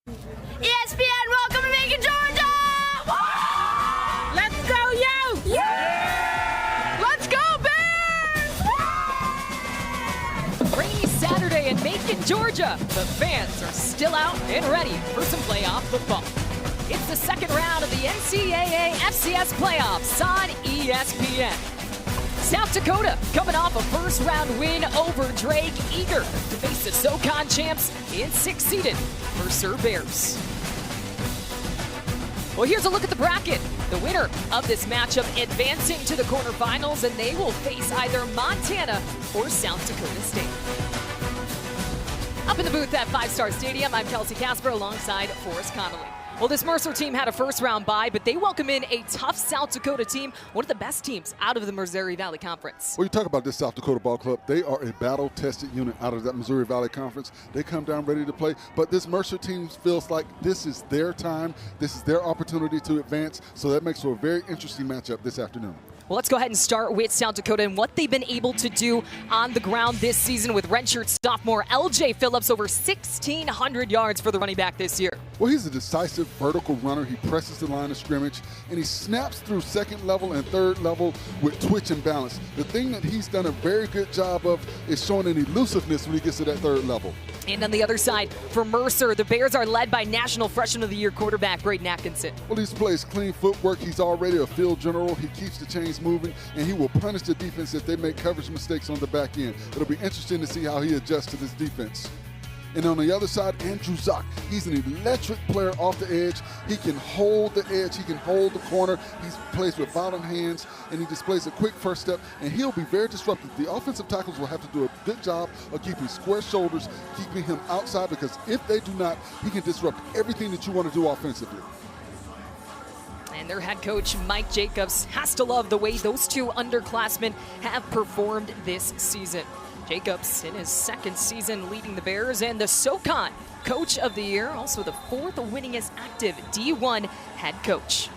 ESPN, welcome to Macon, Georgia! Let's go, yo! Yeah! Let's go, Bears! Rainy Saturday in Macon, Georgia. The fans are still out and ready for some playoff football. It's the second round of the NCAA FCS Playoffs on ESPN. South Dakota coming off a first-round win over Drake, eager to face the SoCon champs in sixth-seeded Mercer Bears. Well, here's a look at the bracket. The winner of this matchup advancing to the quarterfinals, and they will face either Montana or South Dakota State. Up in the booth at Five Star Stadium, I'm Kelsey Casper alongside Forrest Connolly. Well, this Mercer team had a first-round bye, but they welcome in a tough South Dakota team, one of the best teams out of the Missouri Valley Conference. Well, you talk about this South Dakota ball club. They are a battle-tested unit out of that Missouri Valley Conference. They come down ready to play, but this Mercer team feels like this is their time. This is their opportunity to advance, so that makes for a very interesting matchup this afternoon. Well, let's go ahead and start with South Dakota and what they've been able to do on the ground this season with redshirt sophomore LJ Phillips, over 1,600 yards for the running back this year. Well, he's a decisive vertical runner. He presses the line of scrimmage, and he snaps through second level and third level with twitch and balance. The thing that he's done a very good job of is showing an elusiveness when he gets to that third level. And on the other side, for Mercer, the Bears are led by National Freshman of the Year quarterback Braden Atkinson. Well, he plays clean footwork. He's already a field general. He keeps the chains moving, and he will punish the defense if they make coverage mistakes on the back end. It'll be interesting to see how he adjusts to this defense. And on the other side, Andrew Zock. He's an electric player off the edge. He can hold the edge. He can hold the corner. He plays with violent hands, and he displays a quick first step, and he'll be very disruptive. The offensive tackles will have to do a good job of keeping square shoulders, keeping him outside, because if they do not, he can disrupt everything that you want to do offensively. And their head coach, Mike Jacobs, has to love the way those two underclassmen have performed this season. Jacobs in his second season leading the Bears, and the SoCon Coach of the Year, also the fourth winningest active D1 head coach.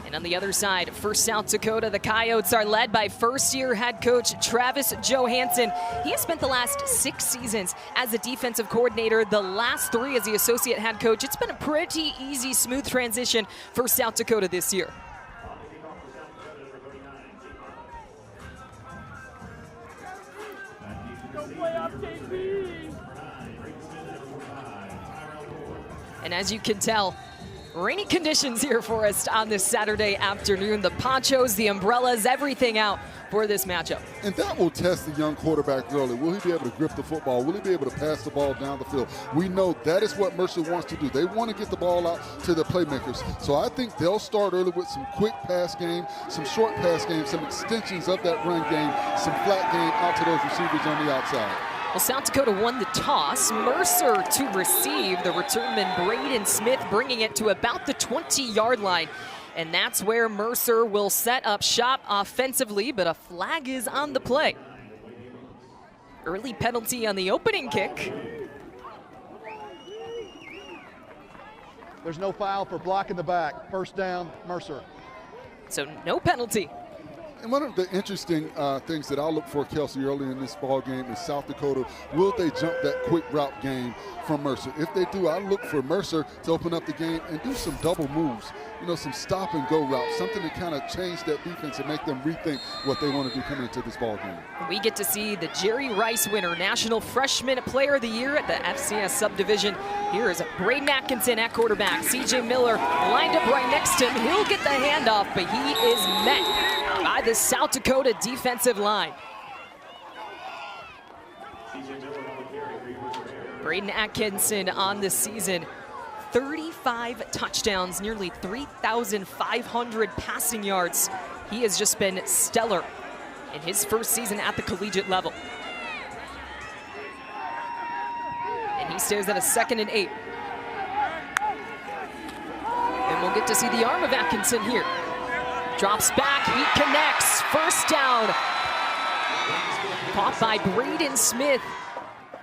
And on the other side, for South Dakota, the Coyotes are led by first-year head coach Travis Johansson. He has spent the last 6 seasons as a defensive coordinator, the last 3 as the associate head coach. It's been a pretty easy, smooth transition for South Dakota this year. And as you can tell, rainy conditions here for us on this Saturday afternoon. The ponchos, the umbrellas, everything out for this matchup. And that will test the young quarterback early. Will he be able to grip the football? Will he be able to pass the ball down the field? We know that is what Mercer wants to do. They want to get the ball out to the playmakers. So I think they'll start early with some quick pass game, some short pass game, some extensions of that run game, some flat game out to those receivers on the outside. Well, South Dakota won the toss. Mercer to receive. The returnman Braden Smith bringing it to about the 20-yard line. And that's where Mercer will set up shop offensively, but a flag is on the play. Early penalty on the opening kick. There's no foul for blocking the back. First down, Mercer. So no penalty. And one of the interesting things that I'll look for, Kelsey, early in this ball game is South Dakota. Will they jump that quick route game from Mercer? If they do, I look for Mercer to open up the game and do some double moves, you know, some stop and go routes, something to kind of change that defense and make them rethink what they want to do coming into this ball game. We get to see the Jerry Rice winner, National Freshman Player of the Year at the FCS subdivision. Here is Braden Atkinson at quarterback. CJ Miller lined up right next to him. He'll get the handoff, but he is met by the South Dakota defensive line. Braden Atkinson on the season, 35 touchdowns, nearly 3,500 passing yards. He has just been stellar in his first season at the collegiate level. And he stares at a 2nd and 8. And we'll get to see the arm of Atkinson here. Drops back, he connects, first down. Caught by Braden Smith.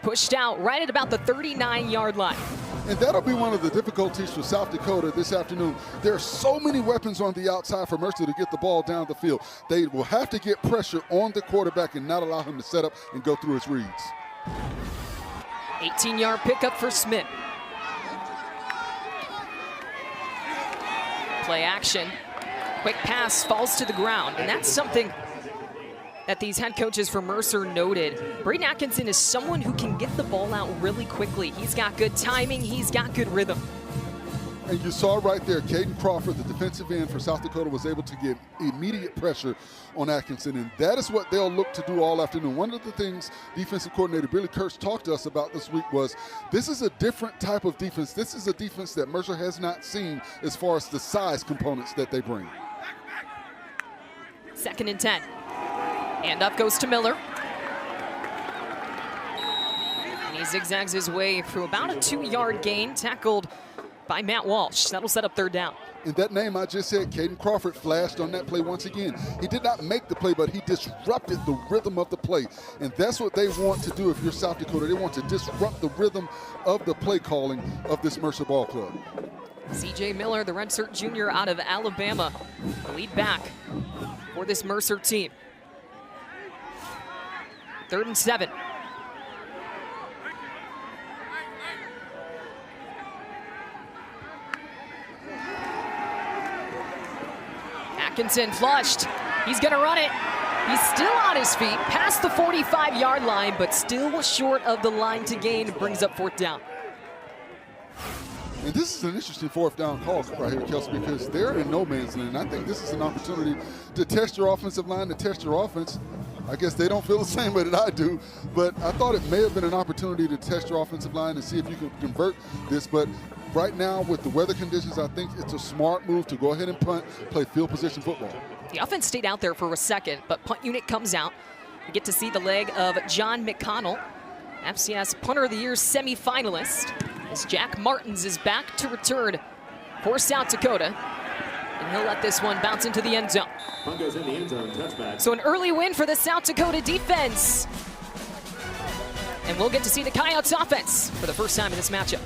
Pushed out right at about the 39-yard line. And that'll be one of the difficulties for South Dakota this afternoon. There are so many weapons on the outside for Mercer to get the ball down the field. They will have to get pressure on the quarterback and not allow him to set up and go through his reads. 18-yard pickup for Smith. Play action. Quick pass falls to the ground, and that's something that these head coaches from Mercer noted. Braden Atkinson is someone who can get the ball out really quickly. He's got good timing, he's got good rhythm. And you saw right there, Caden Crawford, the defensive end for South Dakota, was able to get immediate pressure on Atkinson, and that is what they'll look to do all afternoon. One of the things defensive coordinator Billy Kurtz talked to us about this week was this is a different type of defense. This is a defense that Mercer has not seen as far as the size components that they bring. 2nd and 10. And up goes to Miller. And he zigzags his way through about a 2-yard gain, tackled by Matt Walsh. That'll set up 3rd down. And that name I just said, Caden Crawford, flashed on that play once again. He did not make the play, but he disrupted the rhythm of the play. And that's what they want to do if you're South Dakota. They want to disrupt the rhythm of the play calling of this Mercer ball club. C.J. Miller, the redshirt junior out of Alabama, the lead back for this Mercer team. 3rd and 7. Atkinson flushed. He's going to run it. He's still on his feet, past the 45-yard line, but still short of the line to gain. Brings up 4th down. And this is an interesting 4th down call right here, Kelsey, because they're in no man's land. I think this is an opportunity to test your offensive line, to test your offense. I guess they don't feel the same way that I do, but I thought it may have been an opportunity to test your offensive line and see if you can convert this. But right now, with the weather conditions, I think it's a smart move to go ahead and punt, play field position football. The offense stayed out there for a second, but punt unit comes out. We get to see the leg of John McConnell, FCS Punter of the Year semifinalist, as Jack Martins is back to return for South Dakota. And he'll let this one bounce into the end zone. Goes in the end zone, touchback. So an early win for the South Dakota defense. And we'll get to see the Coyotes offense for the first time in this matchup.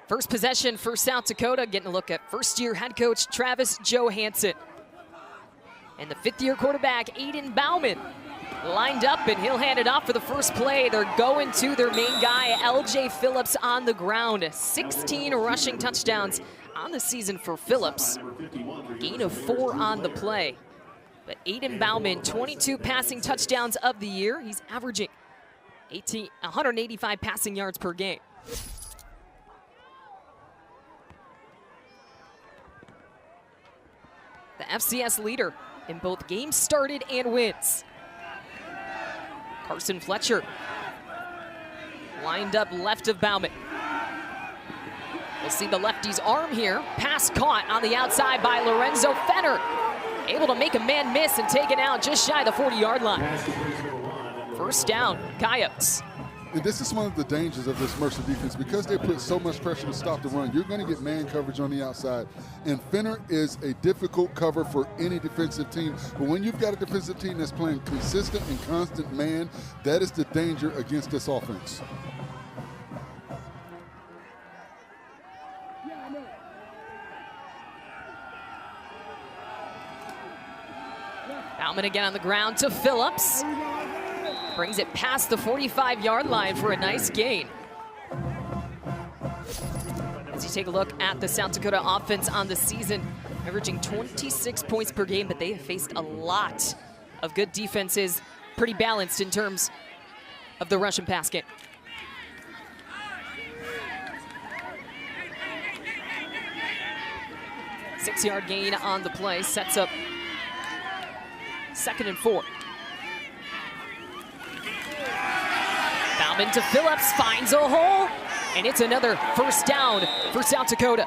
First possession for South Dakota, getting a look at first-year head coach Travis Johansson. And the fifth-year quarterback, Aiden Bauman, lined up, and he'll hand it off for the first play. They're going to their main guy, LJ Phillips, on the ground. 16 rushing touchdowns on the season for Phillips. Gain of 4 on the play. But Aiden Bauman, 22 passing touchdowns of the year. He's averaging 185 passing yards per game. The FCS leader in both games started and wins. Carson Fletcher lined up left of Bauman. We'll see the lefty's arm here. Pass caught on the outside by Lorenzo Fenner. Able to make a man miss and take it out just shy of the 40-yard line. First down, Coyotes. And this is one of the dangers of this Mercer defense. Because they put so much pressure to stop the run, you're going to get man coverage on the outside. And Fenner is a difficult cover for any defensive team. But when you've got a defensive team that's playing consistent and constant man, that is the danger against this offense. Bauman again on the ground to Phillips. Brings it past the 45-yard line for a nice gain. As you take a look at the South Dakota offense on the season, averaging 26 points per game, but they have faced a lot of good defenses. Pretty balanced in terms of the rush and pass game. Six-yard gain on the play, sets up 2nd and 4. Bauman to Phillips, finds a hole, and it's another first down for South Dakota.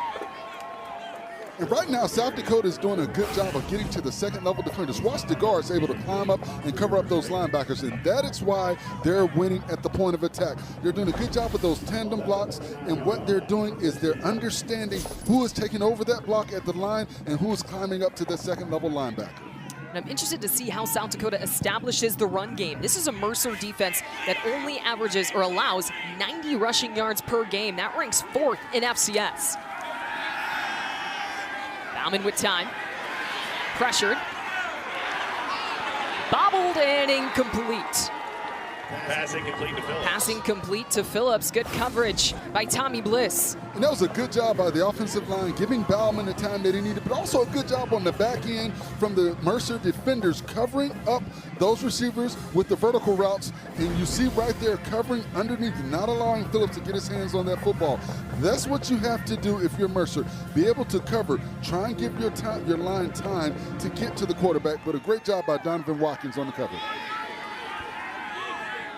And right now, South Dakota is doing a good job of getting to the second-level defenders. Watch the guards able to climb up and cover up those linebackers, and that is why they're winning at the point of attack. They're doing a good job with those tandem blocks, and what they're doing is they're understanding who is taking over that block at the line and who is climbing up to the second-level linebacker. And I'm interested to see how South Dakota establishes the run game. This is a Mercer defense that only averages or allows 90 rushing yards per game. That ranks 4th in FCS. Bauman with time. Pressured. Bobbled and incomplete. Passing complete to Phillips. Passing complete to Phillips. Good coverage by Tommy Bliss. And that was a good job by the offensive line, giving Bauman the time that he needed, but also a good job on the back end from the Mercer defenders, covering up those receivers with the vertical routes. And you see right there, covering underneath, not allowing Phillips to get his hands on that football. That's what you have to do if you're Mercer. Be able to cover, try and give your line time to get to the quarterback, but a great job by Donovan Watkins on the cover.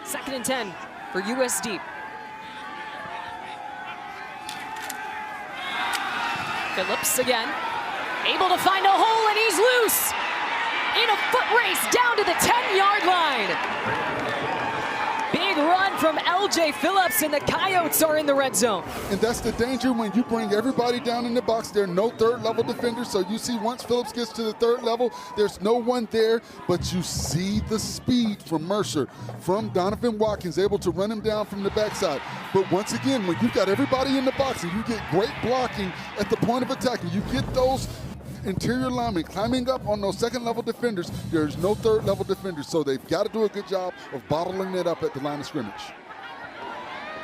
2nd and 10 for USD. Phillips again, able to find a hole, and he's loose in a foot race down to the 10-yard line. Big run from LJ Phillips, and the Coyotes are in the red zone. And that's the danger when you bring everybody down in the box. There are no third-level defenders, so you see once Phillips gets to the third level, there's no one there, but you see the speed from Mercer, from Donovan Watkins, able to run him down from the backside. But once again, when you've got everybody in the box and you get great blocking at the point of attack, and you get those interior linemen climbing up on those second-level defenders, there's no third-level defenders, so they've got to do a good job of bottling it up at the line of scrimmage.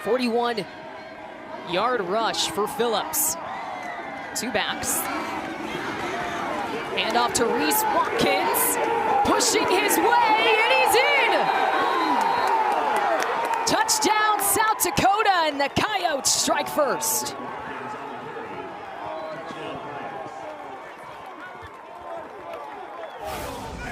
41-yard rush for Phillips. Two backs. Hand off to Reese Watkins, pushing his way, and he's in! Touchdown, South Dakota, and the Coyotes strike first.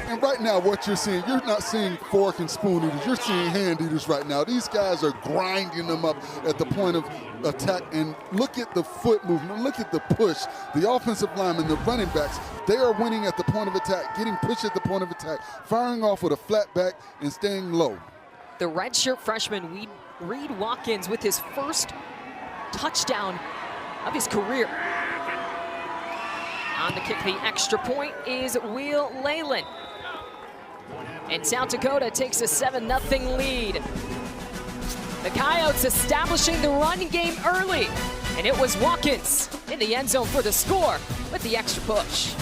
And right now, what you're seeing, you're not seeing fork and spoon eaters. You're seeing hand eaters right now. These guys are grinding them up at the point of attack. And look at the foot movement. Look at the push. The offensive linemen, the running backs, they are winning at the point of attack, getting pushed at the point of attack, firing off with a flat back and staying low. The redshirt freshman, Reed Watkins, with his first touchdown of his career. On the kick, the extra point is Will Leyland. And South Dakota takes a 7-0 lead. The Coyotes establishing the run game early, and it was Watkins in the end zone for the score with the extra push.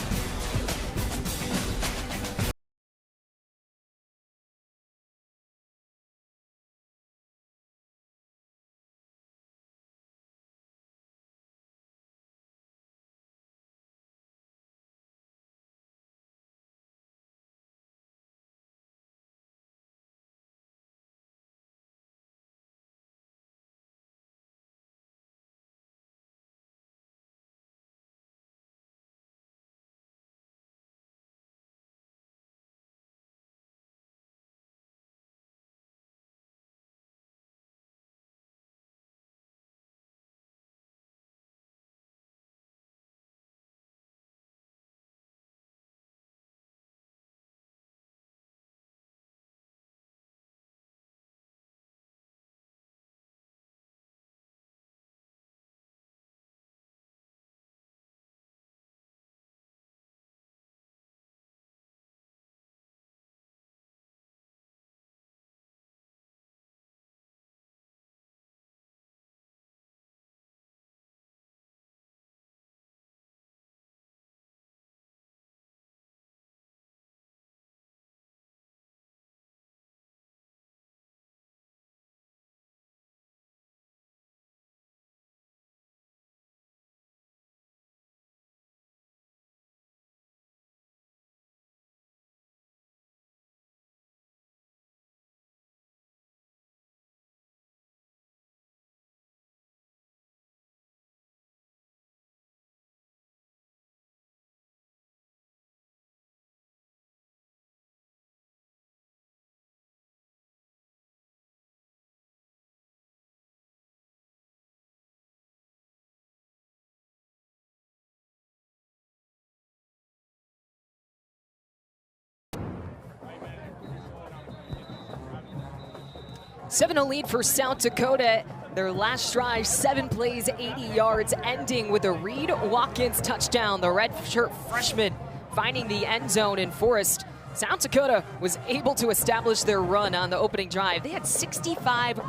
7-0 lead for South Dakota. Their last drive, 7 plays, 80 yards, ending with a Reed Watkins touchdown. The redshirt freshman finding the end zone in Forest. South Dakota was able to establish their run on the opening drive. They had 65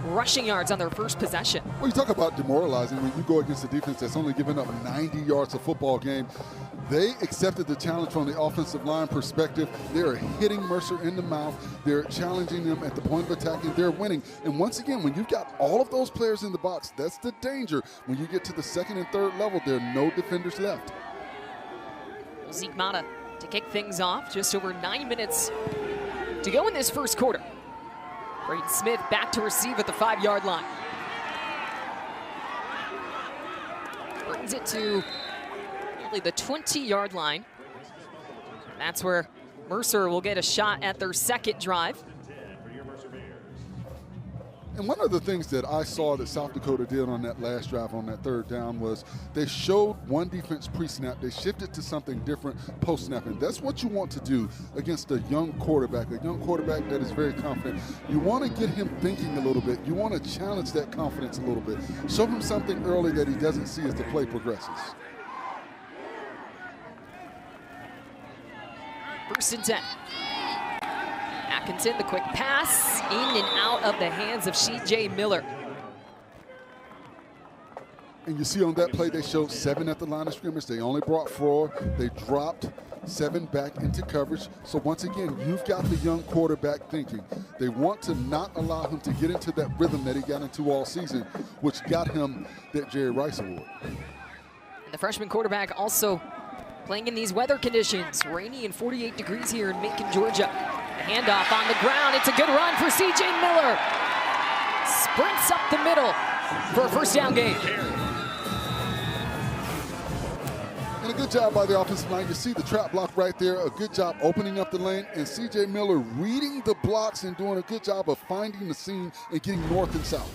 rushing yards on their first possession. Well, you talk about demoralizing when you go against a defense that's only given up 90 yards a football game. They accepted the challenge from the offensive line perspective. They are hitting Mercer in the mouth. They're challenging them at the point of attack, and they're winning. And once again, when you've got all of those players in the box, that's the danger. When you get to the second and third level, there are no defenders left. Zeke Mata to kick things off. Just over 9 minutes to go in this first quarter. Braden Smith back to receive at the 5-yard line. Brings it to nearly the 20-yard line. That's where Mercer will get a shot at their second drive. And one of the things that I saw that South Dakota did on that last drive on that third down was they showed one defense pre-snap. They shifted to something different post-snap. And that's what you want to do against a young quarterback that is very confident. You want to get him thinking a little bit. You want to challenge that confidence a little bit. Show him something early that he doesn't see as the play progresses. First and 10. Atkinson, the quick pass, in and out of the hands of C.J. Miller. And you see on that play, they showed 7 at the line of scrimmage. They only brought 4. They dropped 7 back into coverage. So once again, you've got the young quarterback thinking. They want to not allow him to get into that rhythm that he got into all season, which got him that Jerry Rice Award. And the freshman quarterback also playing in these weather conditions. Rainy and 48 degrees here in Macon, Georgia. The handoff on the ground. It's a good run for C.J. Miller. Sprints up the middle for a first down gain. And a good job by the offensive line. You see the trap block right there. A good job opening up the lane. And C.J. Miller reading the blocks and doing a good job of finding the seam and getting north and south.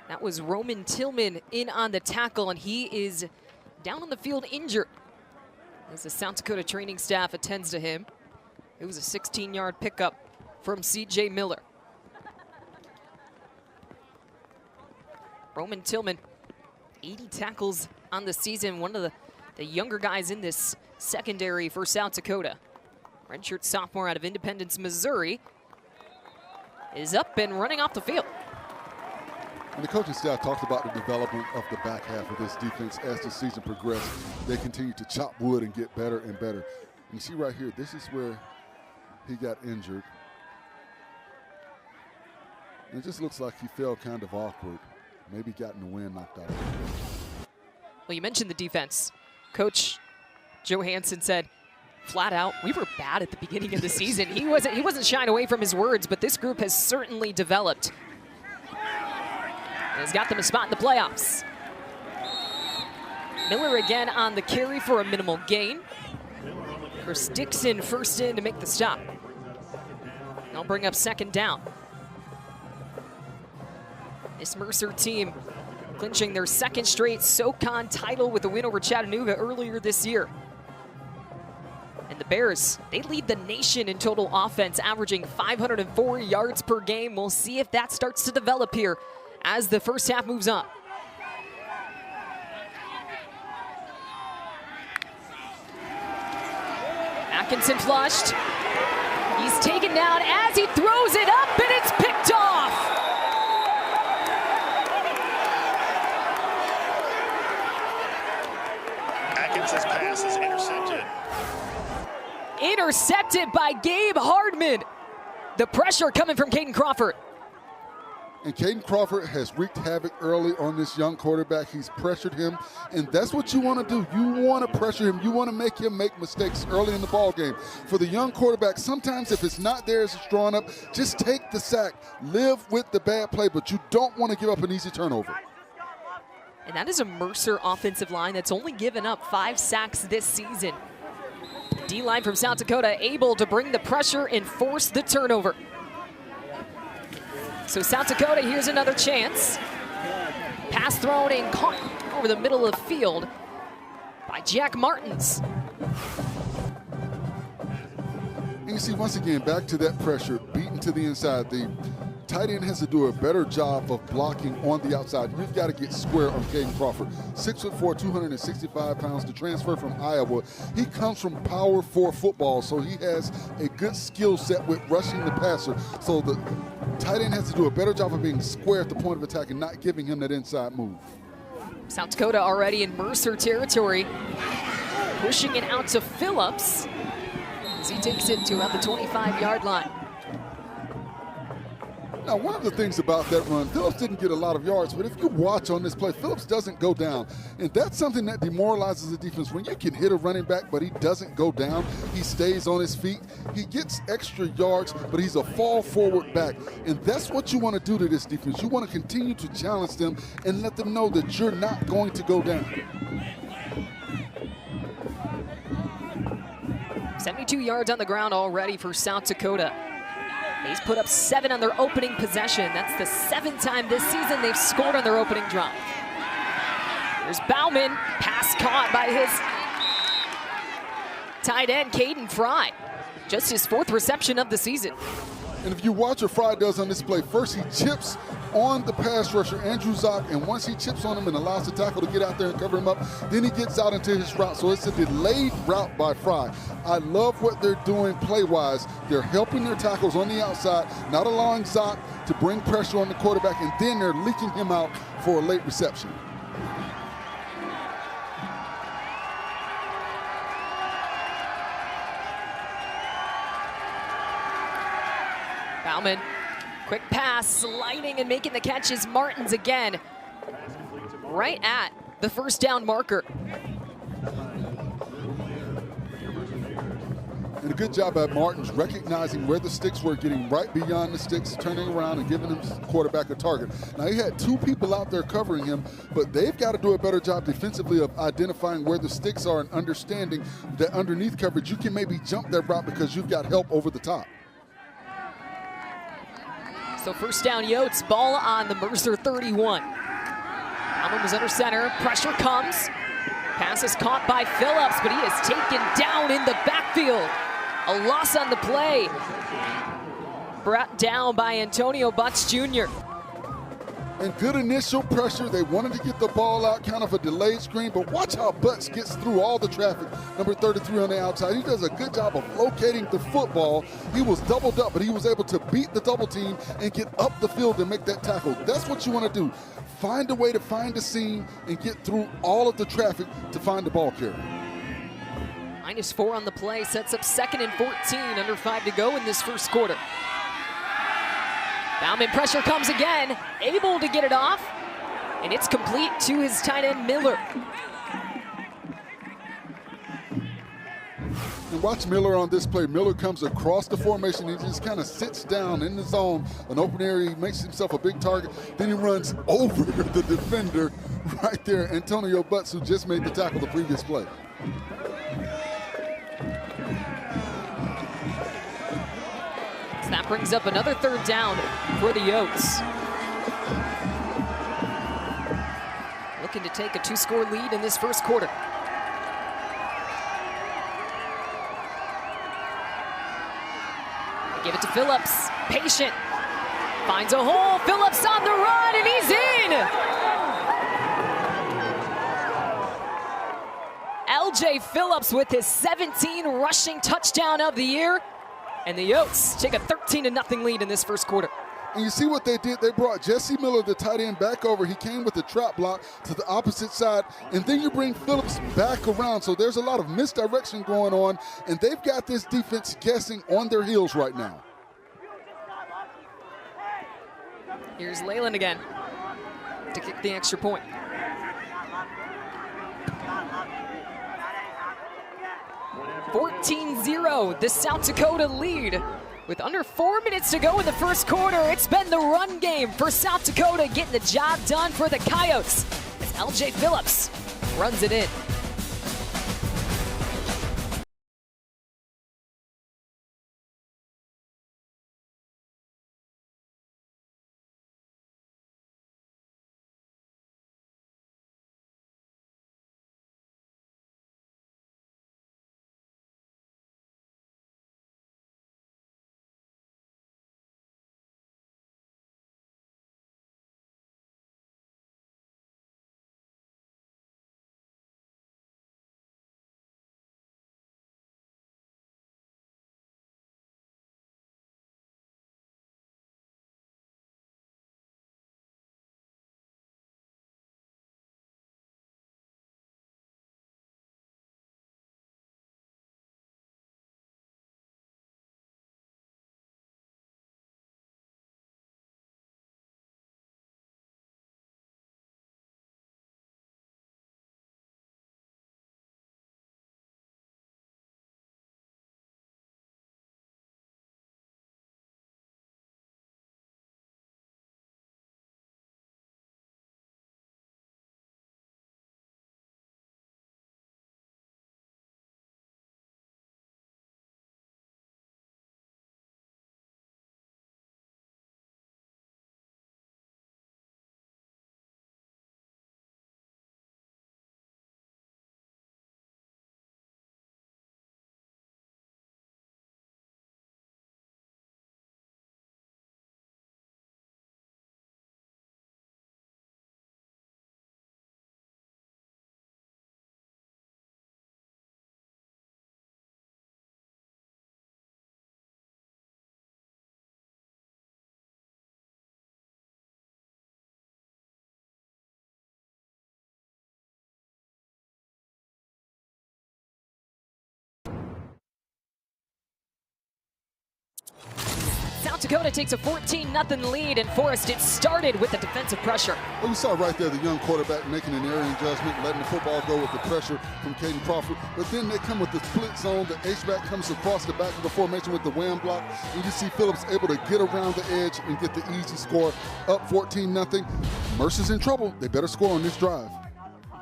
That was Roman Tillman in on the tackle, and he is down on the field injured as the South Dakota training staff attends to him. It was a 16-yard pickup from C.J. Miller. Roman Tillman, 80 tackles on the season, one of the younger guys in this secondary for South Dakota. Redshirt sophomore out of Independence, Missouri, is up and running off the field. And the coaching staff talked about the development of the back half of this defense as the season progressed. They continue to chop wood and get better and better. You see right here, this is where he got injured. And it just looks like he fell kind of awkward. Maybe got in the wind, knocked out. Well, you mentioned the defense. Coach Joe Hansen said, flat out, we were bad at the beginning of the season. He wasn't shying away from his words, but this group has certainly developed. And has got them a spot in the playoffs. Miller again on the carry for a minimal gain. Chris Dixon first in to make the stop. They'll bring up second down. This Mercer team clinching their second straight SoCon title with a win over Chattanooga earlier this year. And the Bears, they lead the nation in total offense, averaging 504 yards per game. We'll see if that starts to develop here as the first half moves on. Atkinson flushed. He's taken down as he throws it up, and it's picked off. Atkinson's pass is intercepted. Intercepted by Gabe Hardman. The pressure coming from Caden Crawford. And Caden Crawford has wreaked havoc early on this young quarterback. He's pressured him, and that's what you want to do. You want to pressure him. You want to make him make mistakes early in the ball game. For the young quarterback, sometimes if it's not there as it's drawn up, just take the sack. Live with the bad play, but you don't want to give up an easy turnover. And that is a Mercer offensive line that's only given up 5 sacks this season. D-line from South Dakota able to bring the pressure and force the turnover. So South Dakota, here's another chance. Pass thrown and caught over the middle of the field by Jack Martins. And you see, once again, back to that pressure, beaten to the inside. The tight end has to do a better job of blocking on the outside. You've got to get square on Caden Crawford. 6'4", 265 pounds, to transfer from Iowa. He comes from Power 4 football, so he has a good skill set with rushing the passer. So the tight end has to do a better job of being square at the point of attack and not giving him that inside move. South Dakota already in Mercer territory, pushing it out to Phillips as he takes it to about the 25-yard line. Now, one of the things about that run, Phillips didn't get a lot of yards, but if you watch on this play, Phillips doesn't go down. And that's something that demoralizes the defense. When you can hit a running back, but he doesn't go down, he stays on his feet, he gets extra yards, but he's a fall-forward back. And that's what you want to do to this defense. You want to continue to challenge them and let them know that you're not going to go down. 72 yards on the ground already for South Dakota. He's put up 7 on their opening possession. That's the 7th time this season they've scored on their opening drive. Here's Bauman, pass caught by his tight end, Caden Fry. Just his 4th reception of the season. And if you watch what Fry does on this play, first he chips on the pass rusher, Andrew Zock, and once he chips on him and allows the tackle to get out there and cover him up, then he gets out into his route. So it's a delayed route by Fry. I love what they're doing play-wise. They're helping their tackles on the outside, not allowing Zock to bring pressure on the quarterback, and then they're leaking him out for a late reception. Bauman, quick pass, sliding and making the catch is Martins again. Right at the first down marker. And a good job by Martins recognizing where the sticks were, getting right beyond the sticks, turning around and giving him quarterback a target. Now, he had 2 people out there covering him, but they've got to do a better job defensively of identifying where the sticks are and understanding that underneath coverage, you can maybe jump that route because you've got help over the top. So first down Yotes, ball on the Mercer 31. Allen was under center, pressure comes. Pass is caught by Phillips, but he is taken down in the backfield. A loss on the play. Brought down by Antonio Butts Jr. And good initial pressure. They wanted to get the ball out, kind of a delayed screen, but watch how Butts gets through all the traffic. Number 33 on the outside. He does a good job of locating the football. He was doubled up, but he was able to beat the double team and get up the field and make that tackle. That's what you want to do. Find a way to find a seam and get through all of the traffic to find the ball carrier. -4 on the play, sets up 2nd and 14, under 5 to go in this first quarter. Bauman, pressure comes again, able to get it off, and it's complete to his tight end, Miller. And watch Miller on this play. Miller comes across the formation and just kind of sits down in the zone, an open area, he makes himself a big target, then he runs over the defender right there, Antonio Butts, who just made the tackle the previous play. So that brings up another 3rd down for the Yotes. Looking to take a 2-score lead in this first quarter. They give it to Phillips, patient, finds a hole, Phillips on the run, and he's in! LJ Phillips with his 17 rushing touchdown of the year. And the Yotes take a 13-0 lead in this first quarter. And you see what they did? They brought Jesse Miller, the tight end, back over. He came with the trap block to the opposite side, and then you bring Phillips back around. So there's a lot of misdirection going on, and they've got this defense guessing on their heels right now. Here's Leyland again to kick the extra point. (14-0), the South Dakota lead. With under 4 minutes to go in the first quarter, it's been the run game for South Dakota, getting the job done for the Coyotes as LJ Phillips runs it in. South Dakota takes a 14-0 lead, and Forrest, it started with the defensive pressure. Well, you saw right there the young quarterback making an erring judgment, letting the football go with the pressure from Caden Crawford. But then they come with the split zone. The H-back comes across the back of the formation with the wham block. And you see Phillips able to get around the edge and get the easy score, up 14-0. Mercer's in trouble. They better score on this drive.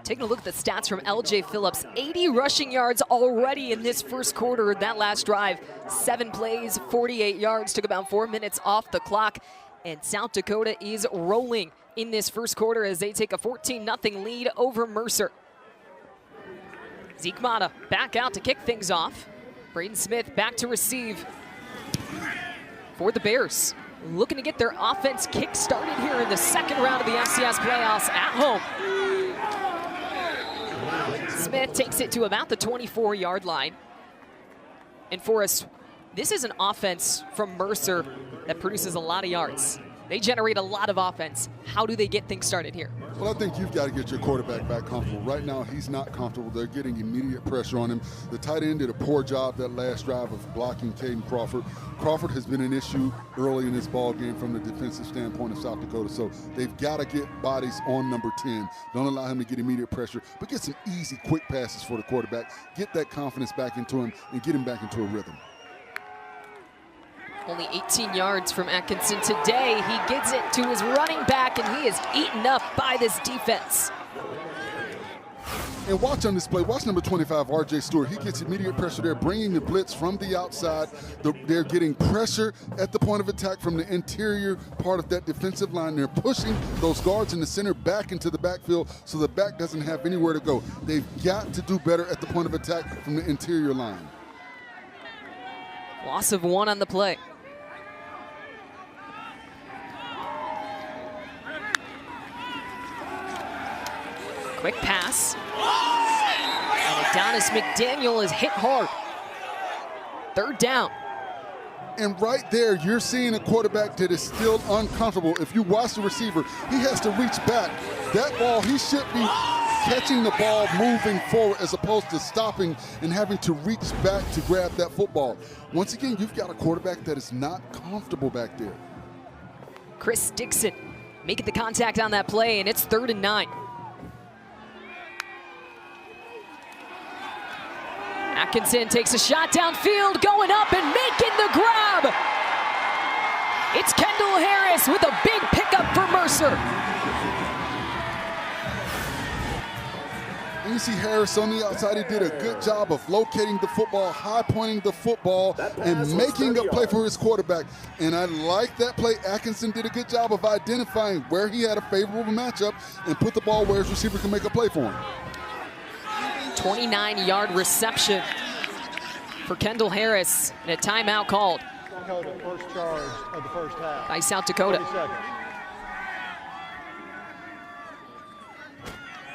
Taking a look at the stats from LJ Phillips, 80 rushing yards already in this first quarter. That last drive, 7 plays, 48 yards, took about 4 minutes off the clock. And South Dakota is rolling in this first quarter as they take a 14-0 lead over Mercer. Zeke Mata back out to kick things off. Braden Smith back to receive for the Bears. Looking to get their offense kick-started here in the second round of the FCS Playoffs at home. Smith takes it to about the 24-yard line. And Forrest, this is an offense from Mercer that produces a lot of yards. They generate a lot of offense. How do they get things started here? Well, I think you've got to get your quarterback back comfortable. Right now, he's not comfortable. They're getting immediate pressure on him. The tight end did a poor job that last drive of blocking Caden Crawford. Crawford has been an issue early in this ball game from the defensive standpoint of South Dakota. So they've got to get bodies on number 10. Don't allow him to get immediate pressure, but get some easy, quick passes for the quarterback. Get that confidence back into him and get him back into a rhythm. Only 18 yards from Atkinson today. He gets it to his running back, and he is eaten up by this defense. And watch on this play, watch number 25, R.J. Stewart. He gets immediate pressure there, bringing the blitz from the outside. They're getting pressure at the point of attack from the interior part of that defensive line. They're pushing those guards in the center back into the backfield so the back doesn't have anywhere to go. They've got to do better at the point of attack from the interior line. Loss of 1 on the play. Quick pass. And Adonis McDaniel is hit hard. Third down. And right there, you're seeing a quarterback that is still uncomfortable. If you watch the receiver, he has to reach back. That ball, he should be catching the ball moving forward as opposed to stopping and having to reach back to grab that football. Once again, you've got a quarterback that is not comfortable back there. Chris Dixon making the contact on that play, and it's 3rd and 9. Atkinson takes a shot downfield, going up and making the grab. It's Kendall Harris with a big pickup for Mercer. And you see Harris on the outside. He did a good job of locating the football, high-pointing the football, and making a play for his quarterback. And I like that play. Atkinson did a good job of identifying where he had a favorable matchup and put the ball where his receiver can make a play for him. 29-yard reception for Kendall Harris, and a timeout called Dakota, first charge of the first half. by South Dakota. 30 seconds.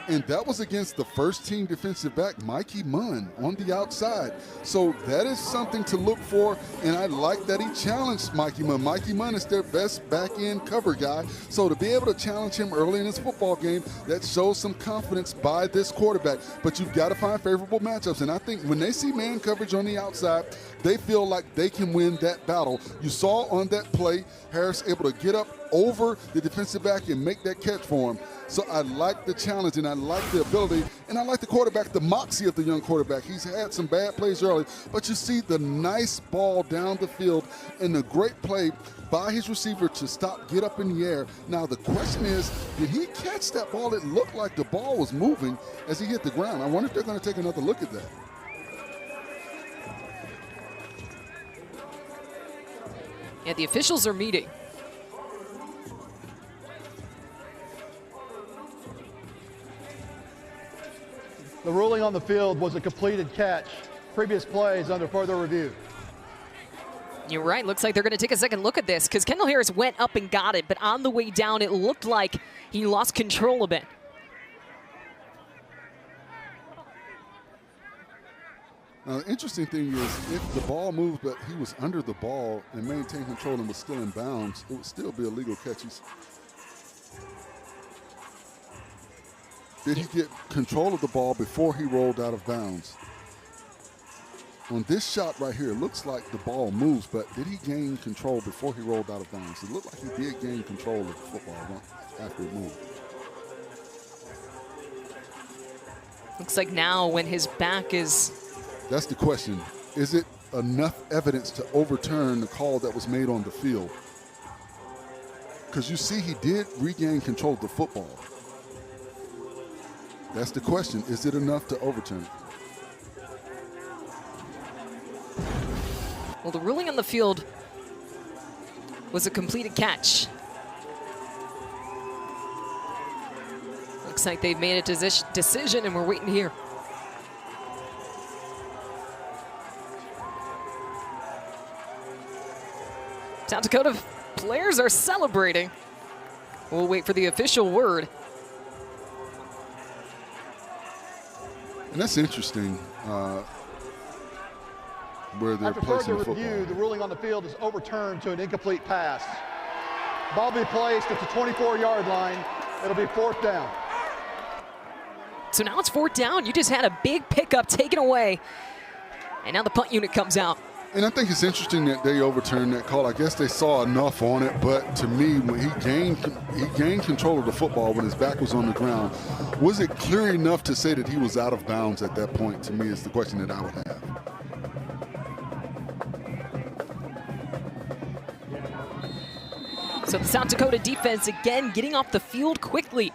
And that was against the first-team defensive back, Mikey Munn, on the outside. So that is something to look for, and I like that he challenged Mikey Munn. Mikey Munn is their best back-end cover guy. So to be able to challenge him early in this football game, that shows some confidence by this quarterback. But you've got to find favorable matchups, and I think when they see man coverage on the outside, they feel like they can win that battle. You saw on that play, Harris able to get up over the defensive back and make that catch for him. So I like the challenge, and I like the ability, and I like the quarterback, the moxie of the young quarterback. He's had some bad plays early, but you see the nice ball down the field and the great play by his receiver to stop, get up in the air. Now the question is, did he catch that ball? It looked like the ball was moving as he hit the ground. I wonder if they're going to take another look at that. Yeah, the officials are meeting. The ruling on the field was a completed catch. Previous plays under further review. You're right. Looks like they're going to take a second look at this because Kendall Harris went up and got it, but on the way down, it looked like he lost control a bit. Now, the interesting thing is if the ball moved, but he was under the ball and maintained control and was still in bounds, it would still be a legal catch. Did he get control of the ball before he rolled out of bounds? On this shot right here, it looks like the ball moves, but did he gain control before he rolled out of bounds? It looked like he did gain control of the football after it moved. Looks like now when his back is... That's the question. Is it enough evidence to overturn the call that was made on the field? Because you see he did regain control of the football. That's the question. Is it enough to overturn it? Well, the ruling on the field was a completed catch. Looks like they've made a decision and we're waiting here. South Dakota players are celebrating. We'll wait for the official word. And that's interesting. Where they're After placing further the review, football. the ruling on the field is overturned to an incomplete pass. Ball be placed at the 24-yard line. It'll be 4th down. So now it's 4th down. You just had a big pickup taken away. And now the punt unit comes out. And I think it's interesting that they overturned that call. I guess they saw enough on it, but to me, when he gained control of the football when his back was on the ground, was it clear enough to say that he was out of bounds at that point? To me, is the question that I would have. So the South Dakota defense again getting off the field quickly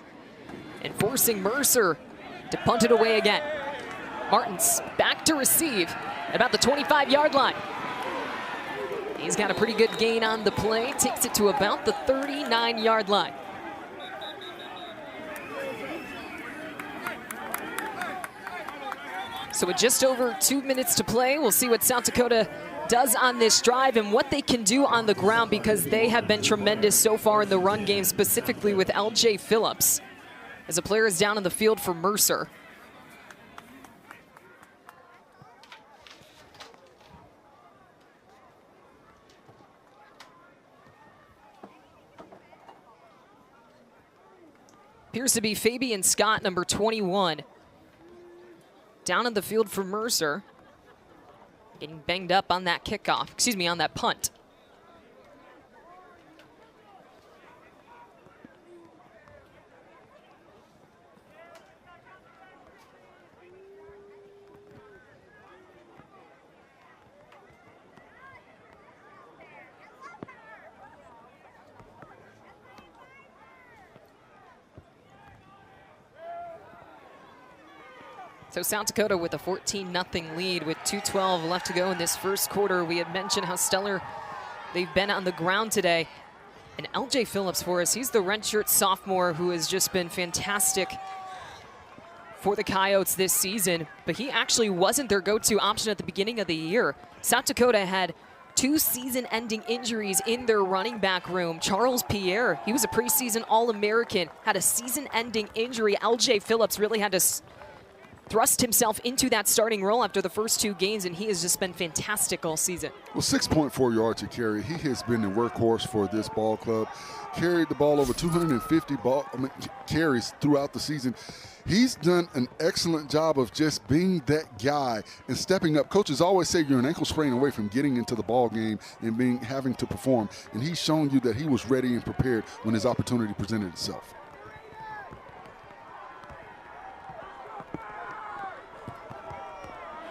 and forcing Mercer to punt it away again. Martin's back to receive at about the 25-yard line. He's got a pretty good gain on the play, takes it to about the 39-yard line. So with just over 2 minutes to play, we'll see what South Dakota does on this drive and what they can do on the ground, because they have been tremendous so far in the run game, specifically with LJ Phillips, as a player is down in the field for Mercer. Appears to be Fabian Scott, number 21. Down in the field for Mercer. Getting banged up on that kickoff, on that punt. So South Dakota with a 14-0 lead with 2:12 left to go in this first quarter. We had mentioned how stellar they've been on the ground today. And LJ Phillips for us, he's the redshirt sophomore who has just been fantastic for the Coyotes this season. But he actually wasn't their go-to option at the beginning of the year. South Dakota had 2 season-ending injuries in their running back room. Charles Pierre, he was a preseason All-American, had a season-ending injury. LJ Phillips really had to thrust himself into that starting role after the first 2 games, and he has just been fantastic all season. Well, 6.4 yards to carry. He has been the workhorse for this ball club. Carried the ball over 250 carries throughout the season. He's done an excellent job of just being that guy and stepping up. Coaches always say you're an ankle sprain away from getting into the ball game and having to perform, and he's shown you that he was ready and prepared when his opportunity presented itself.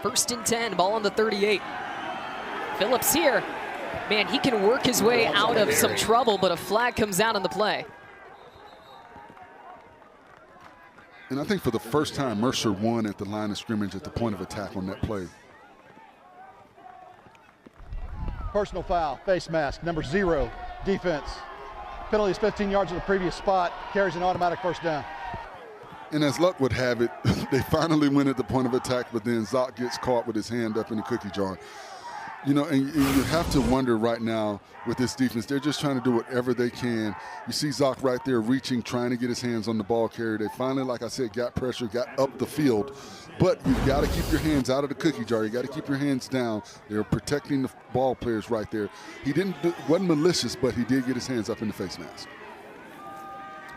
First and 10, ball on the 38. Phillips here. Man, he can work his way out of some trouble, but a flag comes out on the play. And I think for the first time, Mercer won at the line of scrimmage at the point of attack on that play. Personal foul, face mask, number 0, defense. Penalty is 15 yards at the previous spot, carries an automatic first down. And as luck would have it, they finally win at the point of attack, but then Zoc gets caught with his hand up in the cookie jar. You know, and you have to wonder right now with this defense, they're just trying to do whatever they can. You see Zoc right there reaching, trying to get his hands on the ball carrier. They finally, like I said, got pressure, got up the field. But you've got to keep your hands out of the cookie jar. You got to keep your hands down. They're protecting the ball players right there. He wasn't malicious, but he did get his hands up in the face mask.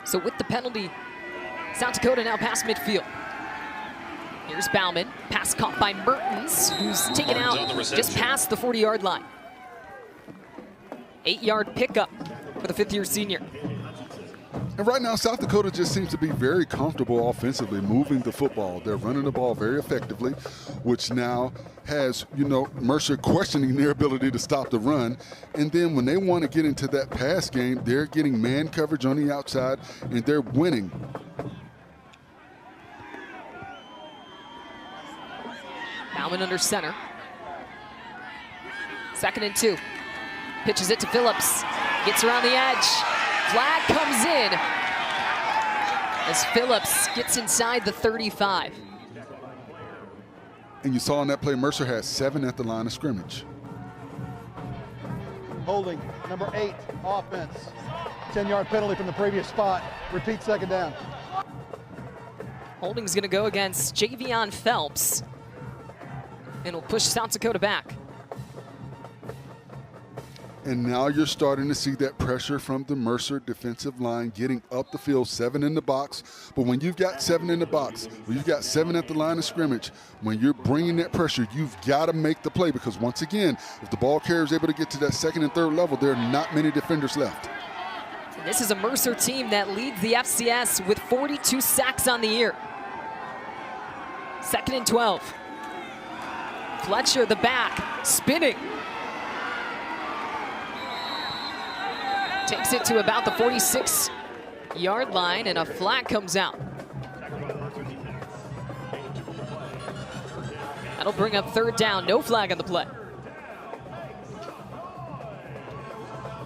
So with the penalty, South Dakota now past midfield. Here's Bauman. Pass caught by Mertens, who's taken out just past the 40-yard line. 8-yard pickup for the fifth-year senior. And right now, South Dakota just seems to be very comfortable offensively, moving the football. They're running the ball very effectively, which now has, Mercer questioning their ability to stop the run. And then when they want to get into that pass game, they're getting man coverage on the outside, and they're winning. Bauman under center. 2nd and 2. Pitches it to Phillips. Gets around the edge. Flag comes in as Phillips gets inside the 35. And you saw in that play, Mercer had 7 at the line of scrimmage. Holding, number 8, offense. 10-yard penalty from the previous spot. Repeat 2nd down. Holding's going to go against Javion Phelps. And will push South Dakota back. And now you're starting to see that pressure from the Mercer defensive line getting up the field, 7 in the box. But when you've got 7 in the box, when you've got 7 at the line of scrimmage, when you're bringing that pressure, you've got to make the play, because once again, if the ball carrier is able to get to that 2nd and 3rd level, there are not many defenders left. And this is a Mercer team that leads the FCS with 42 sacks on the year. 2nd and 12. Fletcher, the back, spinning. Takes it to about the 46-yard line, and a flag comes out. That'll bring up 3rd down. No flag on the play.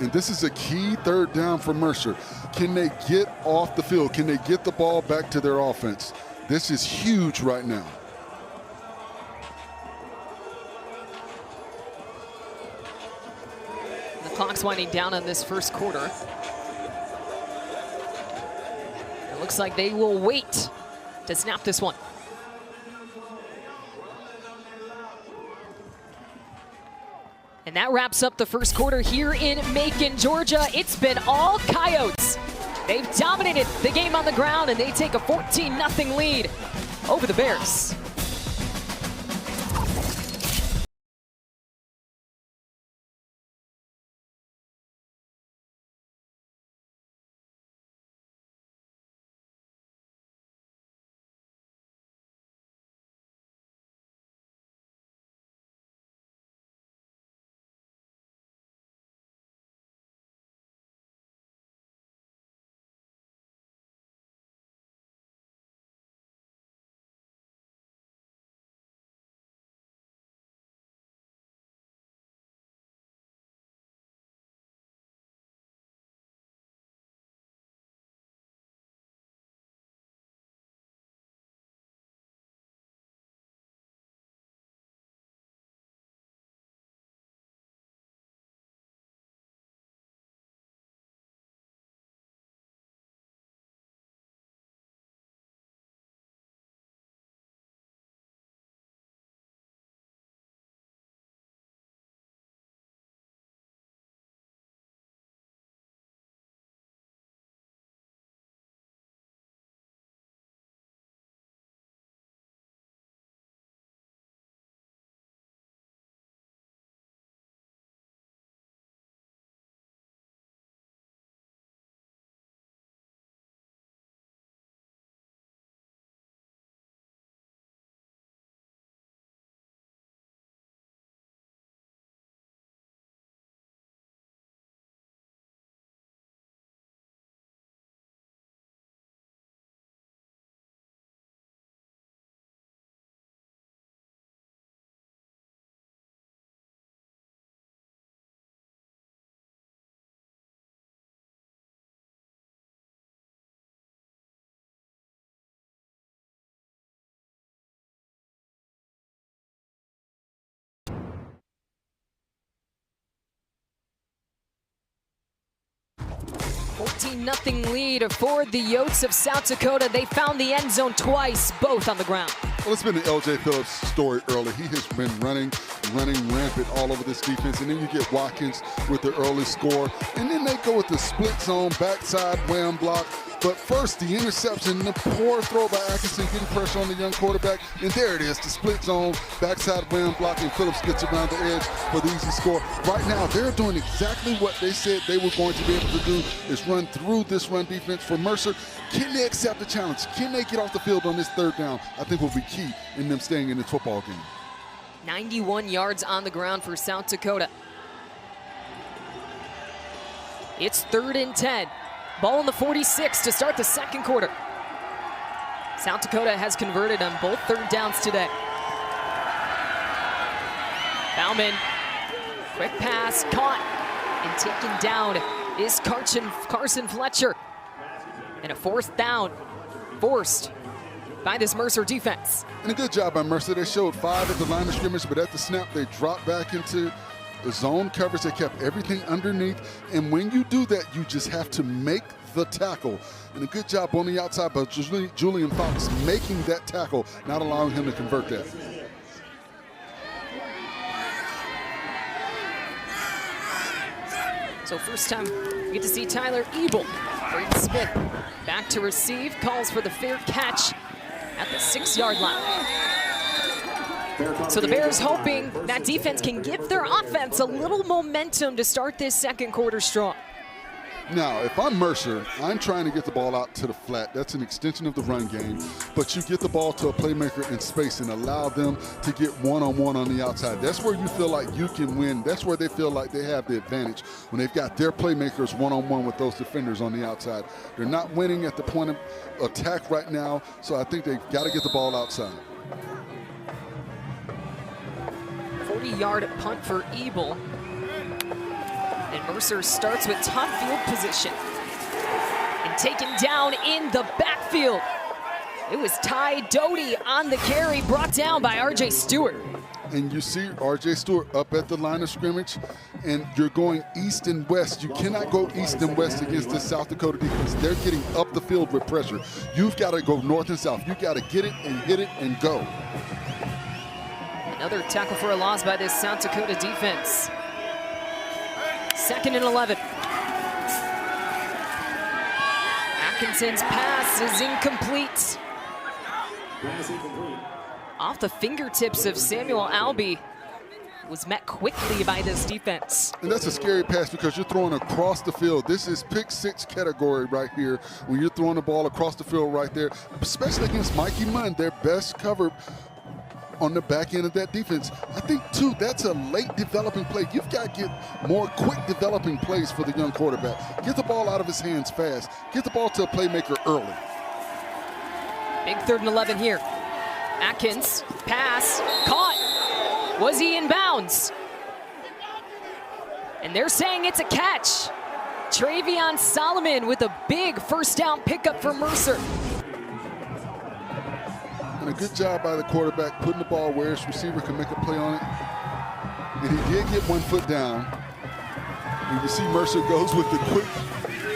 And this is a key 3rd down for Mercer. Can they get off the field? Can they get the ball back to their offense? This is huge right now. Clock's winding down on this first quarter. It looks like they will wait to snap this one. And that wraps up the first quarter here in Macon, Georgia. It's been all Coyotes. They've dominated the game on the ground, and they take a 14-0 lead over the Bears. Nothing lead for the Yotes of South Dakota. They found the end zone twice, both on the ground. Well, it's been the L.J. Phillips story early. He has been running rampant all over this defense. And then you get Watkins with the early score. And then they go with the split zone, backside wham block. But first, the interception, the poor throw by Atkinson, getting pressure on the young quarterback. And there it is, the split zone, backside wham block, and Phillips gets around the edge for the easy score. Right now, they're doing exactly what they said they were going to be able to do, is run through this run defense for Mercer. Can they accept the challenge? Can they get off the field on this third down? I think will be key in them staying in the football game. 91 yards on the ground for South Dakota. It's 3rd and 10. Ball in the 46 to start the second quarter. South Dakota has converted on both third downs today. Bauman, quick pass, caught, and taken down is Carson Fletcher. And a 4th down forced by this Mercer defense. And a good job by Mercer. They showed 5 at the line of scrimmage, but at the snap, they dropped back into the zone coverage. They kept everything underneath. And when you do that, you just have to make the tackle. And a good job on the outside by Julian Fox making that tackle, not allowing him to convert that. So first time we get to see Tyler Ebel. Braden Smith back to receive, calls for the fair catch at the 6-yard line. So the Bears hoping that defense can give their offense a little momentum to start this second quarter strong. Now, if I'm Mercer, I'm trying to get the ball out to the flat. That's an extension of the run game. But you get the ball to a playmaker in space and allow them to get one-on-one on the outside. That's where you feel like you can win. That's where they feel like they have the advantage, when they've got their playmakers one-on-one with those defenders on the outside. They're not winning at the point of attack right now, so I think they've got to get the ball outside. 40-yard punt for Ebel. And Mercer starts with tough field position. And taken down in the backfield. It was Ty Doty on the carry, brought down by R.J. Stewart. And you see R.J. Stewart up at the line of scrimmage, and you're going east and west. You cannot go east and west against this South Dakota defense. They're getting up the field with pressure. You've got to go north and south. You've got to get it and hit it and go. Another tackle for a loss by this South Dakota defense. 2nd and 11. Atkinson's pass is incomplete. Off the fingertips of Samuel Albee. Was met quickly by this defense. And that's a scary pass because you're throwing across the field. This is pick 6 category right here, when you're throwing the ball across the field right there, especially against Mikey Munn, their best cover on the back end of that defense. I think, too, that's a late developing play. You've got to get more quick developing plays for the young quarterback. Get the ball out of his hands fast. Get the ball to a playmaker early. Big 3rd and 11 here. Atkins, pass, caught. Was he in bounds? And they're saying it's a catch. Travion Solomon with a big 1st down pickup for Mercer. And a good job by the quarterback putting the ball where his receiver can make a play on it. And he did get 1 foot down. And you see Mercer goes with the quick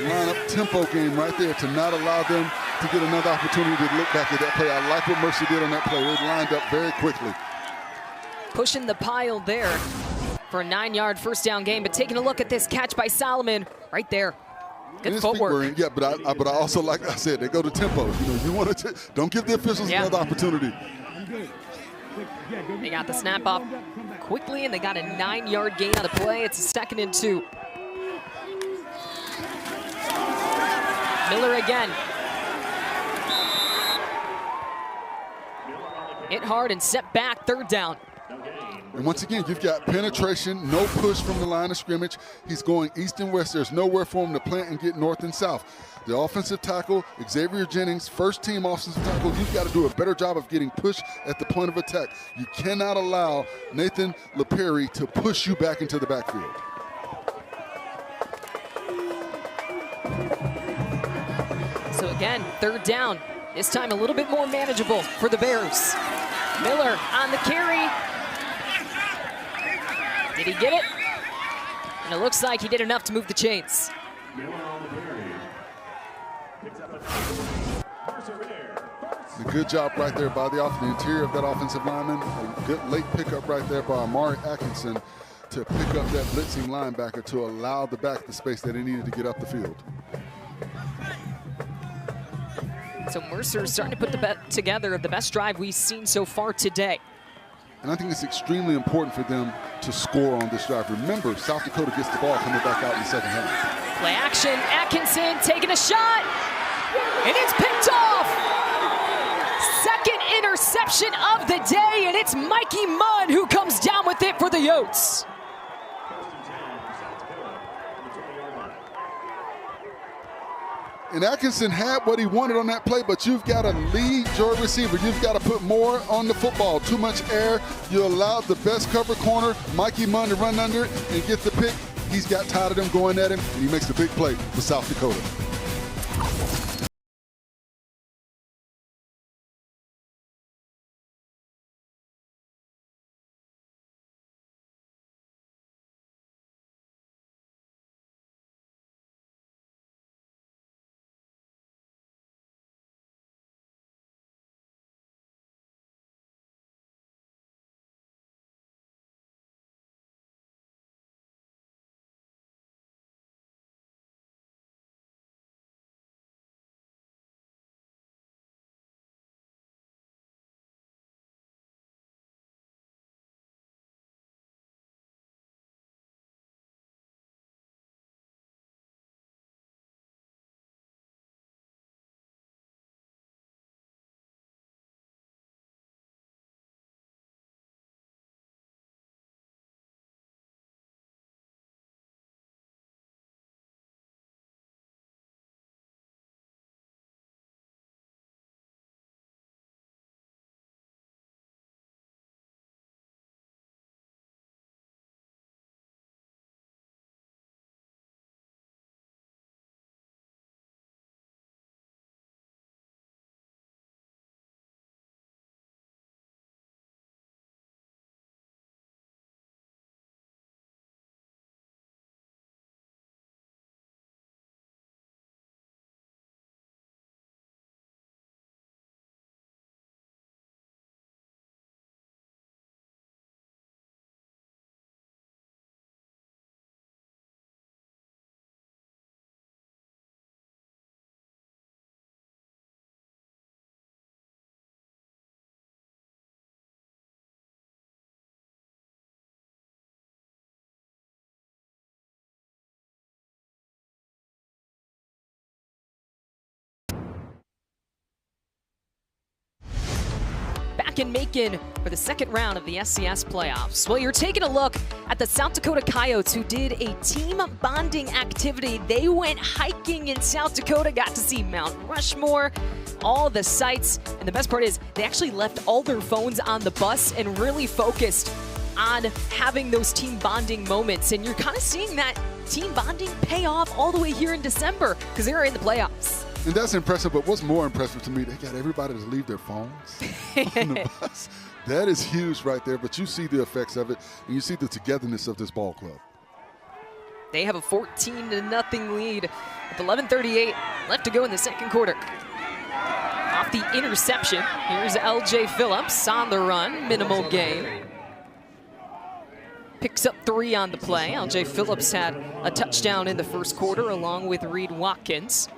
lineup tempo game right there to not allow them to get another opportunity to look back at that play. I like what Mercer did on that play. They lined up very quickly. Pushing the pile there for a 9-yard 1st down gain, but taking a look at this catch by Solomon right there. Good footwork. Yeah, but I also, like I said, they go to tempo. You know, you want to don't give the officials another opportunity. They got the snap off quickly, and they got a 9-yard gain on the play. It's a 2nd and 2. Miller again. Hit hard and set back, 3rd down. And once again, you've got penetration, no push from the line of scrimmage. He's going east and west. There's nowhere for him to plant and get north and south. The offensive tackle, Xavier Jennings, 1st-team offensive tackle, you've got to do a better job of getting pushed at the point of attack. You cannot allow Nathan LePerry to push you back into the backfield. So again, 3rd down. This time a little bit more manageable for the Bears. Miller on the carry. Did he get it? And it looks like he did enough to move the chains. A good job right there by the interior of that offensive lineman. A good late pickup right there by Amari Atkinson to pick up that blitzing linebacker to allow the back the space that he needed to get up the field. So Mercer's starting to put together the best drive we've seen so far today. And I think it's extremely important for them to score on this drive. Remember, South Dakota gets the ball coming back out in the second half. Play action, Atkinson taking a shot, and it's picked off. Second interception of the day, and it's Mikey Munn who comes down with it for the Yotes. And Atkinson had what he wanted on that play, but you've got to lead your receiver. You've got to put more on the football. Too much air. You allowed the best cover corner, Mikey Munn, to run under it and get the pick. He's got tired of them going at him, and he makes the big play for South Dakota. In Macon for the second round of the FCS Playoffs. Well, you're taking a look at the South Dakota Coyotes, who did a team bonding activity. They went hiking in South Dakota, got to see Mount Rushmore, all the sights, and the best part is they actually left all their phones on the bus and really focused on having those team bonding moments. And you're kind of seeing that team bonding pay off all the way here in December because they're in the playoffs. And that's impressive, but what's more impressive to me, they got everybody to leave their phones on the bus. That is huge right there, but you see the effects of it, and you see the togetherness of this ball club. They have a 14-0 lead with 11:38 left to go in the second quarter. Off the interception, here's LJ Phillips on the run, minimal gain. Picks up 3 on the play. LJ Phillips had a touchdown in the first quarter along with Reed Watkins.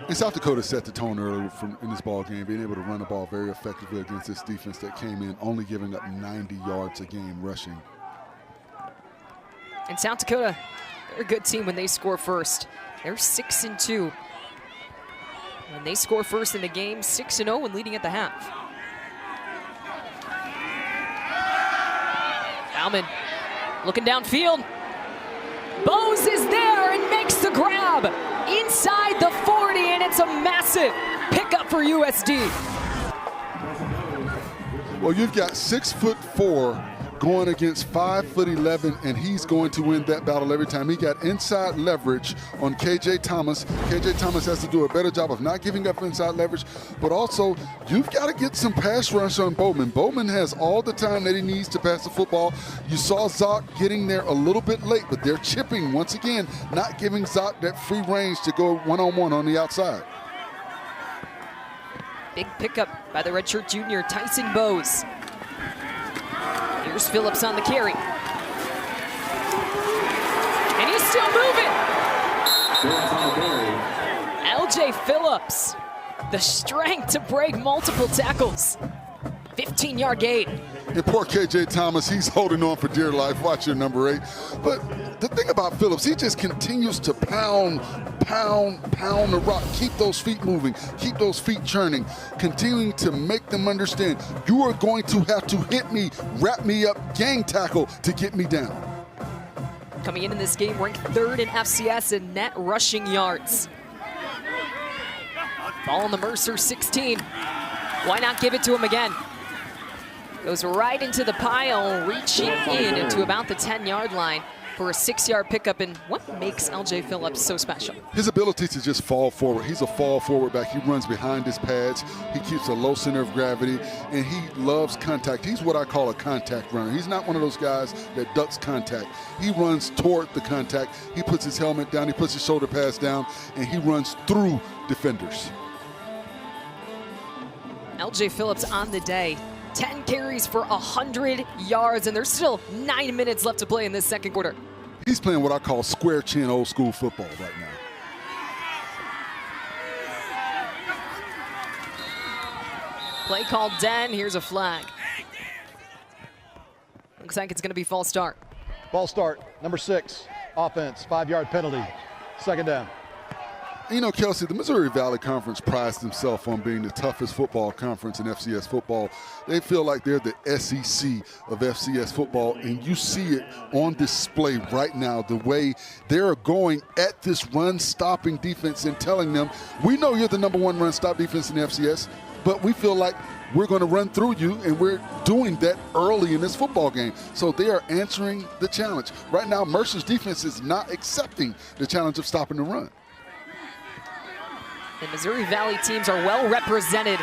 And South Dakota set the tone early in this ball game, being able to run the ball very effectively against this defense that came in only giving up 90 yards a game rushing. And South Dakota, they're a good team when they score first. They're 6-2. When they score first in the game, 6-0 when leading at the half. Bauman looking downfield. Bose is there and makes the grab inside the 40, and it's a massive pickup for USD. Well, you've got 6'4" going against 5'11", and he's going to win that battle every time. He got inside leverage on KJ Thomas. KJ Thomas has to do a better job of not giving up inside leverage, but also you've got to get some pass rush on Bowman. Bowman has all the time that he needs to pass the football. You saw Zoc getting there a little bit late, but they're chipping once again, not giving Zoc that free range to go one-on-one on the outside. Big pickup by the redshirt junior, Tyson Bose. Here's Phillips on the carry. And he's still moving. LJ Phillips The strength to break multiple tackles. 15-yard gain. And poor KJ Thomas, he's holding on for dear life. Watch your number 8. But the thing about Phillips, he just continues to pound the rock. Keep those feet moving. Keep those feet churning. Continuing to make them understand, you are going to have to hit me, wrap me up, gang tackle to get me down. Coming in this game, ranked 3rd in FCS in net rushing yards. Ball on the Mercer 16. Why not give it to him again? Goes right into the pile, reaching in into about the 10-yard line for a 6-yard pickup. And what makes LJ Phillips so special? His ability to just fall forward. He's a fall forward back. He runs behind his pads. He keeps a low center of gravity, and he loves contact. He's what I call a contact runner. He's not one of those guys that ducks contact. He runs toward the contact. He puts his helmet down. He puts his shoulder pads down, and he runs through defenders. LJ Phillips on the day. 10 carries for 100 yards, and there's still 9 minutes left to play in this second quarter. He's playing what I call square chin old school football right now. Play called dead. Here's a flag. Looks like it's going to be false start. Ball start, number 6, offense, 5-yard penalty, 2nd down. You know, Kelsey, the Missouri Valley Conference prides themselves on being the toughest football conference in FCS football. They feel like they're the SEC of FCS football, and you see it on display right now, the way they're going at this run-stopping defense and telling them, we know you're the #1 run-stop defense in the FCS, but we feel like we're going to run through you, and we're doing that early in this football game. So they are answering the challenge. Right now, Mercer's defense is not accepting the challenge of stopping the run. The Missouri Valley teams are well represented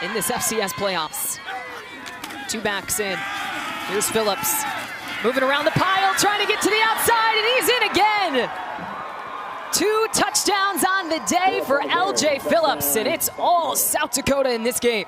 in this FCS playoffs. 2 backs in. Here's Phillips. Moving around the pile, trying to get to the outside, and he's in again. 2 touchdowns on the day for LJ Phillips, and it's all South Dakota in this game.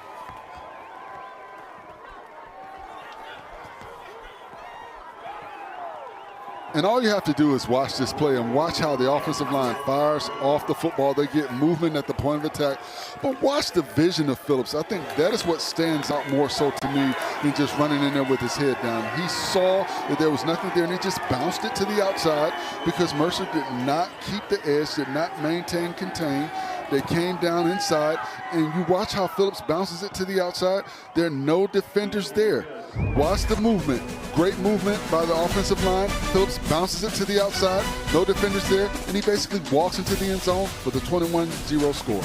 And all you have to do is watch this play and watch how the offensive line fires off the football. They get movement at the point of attack. But watch the vision of Phillips. I think that is what stands out more so to me than just running in there with his head down. He saw that there was nothing there, and he just bounced it to the outside because Mercer did not keep the edge, did not maintain, contain. They came down inside, and you watch how Phillips bounces it to the outside. There are no defenders there. Watch the movement. Great movement by the offensive line. Phillips bounces it to the outside. No defenders there, and he basically walks into the end zone for the 21-0 score.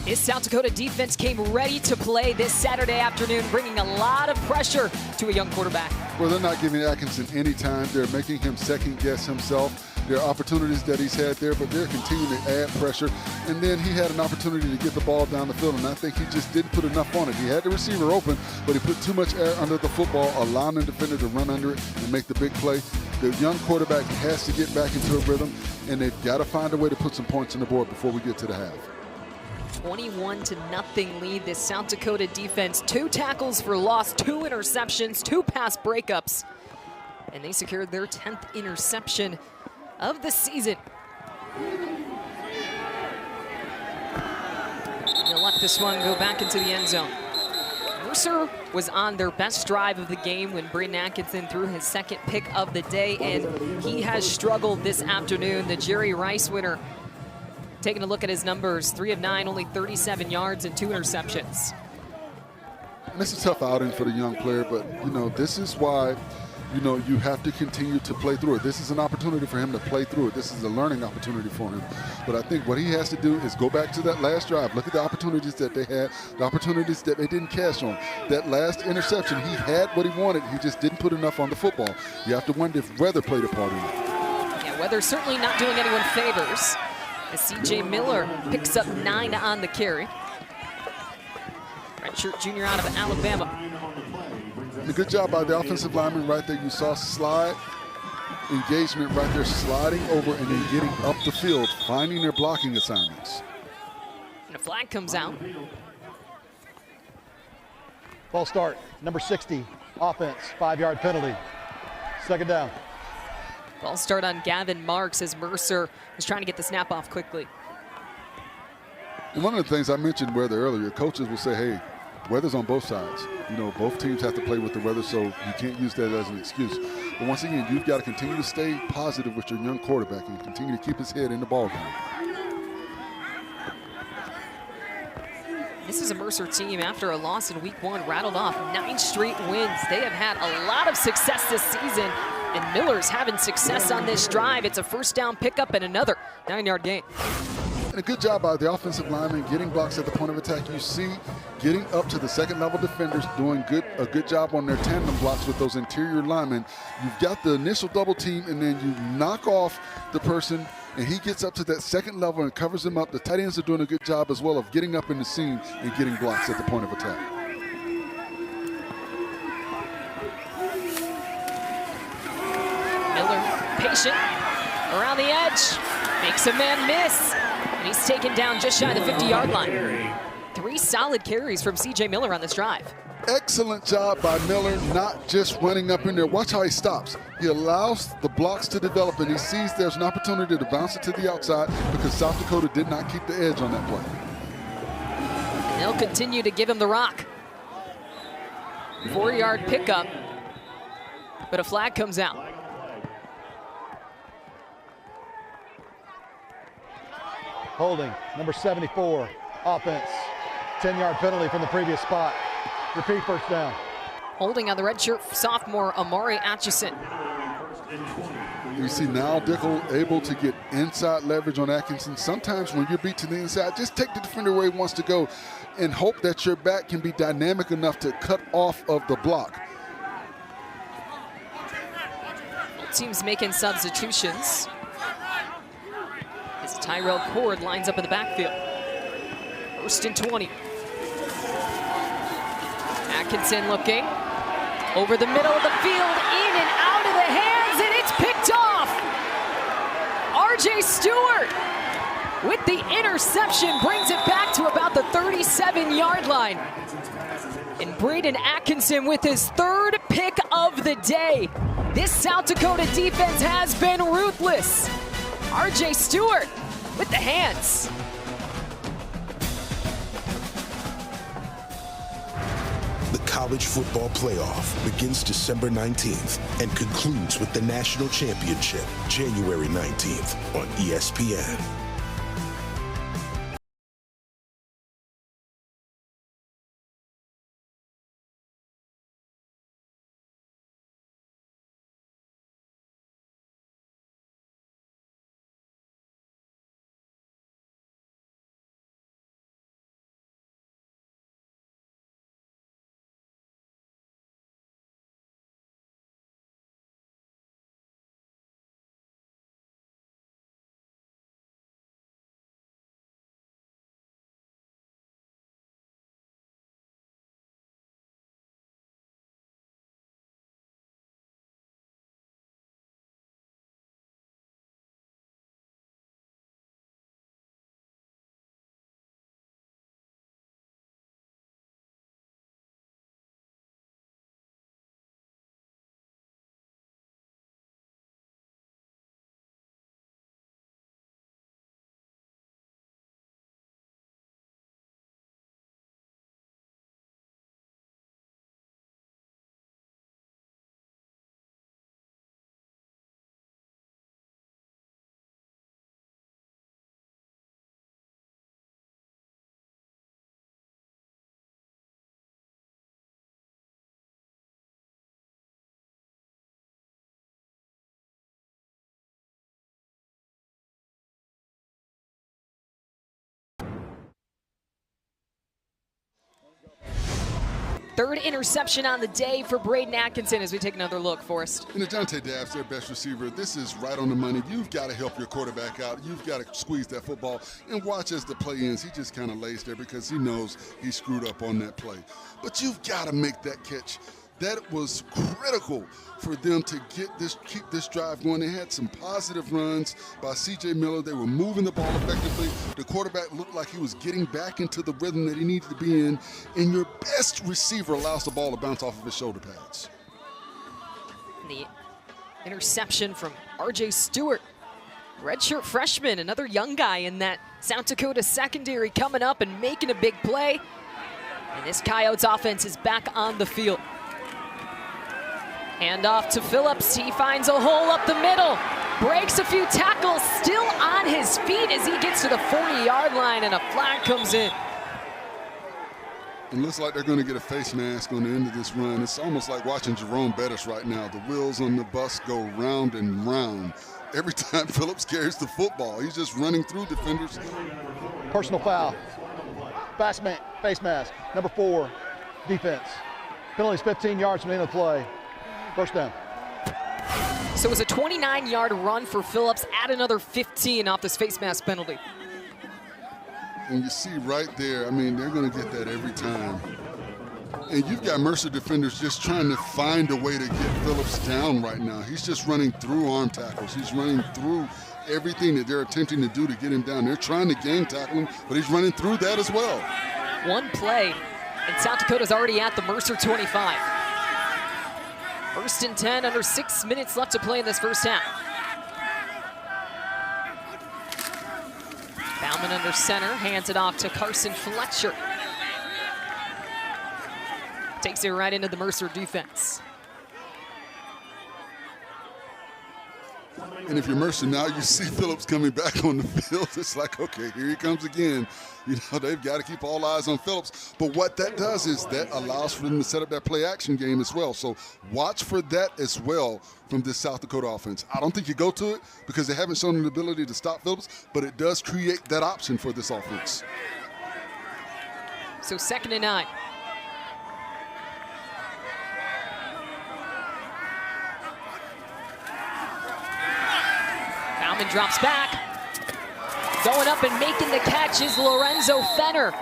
This South Dakota defense came ready to play this Saturday afternoon, bringing a lot of pressure to a young quarterback. Well, they're not giving Atkinson any time. They're making him second guess himself. There are opportunities that he's had there, but they're continuing to add pressure. And then he had an opportunity to get the ball down the field, and I think he just didn't put enough on it. He had the receiver open, but he put too much air under the football, allowing the defender to run under it and make the big play. The young quarterback has to get back into a rhythm, and they've got to find a way to put some points on the board before we get to the half. 21-0 lead, this South Dakota defense. 2 tackles for loss, 2 interceptions, 2 pass breakups, and they secured their 10th interception of the season. They'll let this one go back into the end zone. Mercer was on their best drive of the game when Braden Atkinson threw his 2nd pick of the day, and he has struggled this afternoon. The Jerry Rice winner, taking a look at his numbers, 3 of 9, only 37 yards and 2 interceptions. And it's a tough outing for the young player, but, you know, this is why, you know, you have to continue to play through it. This is an opportunity for him to play through it. This is a learning opportunity for him. But I think what he has to do is go back to that last drive. Look at the opportunities that they had, the opportunities that they didn't cash on. That last interception, he had what he wanted. He just didn't put enough on the football. You have to wonder if weather played a part in it. Yeah, weather's certainly not doing anyone favors, as C.J. Miller picks up 9 on the carry. Redshirt junior out of Alabama. And a good job by the offensive lineman right there. You saw slide engagement right there, sliding over and then getting up the field, finding their blocking assignments. And a flag comes out. Ball start, number 60, offense, 5-yard penalty. 2nd down. Ball start on Gavin Marks as Mercer was trying to get the snap off quickly. And one of the things I mentioned weather earlier, coaches will say, hey, weather's on both sides. You know, both teams have to play with the weather, so you can't use that as an excuse. But once again, you've got to continue to stay positive with your young quarterback and continue to keep his head in the ball game. This is a Mercer team, after a loss in week 1, rattled off 9 straight wins. They have had a lot of success this season, and Miller's having success on this drive. It's a 1st down pickup and another 9-yard gain. And a good job by the offensive lineman getting blocks at the point of attack. You see, getting up to the 2nd level defenders, doing a good job on their tandem blocks with those interior linemen. You've got the initial double team, and then you knock off the person, and he gets up to that 2nd level and covers him up. The tight ends are doing a good job as well of getting up in the seam and getting blocks at the point of attack. Miller, patient, around the edge, makes a man miss. And he's taken down just shy of the 50-yard line. 3 solid carries from C.J. Miller on this drive. Excellent job by Miller, not just running up in there. Watch how he stops. He allows the blocks to develop, and he sees there's an opportunity to bounce it to the outside because South Dakota did not keep the edge on that play. And they'll continue to give him the rock. 4-yard pickup, but a flag comes out. Holding, number 74, offense, 10-yard penalty from the previous spot. Repeat, 1st down. Holding on the redshirt sophomore Amari Atchison. You see now Dickel able to get inside leverage on Atkinson. Sometimes when you're beat to the inside, just take the defender where he wants to go and hope that your back can be dynamic enough to cut off of the block. Both teams making substitutions. As Tyrell Cord lines up in the backfield. 1st and 20. Atkinson looking over the middle of the field, in and out of the hands, and it's picked off. R.J. Stewart with the interception brings it back to about the 37-yard line. And Braden Atkinson with his 3rd pick of the day. This South Dakota defense has been ruthless. R.J. Stewart with the hands. The College Football Playoff begins December 19th and concludes with the National Championship January 19th on ESPN. Third interception on the day for Braden Atkinson as we take another look, Forrest. And Ajante Dabbs, their best receiver, this is right on the money. You've got to help your quarterback out. You've got to squeeze that football. And watch as the play ends. He just kind of lays there because he knows he screwed up on that play. But you've got to make that catch. That was critical for them to keep this drive going. They had some positive runs by C.J. Miller. They were moving the ball effectively. The quarterback looked like he was getting back into the rhythm that he needed to be in. And your best receiver allows the ball to bounce off of his shoulder pads. The interception from R.J. Stewart, redshirt freshman, another young guy in that South Dakota secondary coming up and making a big play. And this Coyotes offense is back on the field. Hand off to Phillips. He finds a hole up the middle. Breaks a few tackles, still on his feet as he gets to the 40-yard line, and a flag comes in. It looks like they're going to get a face mask on the end of this run. It's almost like watching Jerome Bettis right now. The wheels on the bus go round and round. Every time Phillips carries the football, he's just running through defenders. Personal foul. Face mask. Number 4, defense. Penalties 15 yards from the end of the play. First down. So it was a 29-yard run for Phillips, add another 15 off this face mask penalty. And you see right there, I mean, they're going to get that every time. And you've got Mercer defenders just trying to find a way to get Phillips down right now. He's just running through arm tackles. He's running through everything that they're attempting to do to get him down. They're trying to gang tackle him, but he's running through that as well. One play, and South Dakota's already at the Mercer 25. First and 10, under 6 minutes left to play in this first half. Bauman under center, hands it off to Carson Fletcher. Takes it right into the Mercer defense. And if you're Mercer now, you see Phillips coming back on the field. It's like, okay, here he comes again. You know, they've got to keep all eyes on Phillips. But what that does is that allows for them to set up that play action game as well. So watch for that as well from this South Dakota offense. I don't think you go to it because they haven't shown an ability to stop Phillips, but it does create that option for this offense. So 2nd and 9. Bauman drops back. Going up and making the catch is Lorenzo Fenner.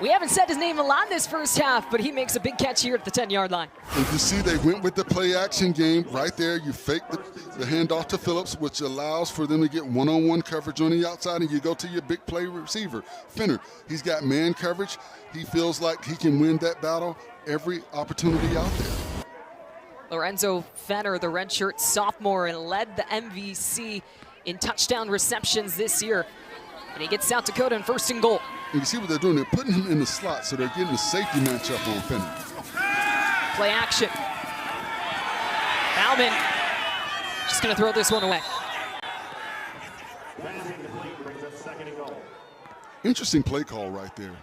We haven't said his name a lot in this first half, but he makes a big catch here at the 10-yard line. And you see they went with the play action game right there. You fake the handoff to Phillips, which allows for them to get one-on-one coverage on the outside, and you go to your big play receiver, Fenner. He's got man coverage. He feels like he can win that battle every opportunity out there. Lorenzo Fenner, the redshirt sophomore, and led the MVC in touchdown receptions this year. And he gets South Dakota in 1st and goal. And you see what they're doing. They're putting him in the slot, so they're getting a safety matchup on Fenner. Play action. Bauman just going to throw this one away. Interesting play call right there.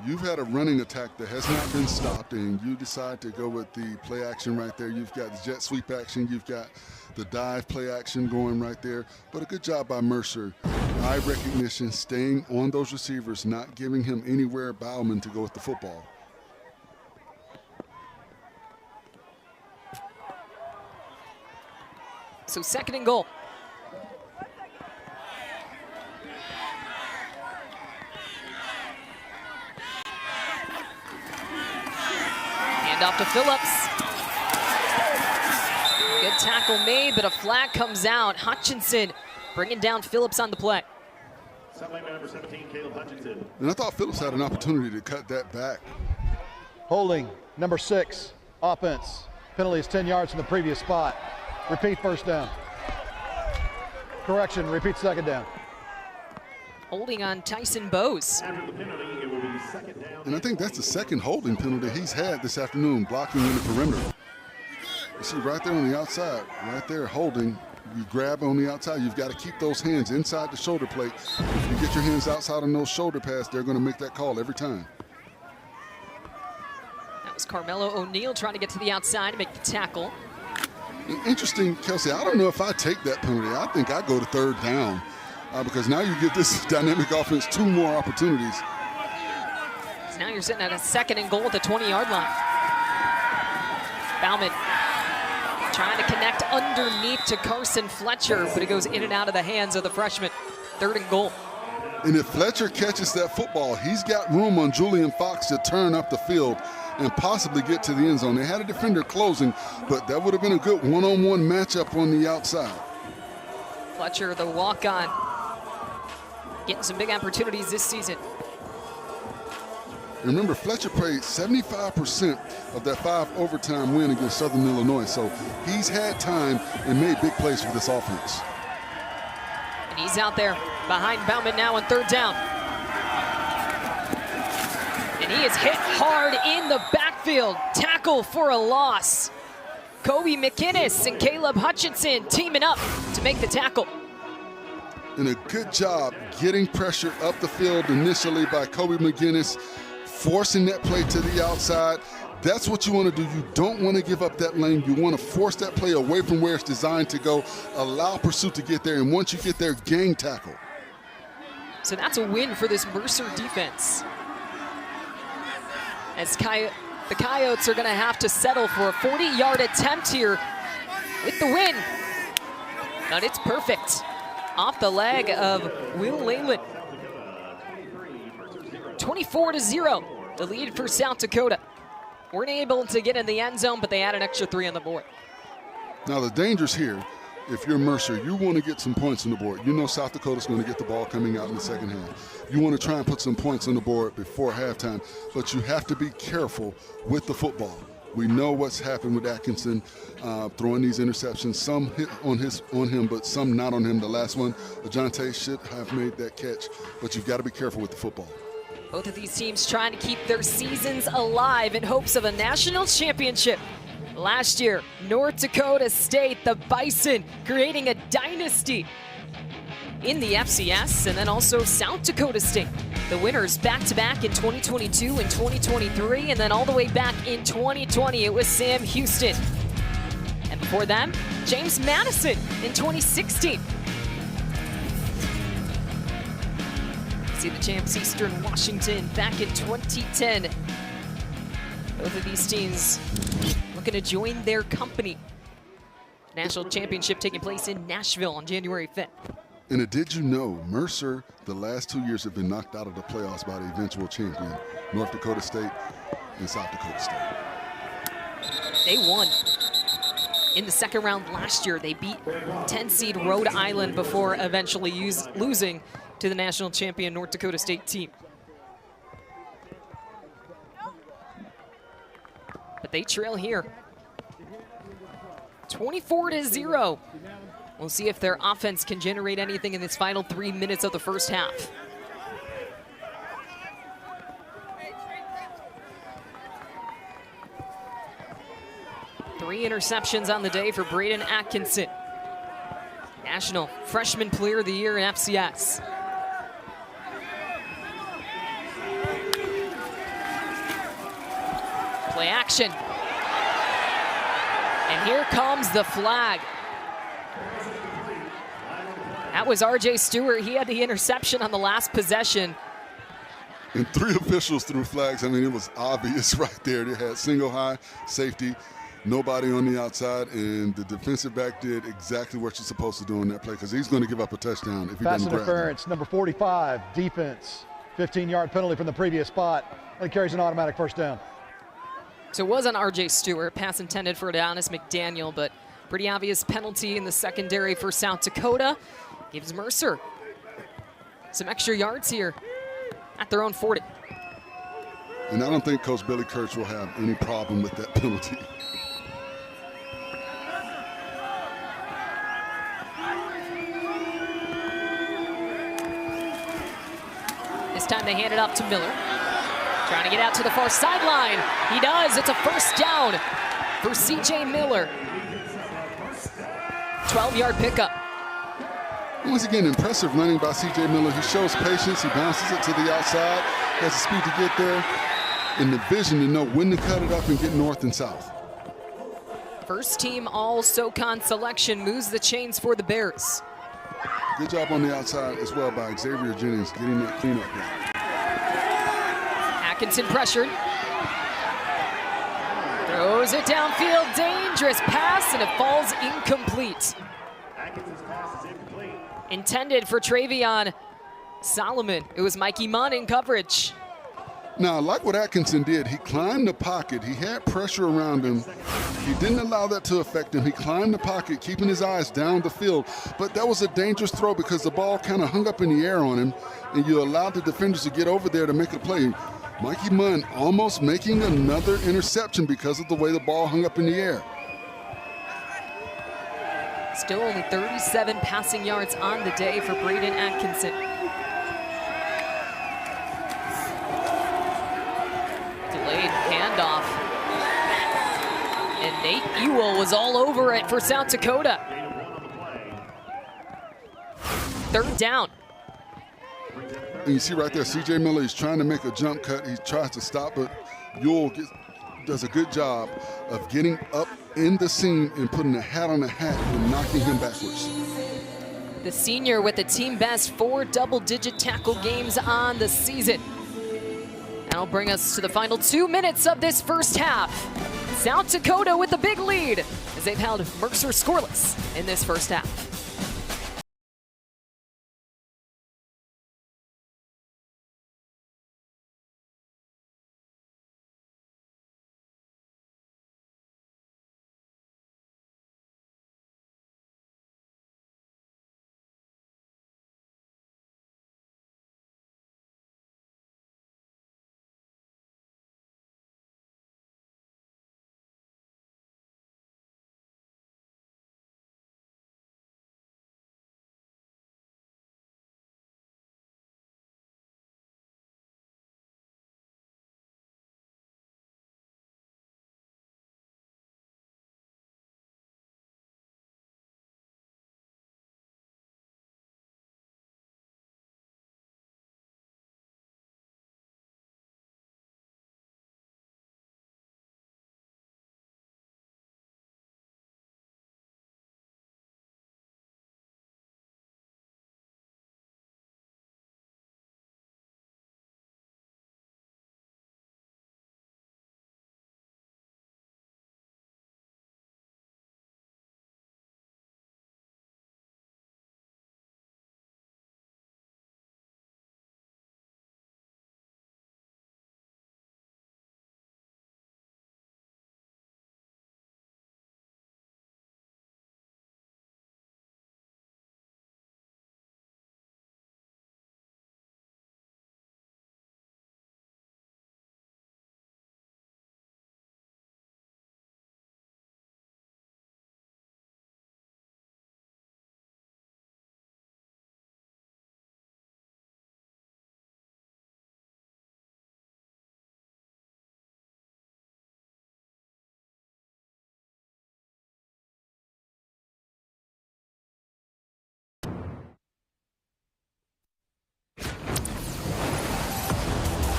You've had a running attack that has not been stopped, and you decide to go with the play action right there. You've got the jet sweep action. You've got the dive play action going right there. But a good job by Mercer. Eye recognition, staying on those receivers, not giving him anywhere Bauman to go with the football. So 2nd and goal. Hand off to Phillips. Good tackle made, but a flag comes out. Hutchinson bringing down Phillips on the play. Number 17, Caleb Hutchinson. And I thought Phillips had an opportunity to cut that back. Holding, number 6, offense. Penalty is 10 yards from the previous spot. Repeat, first down. Correction, repeat, second down. Holding on Tyson Bowes. After the penalty, it will be 2nd down. And I think that's the second holding penalty he's had this afternoon, blocking in the perimeter. You see right there on the outside, right there holding. You grab on the outside. You've got to keep those hands inside the shoulder plate. If you get your hands outside on those shoulder pads, they're going to make that call every time. That was Carmelo O'Neal trying to get to the outside to make the tackle. Interesting, Kelsey, I don't know if I take that penalty. I think I go to 3rd down because now you give this dynamic offense 2 more opportunities. So now you're sitting at a 2nd and goal at the 20-yard line. Bauman trying to connect underneath to Carson Fletcher, but it goes in and out of the hands of the freshman. 3rd and goal. And if Fletcher catches that football, he's got room on Julian Fox to turn up the field and possibly get to the end zone. They had a defender closing, but that would have been a good one-on-one matchup on the outside. Fletcher, the walk-on, getting some big opportunities this season. Remember, Fletcher played 75% of that 5 overtime win against Southern Illinois, so he's had time and made big plays for this offense. And he's out there behind Bauman now on 3rd down. And he is hit hard in the backfield. Tackle for a loss. Kobe McInnes and Caleb Hutchinson teaming up to make the tackle. And a good job getting pressure up the field initially by Kobe McInnes, forcing that play to the outside. That's what you want to do. You don't want to give up that lane. You want to force that play away from where it's designed to go, allow pursuit to get there, and once you get there, gang tackle. So that's a win for this Mercer defense. As the Coyotes are going to have to settle for a 40-yard attempt here with the win. But it's perfect. Off the leg of Will Leyland. 24-0, the lead for South Dakota. Weren't able to get in the end zone, but they had an extra 3 on the board. Now the danger's here. If you're Mercer, you want to get some points on the board. You know South Dakota's going to get the ball coming out in the second half. You want to try and put some points on the board before halftime, but you have to be careful with the football. We know what's happened with Atkinson throwing these interceptions. Some hit on him, but some not on him. The last one, Ajante should have made that catch, but you've got to be careful with the football. Both of these teams trying to keep their seasons alive in hopes of a national championship. Last year, North Dakota State, the Bison, creating a dynasty in the FCS, and then also South Dakota State, the winners back-to-back in 2022 and 2023, and then all the way back in 2020, it was Sam Houston. And before them, James Madison in 2016. See the champs Eastern Washington back in 2010. Both of these teams looking to join their company. National championship taking place in Nashville on January 5th. And did you know Mercer, the last 2 years, have been knocked out of the playoffs by the eventual champion, North Dakota State and South Dakota State. They won in the 2nd round last year. They beat 10-seed Rhode Island before eventually losing to the national champion North Dakota State team. But they trail here. 24-0. We'll see if their offense can generate anything in this final 3 minutes of the first half. Three interceptions on the day for Braden Atkinson. National Freshman Player of the Year in FCS. Play action. And here comes the flag. That was R.J. Stewart. He had the interception on the last possession. And 3 officials threw flags. I mean, it was obvious right there. They had single high, safety, nobody on the outside, and the defensive back did exactly what you're supposed to do on that play because he's going to give up a touchdown if he Pass doesn't grab interference, number 45, defense. 15-yard penalty from the previous spot. It carries an automatic first down. So it was on R.J. Stewart, pass intended for Adonis McDaniel, but pretty obvious penalty in the secondary for South Dakota. Gives Mercer some extra yards here at their own 40. And I don't think Coach Billy Kurtz will have any problem with that penalty. This time they hand it up to Miller. Trying to get out to the far sideline. He does. It's a first down for C.J. Miller. 12-yard pickup. Once again, impressive running by C.J. Miller. He shows patience. He bounces it to the outside. Has the speed to get there and the vision to know when to cut it up and get north and south. First team All-SoCon selection moves the chains for the Bears. Good job on the outside as well by Xavier Jennings getting that cleanup down. Atkinson pressured. Throws it downfield, dangerous pass, and it falls incomplete. Atkinson's pass is incomplete. Intended for Travion Solomon. It was Mikey Munn in coverage. Now, I like what Atkinson did. He climbed the pocket. He had pressure around him. He didn't allow that to affect him. He climbed the pocket, keeping his eyes down the field. But that was a dangerous throw because the ball kind of hung up in the air on him, and you allowed the defenders to get over there to make a play. Mikey Munn almost making another interception because of the way the ball hung up in the air. Still only 37 passing yards on the day for Braden Atkinson. Delayed handoff. And Nate Ewell was all over it for South Dakota. Third down. And you see right there, C.J. Miller is trying to make a jump cut. He tries to stop, but Ewell does a good job of getting up in the seam and putting a hat on the hat and knocking him backwards. The senior with the team best 4 double-digit tackle games on the season. That'll bring us to the final 2 minutes of this first half. South Dakota with the big lead as they've held Mercer scoreless in this first half.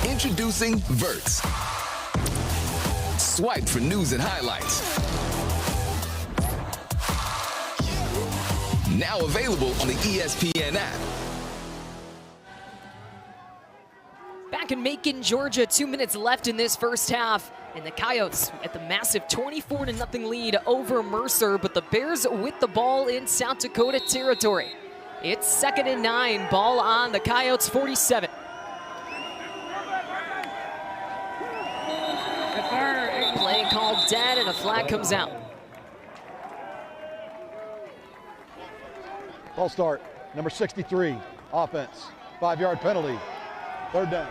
Introducing Verts. Swipe for news and highlights. Now available on the ESPN app. Back in Macon, Georgia, 2 minutes left in this first half. And the Coyotes at the massive 24-0 lead over Mercer, but the Bears with the ball in South Dakota territory. It's 2nd and 9, ball on the Coyotes 47. Play called dead and a flag comes out. Ball start, number 63, offense, 5-yard penalty, third down.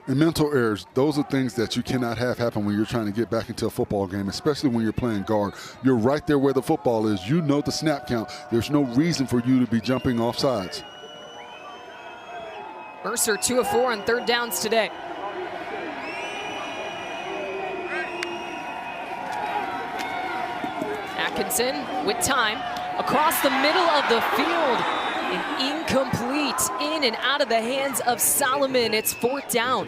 And mental errors, those are things that you cannot have happen when you're trying to get back into a football game, especially when you're playing guard. You're right there where the football is. You know the snap count. There's no reason for you to be jumping off sides. Mercer 2 of 4 on third downs today. Atkinson with time across the middle of the field. And incomplete, in and out of the hands of Solomon. It's 4th down.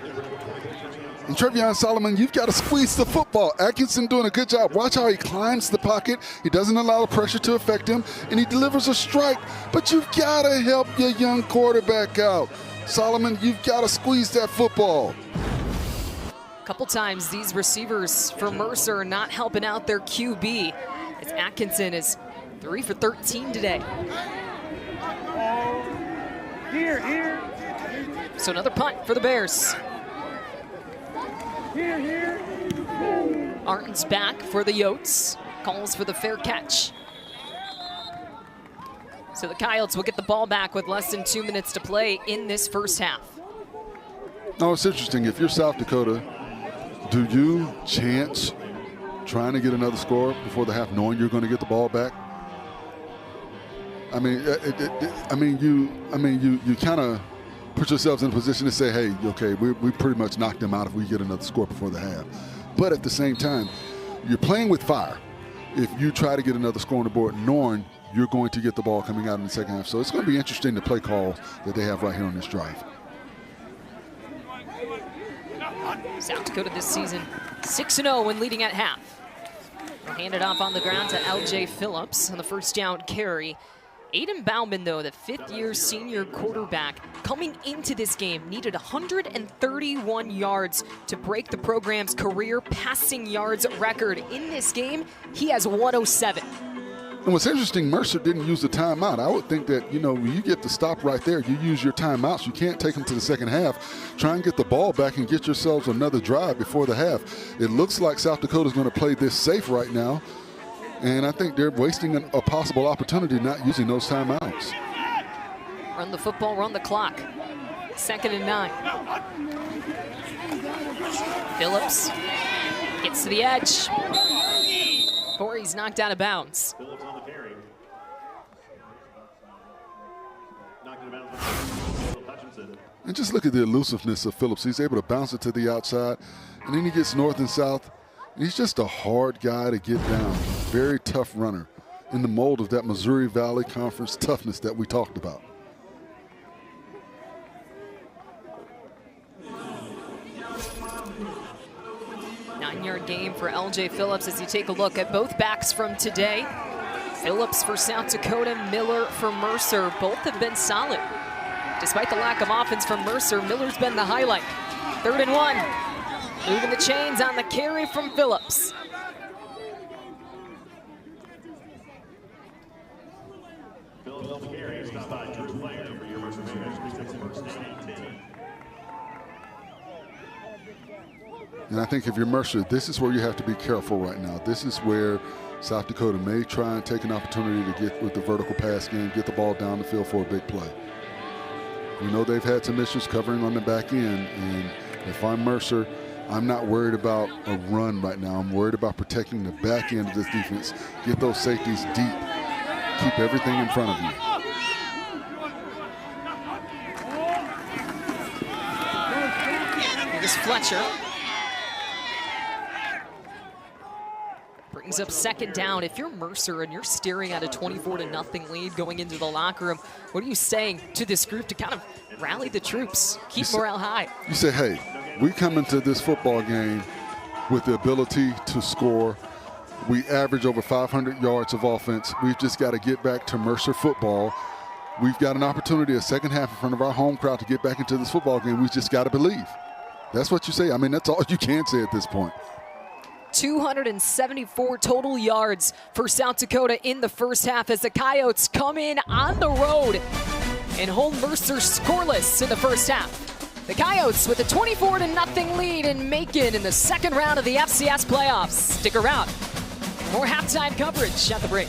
And Travion Solomon, you've got to squeeze the football. Atkinson doing a good job. Watch how he climbs the pocket. He doesn't allow the pressure to affect him, and he delivers a strike. But you've got to help your young quarterback out. Solomon, you've got to squeeze that football. A couple times these receivers for Mercer are not helping out their QB. As Atkinson is 3 for 13 today. Here. So another punt for the Bears. Here. Arden's back for the Yotes. Calls for the fair catch. So the Coyotes will get the ball back with less than 2 minutes to play in this first half. No, it's interesting. If you're South Dakota, do you chance trying to get another score before the half, knowing you're going to get the ball back? I mean, you kind of put yourselves in a position to say, hey, okay, we pretty much knocked them out if we get another score before the half. But at the same time, you're playing with fire if you try to get another score on the board, knowing you're going to get the ball coming out in the second half. So it's going to be interesting to play calls that they have right here on this drive. South Dakota this season 6-0 when leading at half. They'll hand it off on the ground to LJ Phillips on the first down carry. Aiden Bauman, though, the fifth-year senior quarterback, coming into this game, needed 131 yards to break the program's career passing yards record. In this game, he has 107. And what's interesting, Mercer didn't use the timeout. I would think that, when you get the stop right there, you use your timeouts. You can't take them to the second half. Try and get the ball back and get yourselves another drive before the half. It looks like South Dakota's going to play this safe right now. And I think they're wasting a possible opportunity not using those timeouts. Run the football, run the clock. 2nd and 9. Phillips gets to the edge. Before he's knocked out of bounds. Phillips on the carry. Knocked it out of Hutchinson. And just look at the elusiveness of Phillips. He's able to bounce it to the outside, and then he gets north and south. He's just a hard guy to get down. Very tough runner in the mold of that Missouri Valley Conference toughness that we talked about. Nine-yard game for LJ Phillips as you take a look at both backs from today. Phillips for South Dakota, Miller for Mercer. Both have been solid. Despite the lack of offense from Mercer, Miller's been the highlight. 3rd and 1. Moving the chains on the carry from Phillips. Phillips on the carry. Stopped by Drew Player for your Mercer Bears. First down and 10. And I think if you're Mercer, this is where you have to be careful right now. This is where South Dakota may try and take an opportunity to get with the vertical pass game, get the ball down the field for a big play. We know they've had some issues covering on the back end, and if I'm Mercer, I'm not worried about a run right now. I'm worried about protecting the back end of this defense. Get those safeties deep. Keep everything in front of you. Here's Fletcher. Brings up 2nd down. If you're Mercer and you're staring at a 24-0 lead going into the locker room, what are you saying to this group to kind of rally the troops, keep morale high? You say, hey, we come into this football game with the ability to score. We average over 500 yards of offense. We've just got to get back to Mercer football. We've got an opportunity, a second half in front of our home crowd to get back into this football game. We've just got to believe. That's what you say. I mean, that's all you can say at this point. 274 total yards for South Dakota in the first half as the Coyotes come in on the road and hold Mercer scoreless in the first half. The Coyotes with a 24-0 lead in Macon in the second round of the FCS Playoffs. Stick around. More halftime coverage at the break.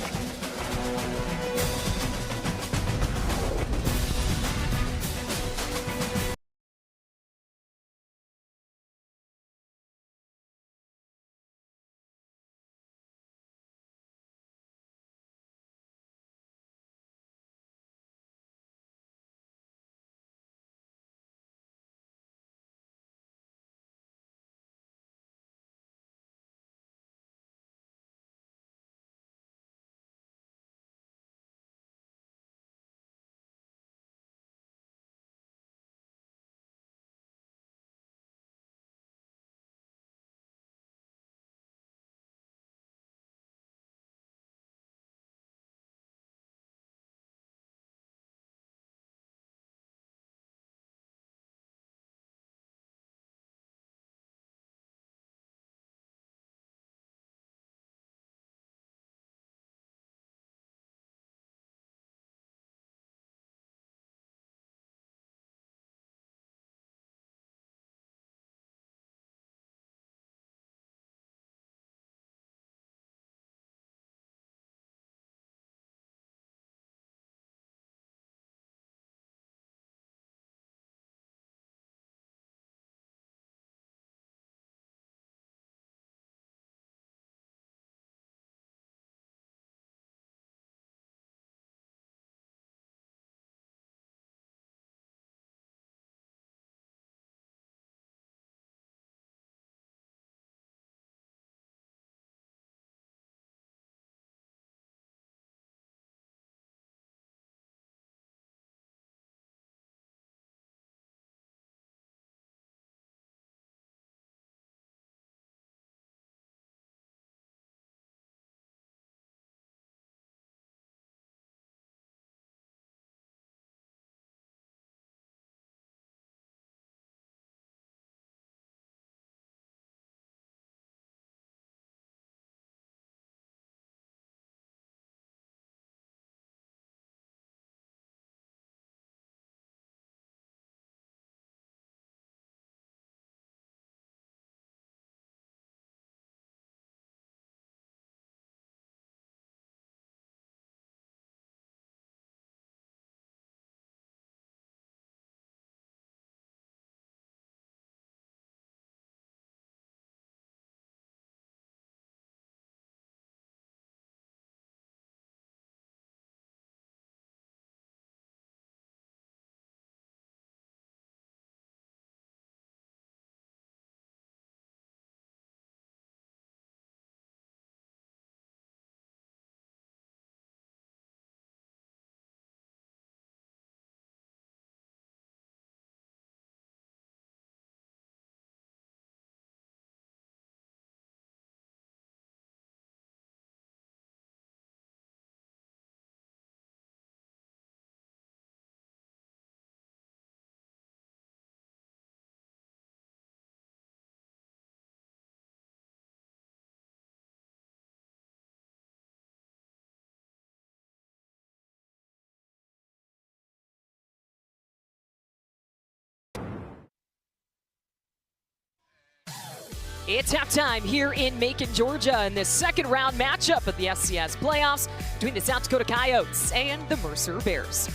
It's halftime here in Macon, Georgia, in this second round matchup of the FCS Playoffs between the South Dakota Coyotes and the Mercer Bears.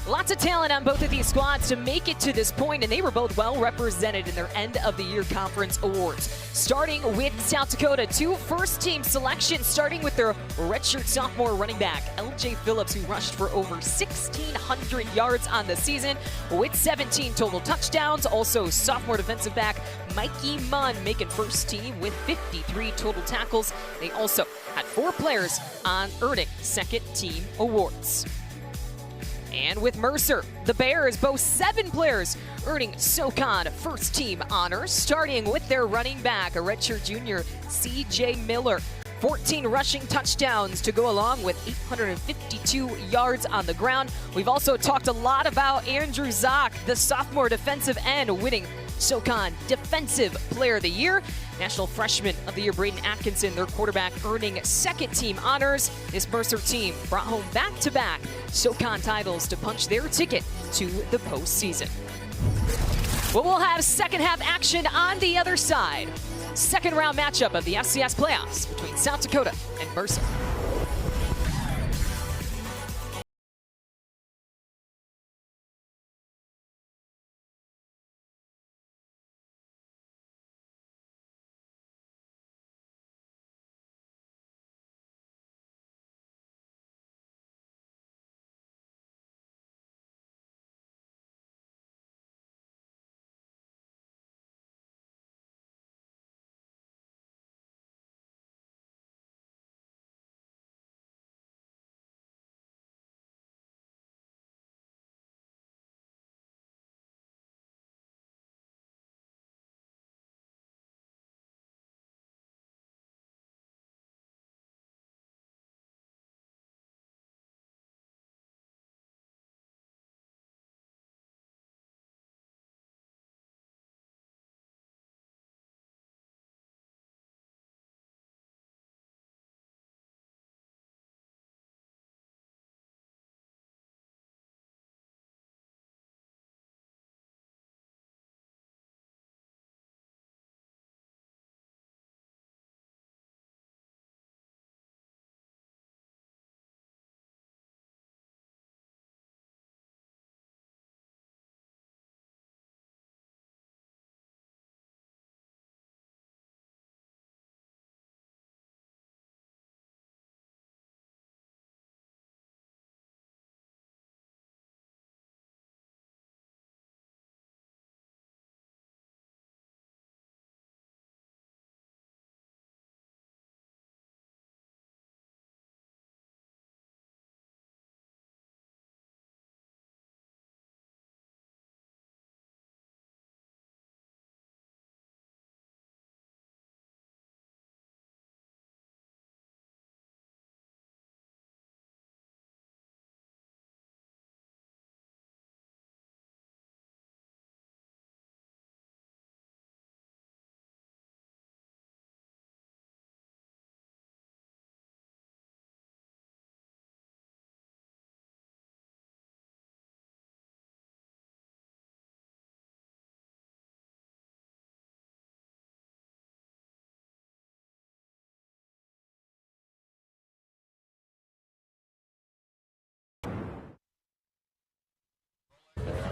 Lots of talent on both of these squads to make it to this point, and they were both well represented in their end of the year conference awards. Starting with South Dakota, 2 first-team selections, starting with their redshirt sophomore running back, LJ Phillips, who rushed for over 1,600 yards on the season with 17 total touchdowns. Also, sophomore defensive back Mikey Munn making first team with 53 total tackles. They also had 4 players on earning second team awards. And with Mercer, the Bears boast 7 players earning SoCon first team honors, starting with their running back, a redshirt junior, C.J. Miller. 14 rushing touchdowns to go along with 852 yards on the ground. We've also talked a lot about Andrew Zock, the sophomore defensive end, winning SoCon Defensive Player of the Year. National Freshman of the Year, Braden Atkinson, their quarterback, earning second team honors. This Mercer team brought home back-to-back SoCon titles to punch their ticket to the postseason. Well, we'll have second half action on the other side. Second round matchup of the FCS Playoffs between South Dakota and Mercer.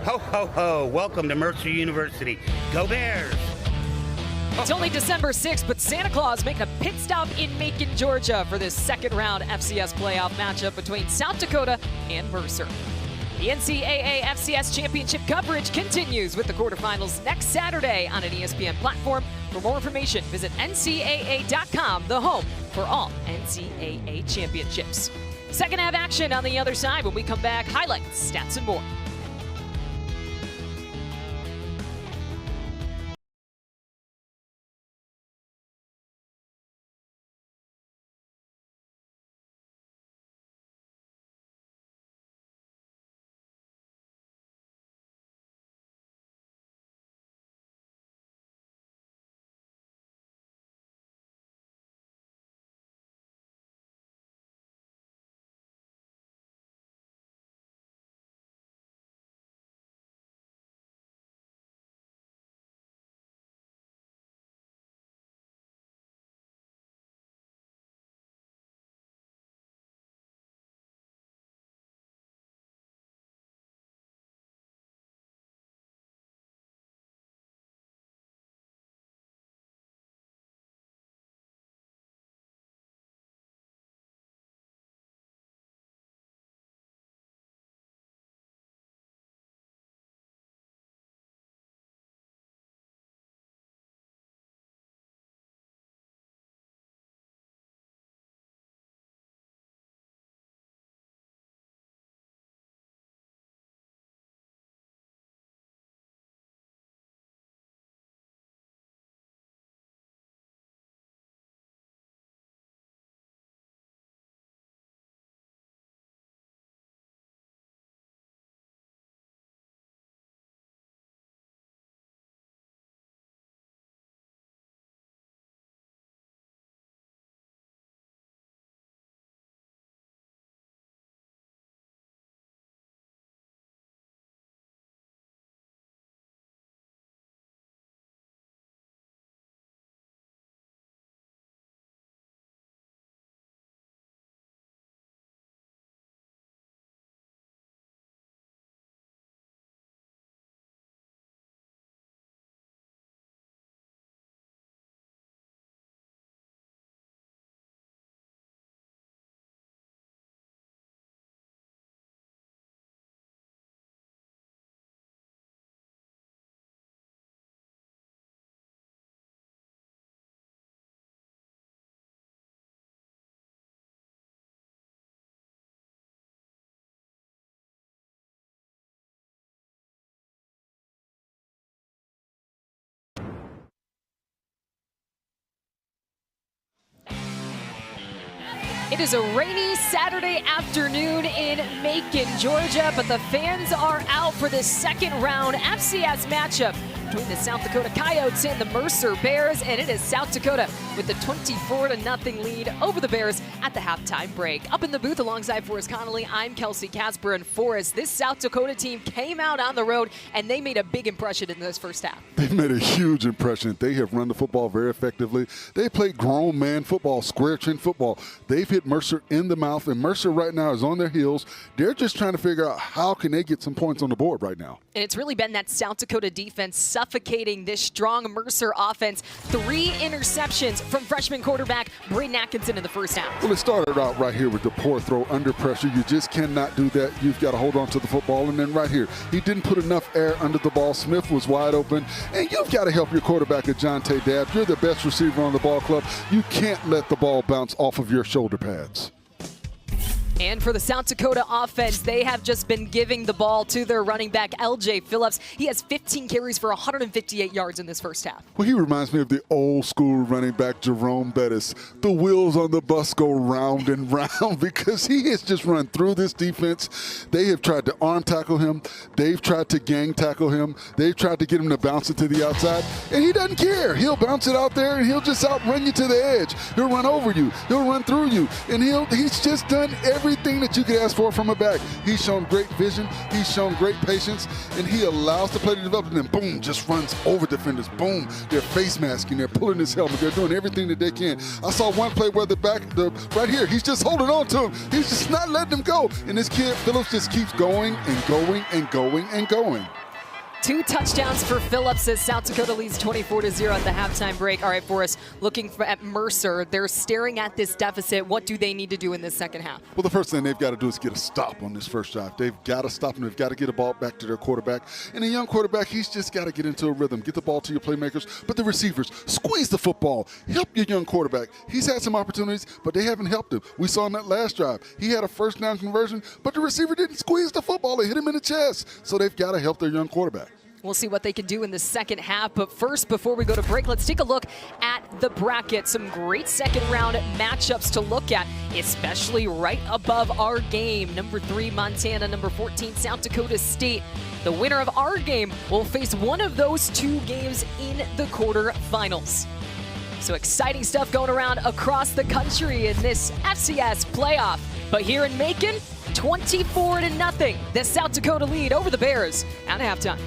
Ho, ho, ho. Welcome to Mercer University. Go Bears! It's only December 6th, but Santa Claus making a pit stop in Macon, Georgia for this second round FCS playoff matchup between South Dakota and Mercer. The NCAA FCS Championship coverage continues with the quarterfinals next Saturday on an ESPN platform. For more information, visit ncaa.com, the home for all NCAA championships. Second half action on the other side when we come back. Highlights, stats, and more. It is a rainy Saturday afternoon in Macon, Georgia, but the fans are out for this second round FCS matchup between the South Dakota Coyotes and the Mercer Bears, and it is South Dakota with the 24-0 lead over the Bears at the halftime break. Up in the booth alongside Forrest Connolly, I'm Kelsey Casper, and Forrest, this South Dakota team came out on the road, and they made a big impression in this first half. They made a huge impression. They have run the football very effectively. They play grown man football, square chin football. They've hit Mercer in the mouth, and Mercer right now is on their heels. They're just trying to figure out how can they get some points on the board right now. And it's really been that South Dakota defense suffocating this strong Mercer offense. 3 interceptions from freshman quarterback Braden Atkinson in the first half. Well, it started out right here with the poor throw under pressure. You just cannot do that. You've got to hold on to the football. And then right here, he didn't put enough air under the ball. Smith was wide open. And you've got to help your quarterback, Ajante Dabb. You're the best receiver on the ball club. You can't let the ball bounce off of your shoulder pads. And for the South Dakota offense, they have just been giving the ball to their running back, LJ Phillips. He has 15 carries for 158 yards in this first half. Well, he reminds me of the old school running back, Jerome Bettis. The wheels on the bus go round and round because he has just run through this defense. They have tried to arm tackle him. They've tried to gang tackle him. They've tried to get him to bounce it to the outside, and he doesn't care. He'll bounce it out there, and he'll just outrun you to the edge. He'll run over you. He'll run through you, and he's just done everything that you could ask for from a back. He's shown great vision. He's shown great patience, and he allows the play to develop, and then boom, just runs over defenders. Boom, they're face masking. They're pulling his helmet. They're doing everything that they can. I saw one play where right here, he's just holding on to him. He's just not letting him go. And this kid, Phillips, just keeps going and going and going and going. 2 touchdowns for Phillips as South Dakota leads 24-0 at the halftime break. All right, for us, looking at Mercer, they're staring at this deficit. What do they need to do in this second half? Well, the first thing they've got to do is get a stop on this first drive. They've got to stop, and they've got to get a ball back to their quarterback. And a young quarterback, he's just got to get into a rhythm, get the ball to your playmakers. But the receivers, squeeze the football. Help your young quarterback. He's had some opportunities, but they haven't helped him. We saw in that last drive. He had a first down conversion, but the receiver didn't squeeze the football. It hit him in the chest. So they've got to help their young quarterback. We'll see what they can do in the second half. But first, before we go to break, let's take a look at the bracket. Some great second-round matchups to look at, especially right above our game. Number 3, Montana. Number 14, South Dakota State. The winner of our game will face one of those 2 games in the quarterfinals. So exciting stuff going around across the country in this FCS playoff. But here in Macon, 24-0, the South Dakota lead over the Bears at halftime.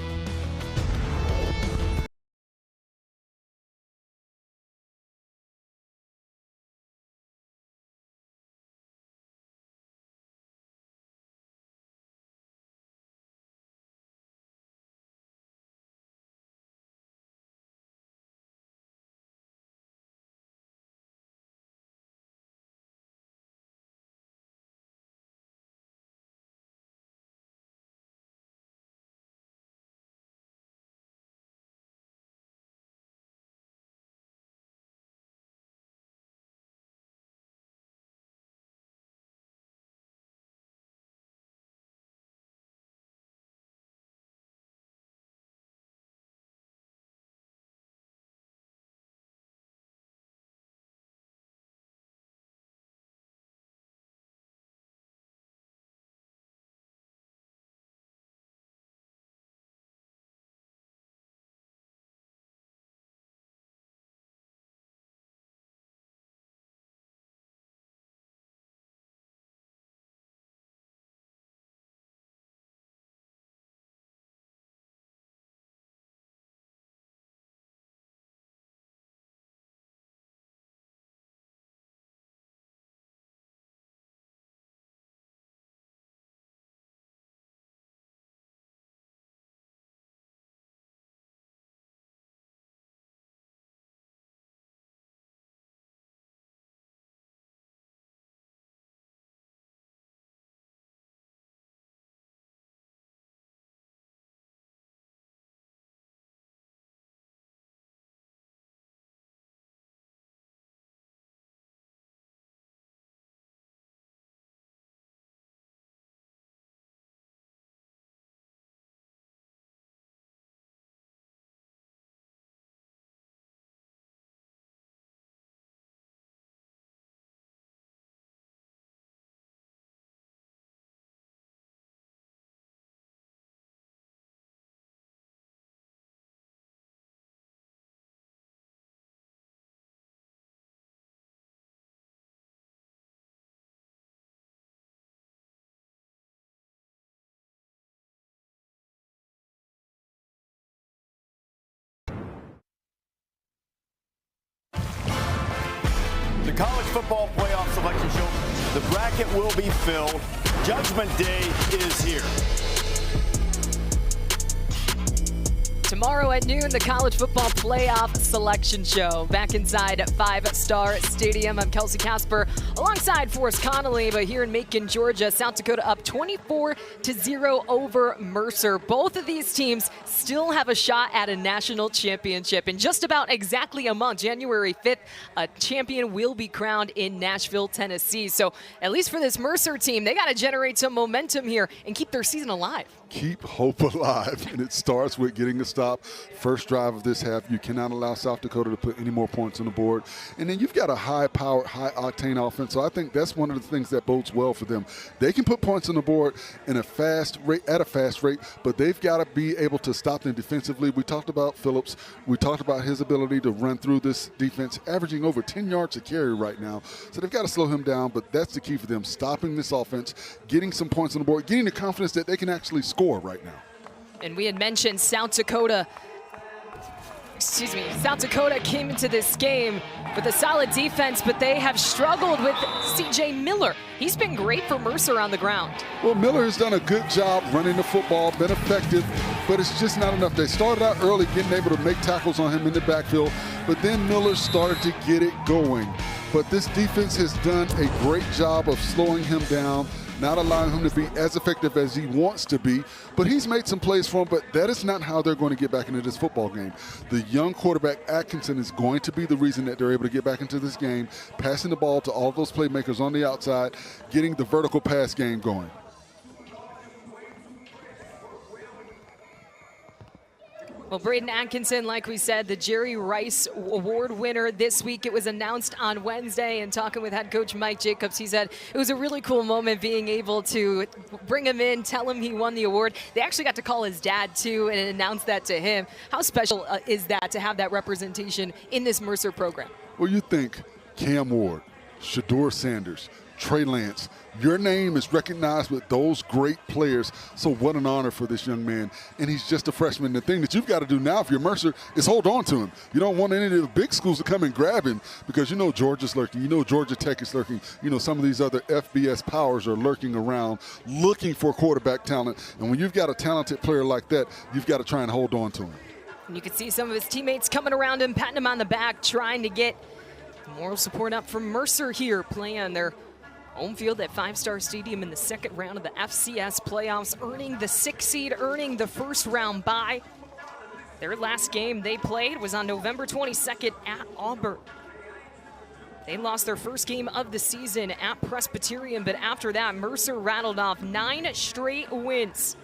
the College Football Playoff Selection Show. The bracket will be filled. Judgment Day is here. Tomorrow at noon, the College Football Playoff Selection Show. Back inside 5 Star Stadium. I'm Kelsey Casper alongside Forrest Connolly. But here in Macon, Georgia, South Dakota up 24-0 over Mercer. Both of these teams still have a shot at a national championship. In just about exactly a month, January 5th, a champion will be crowned in Nashville, Tennessee. So at least for this Mercer team, they got to generate some momentum here and keep their season alive. Keep hope alive, and it starts with getting a stop. First drive of this half, you cannot allow South Dakota to put any more points on the board. And then you've got a high-powered, high-octane offense, so I think that's one of the things that bodes well for them. They can put points on the board in a fast rate, but they've got to be able to stop them defensively. We talked about Phillips. We talked about his ability to run through this defense, averaging over 10 yards a carry right now. So they've got to slow him down, but that's the key for them, stopping this offense, getting some points on the board, getting the confidence that they can actually score right now. And we had mentioned South Dakota came into this game with a solid defense, but they have struggled with C.J. Miller. He's been great for Mercer on the ground. Well, Miller has done a good job running the football, been effective, but it's just not enough. They started out early getting able to make tackles on him in the backfield, but then Miller started to get it going. But this defense has done a great job of slowing him down, not allowing him to be as effective as he wants to be. But he's made some plays for him, but that is not how they're going to get back into this football game. The young quarterback, Atkinson, is going to be the reason that they're able to get back into this game, passing the ball to all those playmakers on the outside, getting the vertical pass game going. Well, Braden Atkinson, like we said, the Jerry Rice Award winner this week. It was announced on Wednesday, and talking with head coach Mike Jacobs, he said it was a really cool moment being able to bring him in, tell him he won the award. They actually got to call his dad, too, and announce that to him. How special is that to have that representation in this Mercer program? Well, you think Cam Ward, Shador Sanders, Trey Lance, your name is recognized with those great players. So what an honor for this young man. And he's just a freshman. The thing that you've got to do now if you're Mercer is hold on to him. You don't want any of the big schools to come and grab him, because you know Georgia's lurking. You know Georgia Tech is lurking. You know some of these other FBS powers are lurking around looking for quarterback talent. And when you've got a talented player like that, you've got to try and hold on to him. And you can see some of his teammates coming around him, patting him on the back, trying to get moral support up from Mercer here, playing on their home field at 5 Star Stadium in the second round of the FCS Playoffs, earning the 6th seed, earning the first round bye. Their last game they played was on November 22nd at Auburn. They lost their first game of the season at Presbyterian, but after that, Mercer rattled off 9 straight wins.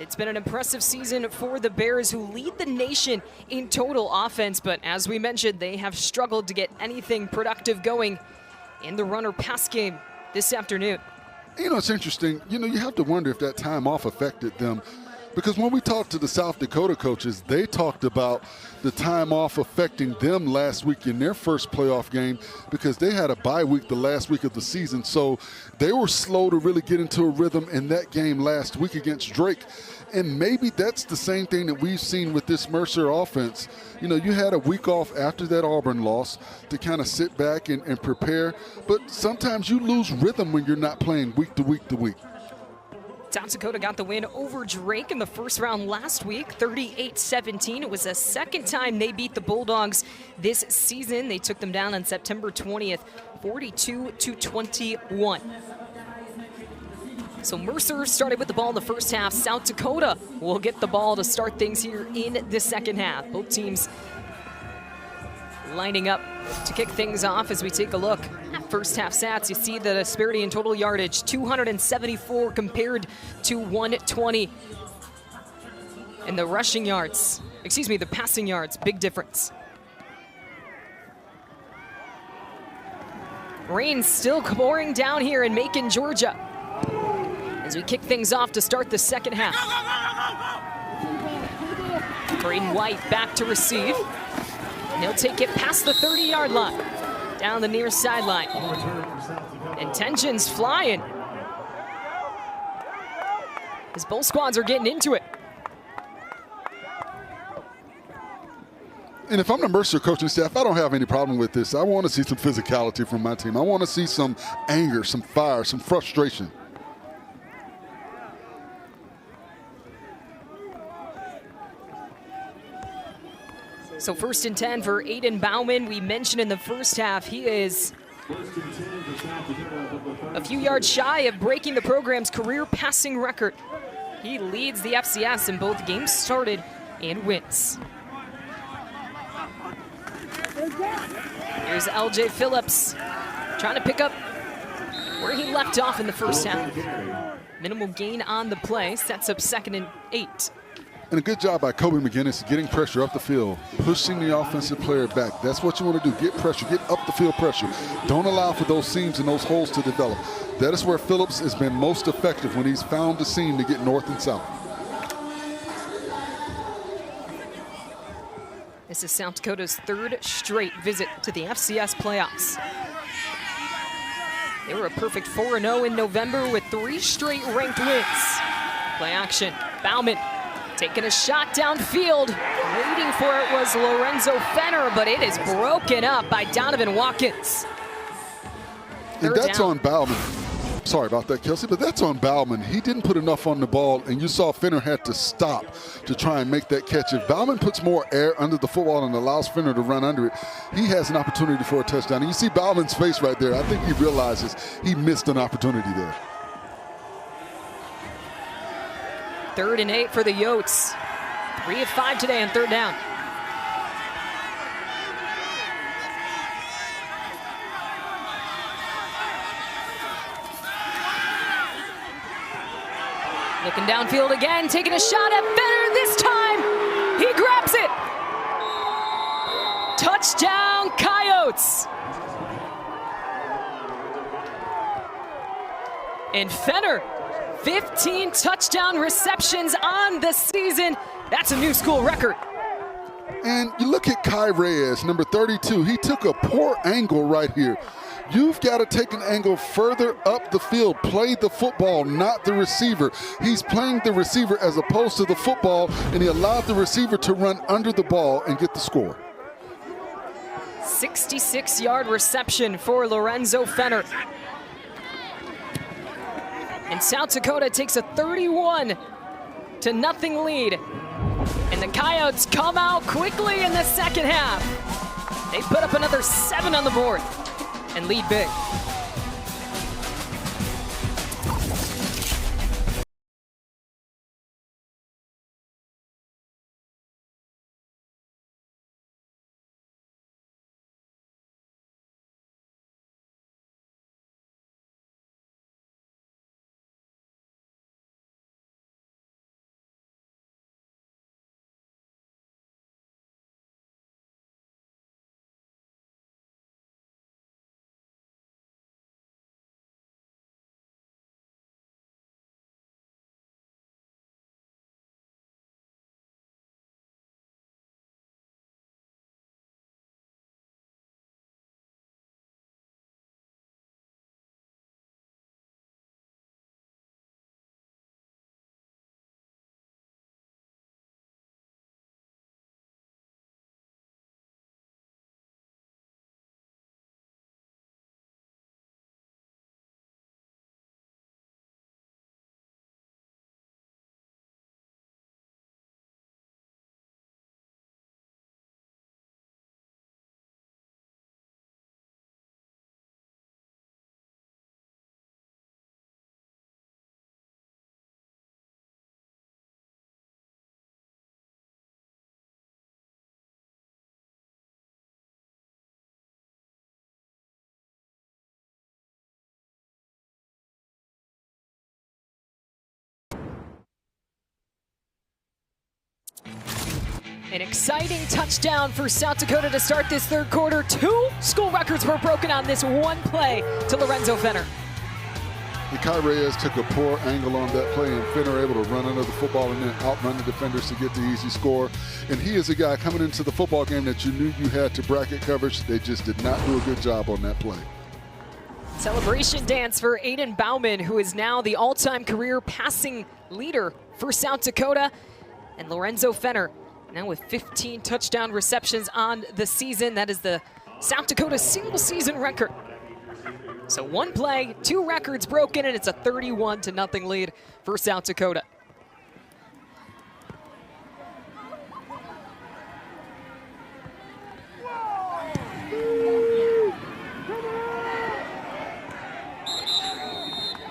It's been an impressive season for the Bears, who lead the nation in total offense, but as we mentioned, they have struggled to get anything productive going in the run or pass game this afternoon. You know, it's interesting. You know, you have to wonder if that time off affected them, because when we talked to the South Dakota coaches, they talked about the time off affecting them last week in their first playoff game, because they had a bye week the last week of the season. So they were slow to really get into a rhythm in that game last week against Drake. And maybe that's the same thing that we've seen with this Mercer offense. You know, you had a week off after that Auburn loss to kind of sit back and prepare. But sometimes you lose rhythm when you're not playing week to week to week. South Dakota got the win over Drake in the first round last week, 38-17. It was the second time they beat the Bulldogs this season. They took them down on September 20th, 42-21. So Mercer started with the ball in the first half. South Dakota will get the ball to start things here in the second half. Both teams lining up to kick things off as we take a look at first half stats. You see the disparity in total yardage, 274 compared to 120. And the rushing yards, the passing yards, big difference. Rain still pouring down here in Macon, Georgia, as we kick things off to start the second half. Braden White back to receive. And he'll take it past the 30-yard line, down the near sideline. And tensions flying, as both squads are getting into it. And if I'm the Mercer coaching staff, I don't have any problem with this. I want to see some physicality from my team. I want to see some anger, some fire, some frustration. So 1st and 10 for Aiden Bauman. We mentioned in the first half, he is a few yards shy of breaking the program's career passing record. He leads the FCS in both games started and wins. Here's LJ Phillips trying to pick up where he left off in the first half. Minimal gain on the play, sets up 2nd and 8. And a good job by Kobe McGinnis getting pressure up the field, pushing the offensive player back. That's what you want to do, get pressure, get up the field pressure. Don't allow for those seams and those holes to develop. That is where Phillips has been most effective, when he's found the seam to get north and south. This is South Dakota's 3rd straight visit to the FCS playoffs. They were a perfect 4-0 in November with 3 straight ranked wins. Play action, Bauman taking a shot downfield. Waiting for it was Lorenzo Fenner, but it is broken up by Donovan Watkins. And that's on Bauman. Sorry about that, Kelsey, but that's on Bauman. He didn't put enough on the ball, and you saw Fenner had to stop to try and make that catch. If Bauman puts more air under the football and allows Fenner to run under it, he has an opportunity for a touchdown. And you see Bauman's face right there. I think he realizes he missed an opportunity there. 3rd and 8 for the Yotes. 3 of 5 today on 3rd down. Looking downfield again, taking a shot at Fenner. This time, he grabs it. Touchdown, Coyotes. And Fenner, 15 touchdown receptions on the season. That's a new school record. And you look at Kai Reyes, number 32. He took a poor angle right here. You've got to take an angle further up the field. Play the football, not the receiver. He's playing the receiver as opposed to the football, and he allowed the receiver to run under the ball and get the score. 66-yard reception for Lorenzo Fenner. And South Dakota takes a 31-0 lead. And the Coyotes come out quickly in the second half. They put up another 7 on the board and lead big. An exciting touchdown for South Dakota to start this third quarter. 2 school records were broken on this one play to Lorenzo Fenner. And Kai Reyes took a poor angle on that play, and Fenner able to run under the football and then outrun the defenders to get the easy score. And he is a guy coming into the football game that you knew you had to bracket coverage. They just did not do a good job on that play. Celebration dance for Aiden Bauman, who is now the all-time career passing leader for South Dakota. And Lorenzo Fenner Now with 15 touchdown receptions on the season. That is the South Dakota single season record. So one play, 2 records broken, and it's a 31-0 lead for South Dakota.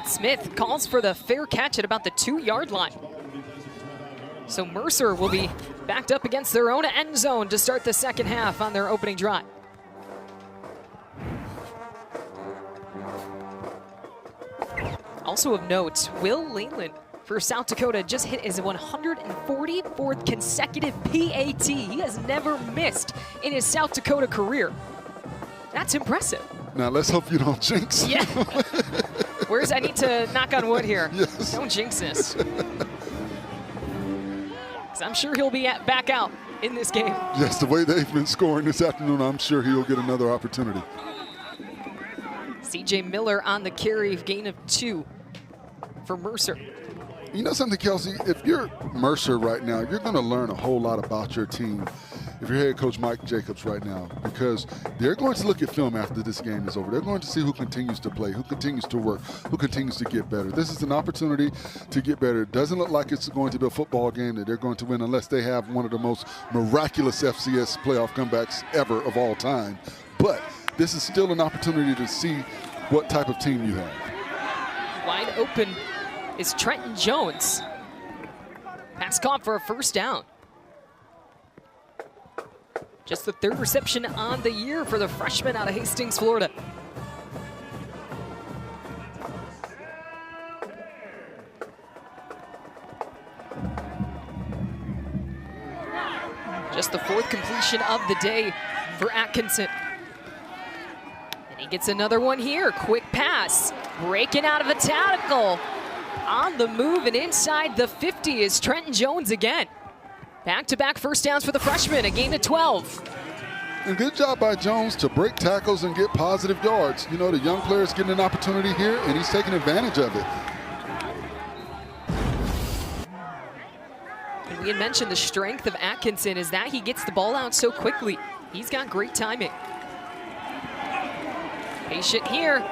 Smith calls for the fair catch at about the 2-yard line. So Mercer will be backed up against their own end zone to start the second half on their opening drive. Also of note, Will Leyland for South Dakota just hit his 144th consecutive PAT. He has never missed in his South Dakota career. That's impressive. Now let's hope you don't jinx. Yeah. I need to knock on wood here. Yes. Don't jinx this. 'Cause I'm sure he'll be back out in this game. Yes, the way they've been scoring this afternoon, I'm sure he'll get another opportunity. C.J. Miller on the carry, gain of 2 for Mercer. You know something, Kelsey? If you're Mercer right now, you're going to learn a whole lot about your team if you're head coach Mike Jacobs right now, because they're going to look at film after this game is over. They're going to see who continues to play, who continues to work, who continues to get better. This is an opportunity to get better. It doesn't look like it's going to be a football game that they're going to win unless they have one of the most miraculous FCS playoff comebacks ever of all time. But this is still an opportunity to see what type of team you have. Wide open is Trenton Jones. Pass caught for a first down. Just the 3rd reception on the year for the freshman out of Hastings, Florida. Just the 4th completion of the day for Atkinson. And he gets another one here. Quick pass, breaking out of a tackle. On the move and inside the 50 is Trenton Jones again. Back-to-back first downs for the freshman, a gain of 12. And good job by Jones to break tackles and get positive yards. You know, the young player's getting an opportunity here, and he's taking advantage of it. And we had mentioned the strength of Atkinson is that he gets the ball out so quickly. He's got great timing. Patient here.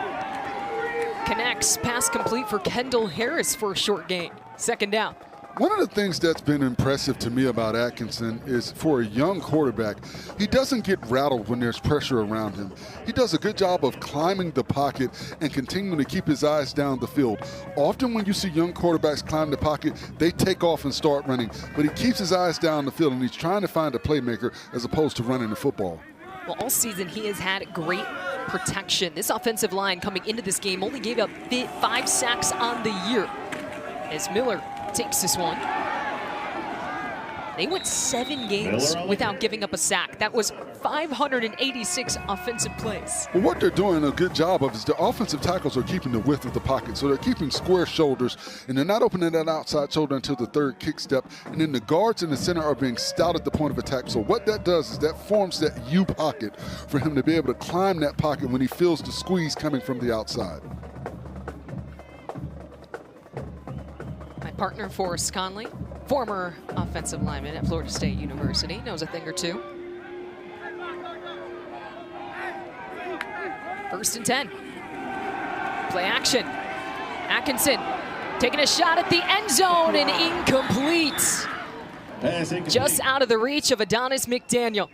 Connects, pass complete for Kendall Harris for a short gain. Second down. One of the things that's been impressive to me about Atkinson is for a young quarterback, he doesn't get rattled when there's pressure around him. He does a good job of climbing the pocket and continuing to keep his eyes down the field. Often when you see young quarterbacks climb the pocket, they take off and start running, but he keeps his eyes down the field and he's trying to find a playmaker as opposed to running the football. Well, all season he has had great protection. This offensive line coming into this game only gave up 5 sacks on the year. As Miller takes this one. They went 7 games without giving up a sack. That was 586 offensive plays. Well, what they're doing a good job of is the offensive tackles are keeping the width of the pocket. So they're keeping square shoulders, and they're not opening that outside shoulder until the 3rd kick step. And then the guards in the center are being stout at the point of attack. So what that does is that forms that U pocket for him to be able to climb that pocket when he feels the squeeze coming from the outside. Partner Forrest Conley, former offensive lineman at Florida State University, knows a thing or two. 1st and 10. Play action. Atkinson taking a shot at the end zone and incomplete. Just out of the reach of Adonis McDaniel.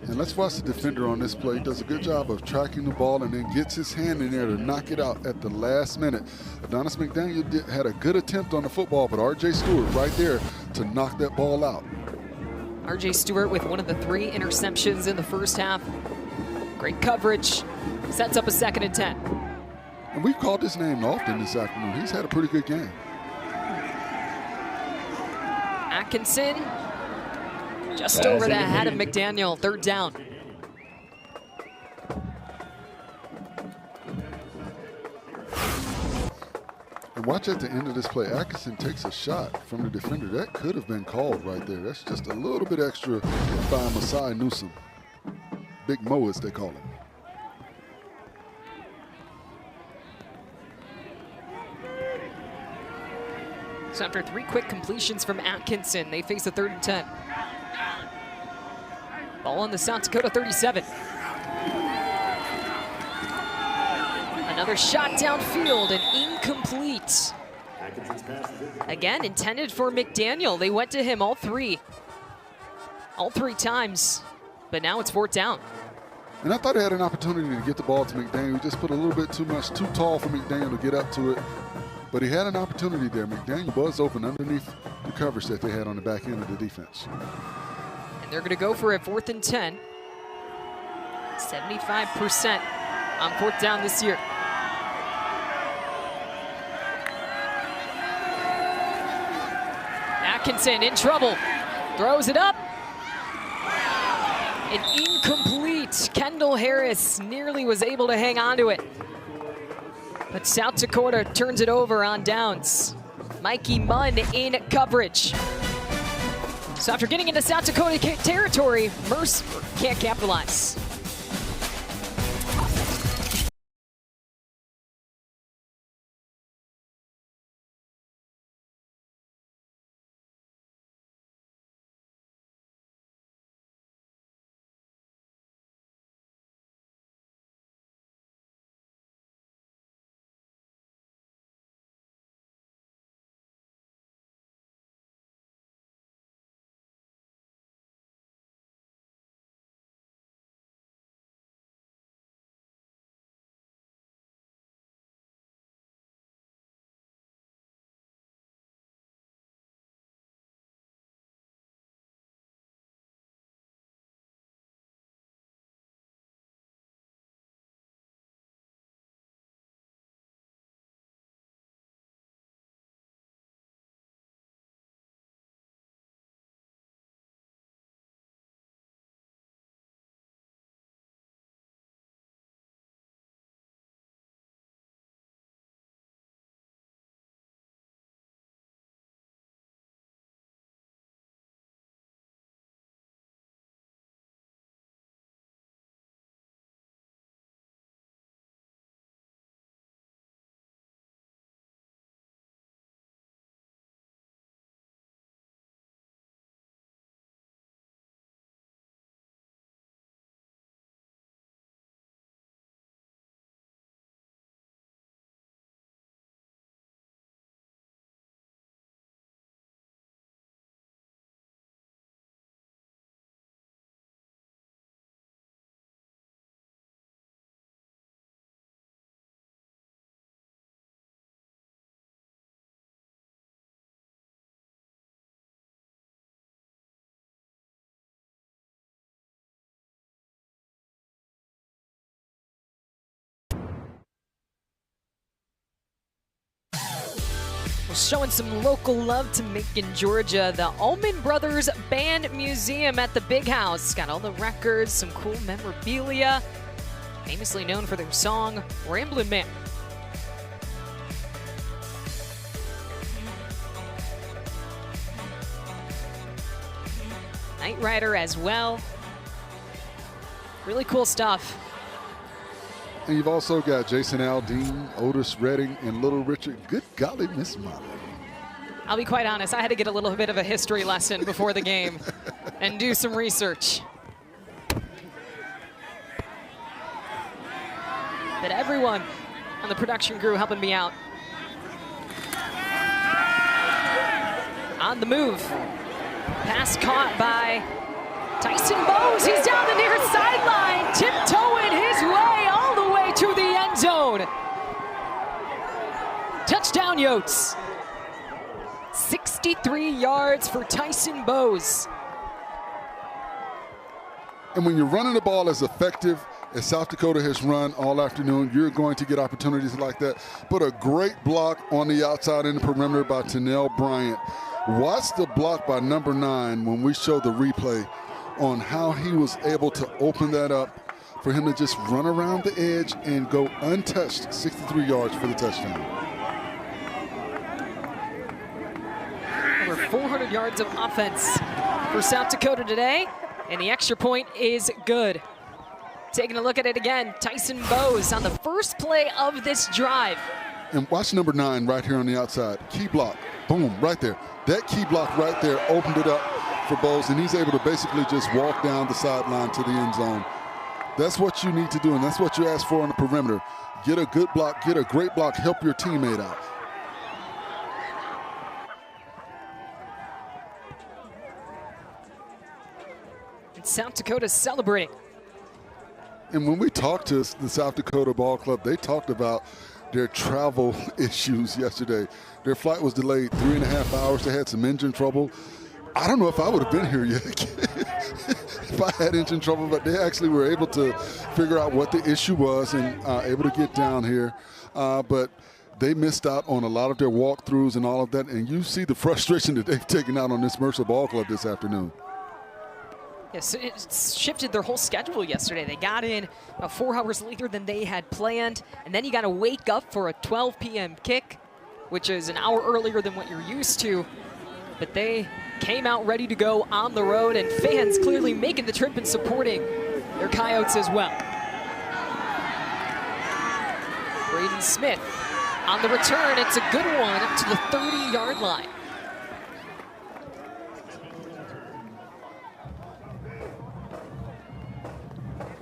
And let's watch the defender on this play. He does a good job of tracking the ball and then gets his hand in there to knock it out at the last minute. Adonis McDaniel had a good attempt on the football, but R.J. Stewart right there to knock that ball out. R.J. Stewart with one of the 3 interceptions in the first half. Great coverage. Sets up a 2nd and 10. And we've called his name often this afternoon. He's had a pretty good game. Atkinson just over the head of McDaniel, 3rd down. And watch at the end of this play, Atkinson takes a shot from the defender. That could have been called right there. That's just a little bit extra by Masai Newsom. Big Mo, as they call him. So after 3 quick completions from Atkinson, they face a 3rd and 10. Ball on the South Dakota 37. Another shot downfield and incomplete. Again, intended for McDaniel. They went to him all three times, but now it's 4th down. And I thought he had an opportunity to get the ball to McDaniel. He just put a little bit too tall for McDaniel to get up to it. But he had an opportunity there. McDaniel was open underneath the coverage that they had on the back end of the defense. And they're going to go for a 4th and 10. 75% on 4th down this year. Atkinson in trouble. Throws it up. And incomplete. Kendall Harris nearly was able to hang on to it. But South Dakota turns it over on downs. Mikey Munn in coverage. So after getting into South Dakota territory, Mercer can't capitalize. We're showing some local love to Macon, Georgia. The Allman Brothers Band Museum at the Big House. Got all the records, some cool memorabilia. Famously known for their song, Ramblin' Man. Knight Rider as well. Really cool stuff. And you've also got Jason Aldean, Otis Redding, and Little Richard. Good golly, Miss Molly. I'll be quite honest, I had to get a little bit of a history lesson before the game and do some research. But everyone on the production crew helping me out. On the move. Pass caught by Tyson Bowes. He's down the near sideline, tiptoeing his way all the way to the end zone. Touchdown, Yotes. 63 yards for Tyson Bowes. And when you're running the ball as effective as South Dakota has run all afternoon, you're going to get opportunities like that. But a great block on the outside in the perimeter by Tennell Bryant. Watch the block by number 9 when we show the replay on how he was able to open that up for him to just run around the edge and go untouched, 63 yards for the touchdown. Over 400 yards of offense for South Dakota today, and the extra point is good. Taking a look at it again, Tyson Bowes on the first play of this drive. And watch number 9 right here on the outside. Key block. boom, right there. That key block right there opened it up for Bowles, and he's able to basically just walk down the sideline to the end zone. That's what you need to do, and that's what you ask for on the perimeter. Get a good block, get a great block, help your teammate out. And South Dakota's celebrating. And when we talked to the South Dakota Ball Club, they talked about their travel issues yesterday. Their flight was delayed 3.5 hours. They had some engine trouble. I don't know if I would have been here yet if I had engine trouble, but they actually were able to figure out what the issue was and able to get down here. But they missed out on a lot of their walkthroughs and all of that, and you see the frustration that they've taken out on this Mercer Ball Club this afternoon. Yes, it shifted their whole schedule yesterday. They got in 4 hours later than they had planned, and then you got to wake up for a 12 p.m. kick, which is an hour earlier than what you're used to. But they came out ready to go on the road, and fans clearly making the trip and supporting their Coyotes as well. Braden Smith on the return. It's a good one up to the 30-yard line.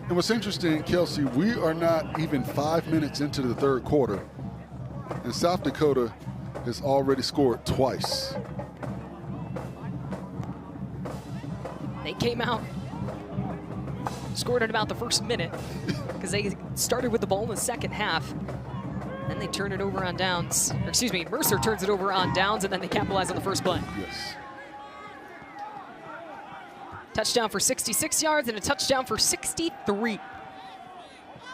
And what's interesting, Kelsey, we are not even 5 minutes into the third quarter, and South Dakota has already scored twice. They came out, scored at about the first minute because they started with the ball in the second half. Then they turn it over on downs. Or excuse me, Mercer turns it over on downs, and then they capitalize on the first play. Yes. Touchdown for 66 yards and a touchdown for 63. And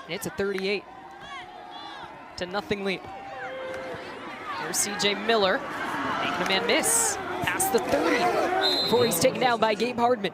it's a 38-0 lead. There's C.J. Miller making a man miss past the 30 before he's taken down by Gabe Hardman.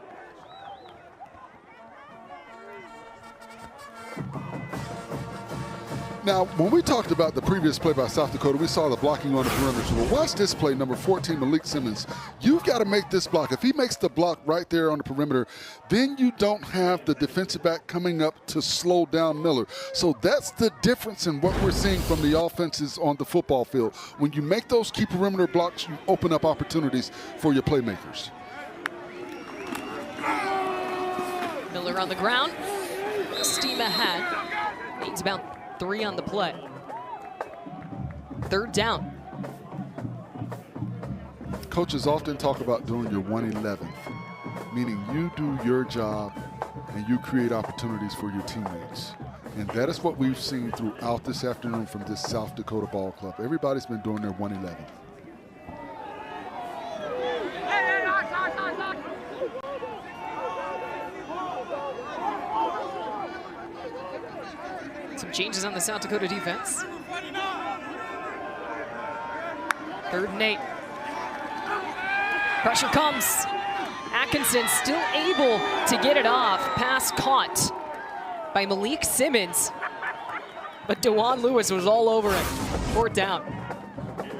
Now, when we talked about the previous play by South Dakota, we saw the blocking on the perimeter. Well, watch this play, number 14, Malik Simmons. You've got to make this block. If he makes the block right there on the perimeter, then you don't have the defensive back coming up to slow down Miller. So that's the difference in what we're seeing from the offenses on the football field. When you make those key perimeter blocks, you open up opportunities for your playmakers. Miller on the ground, steam ahead. Needs about 3 on the play. Third down. Coaches often talk about doing your 111th, meaning you do your job and you create opportunities for your teammates. And that is what we've seen throughout this afternoon from this South Dakota Ball Club. Everybody's been doing their 111th. Some changes on the South Dakota defense. 3rd and 8. Pressure comes. Atkinson still able to get it off. Pass caught by Malik Simmons. But DeJuan Lewis was all over it. 4th down.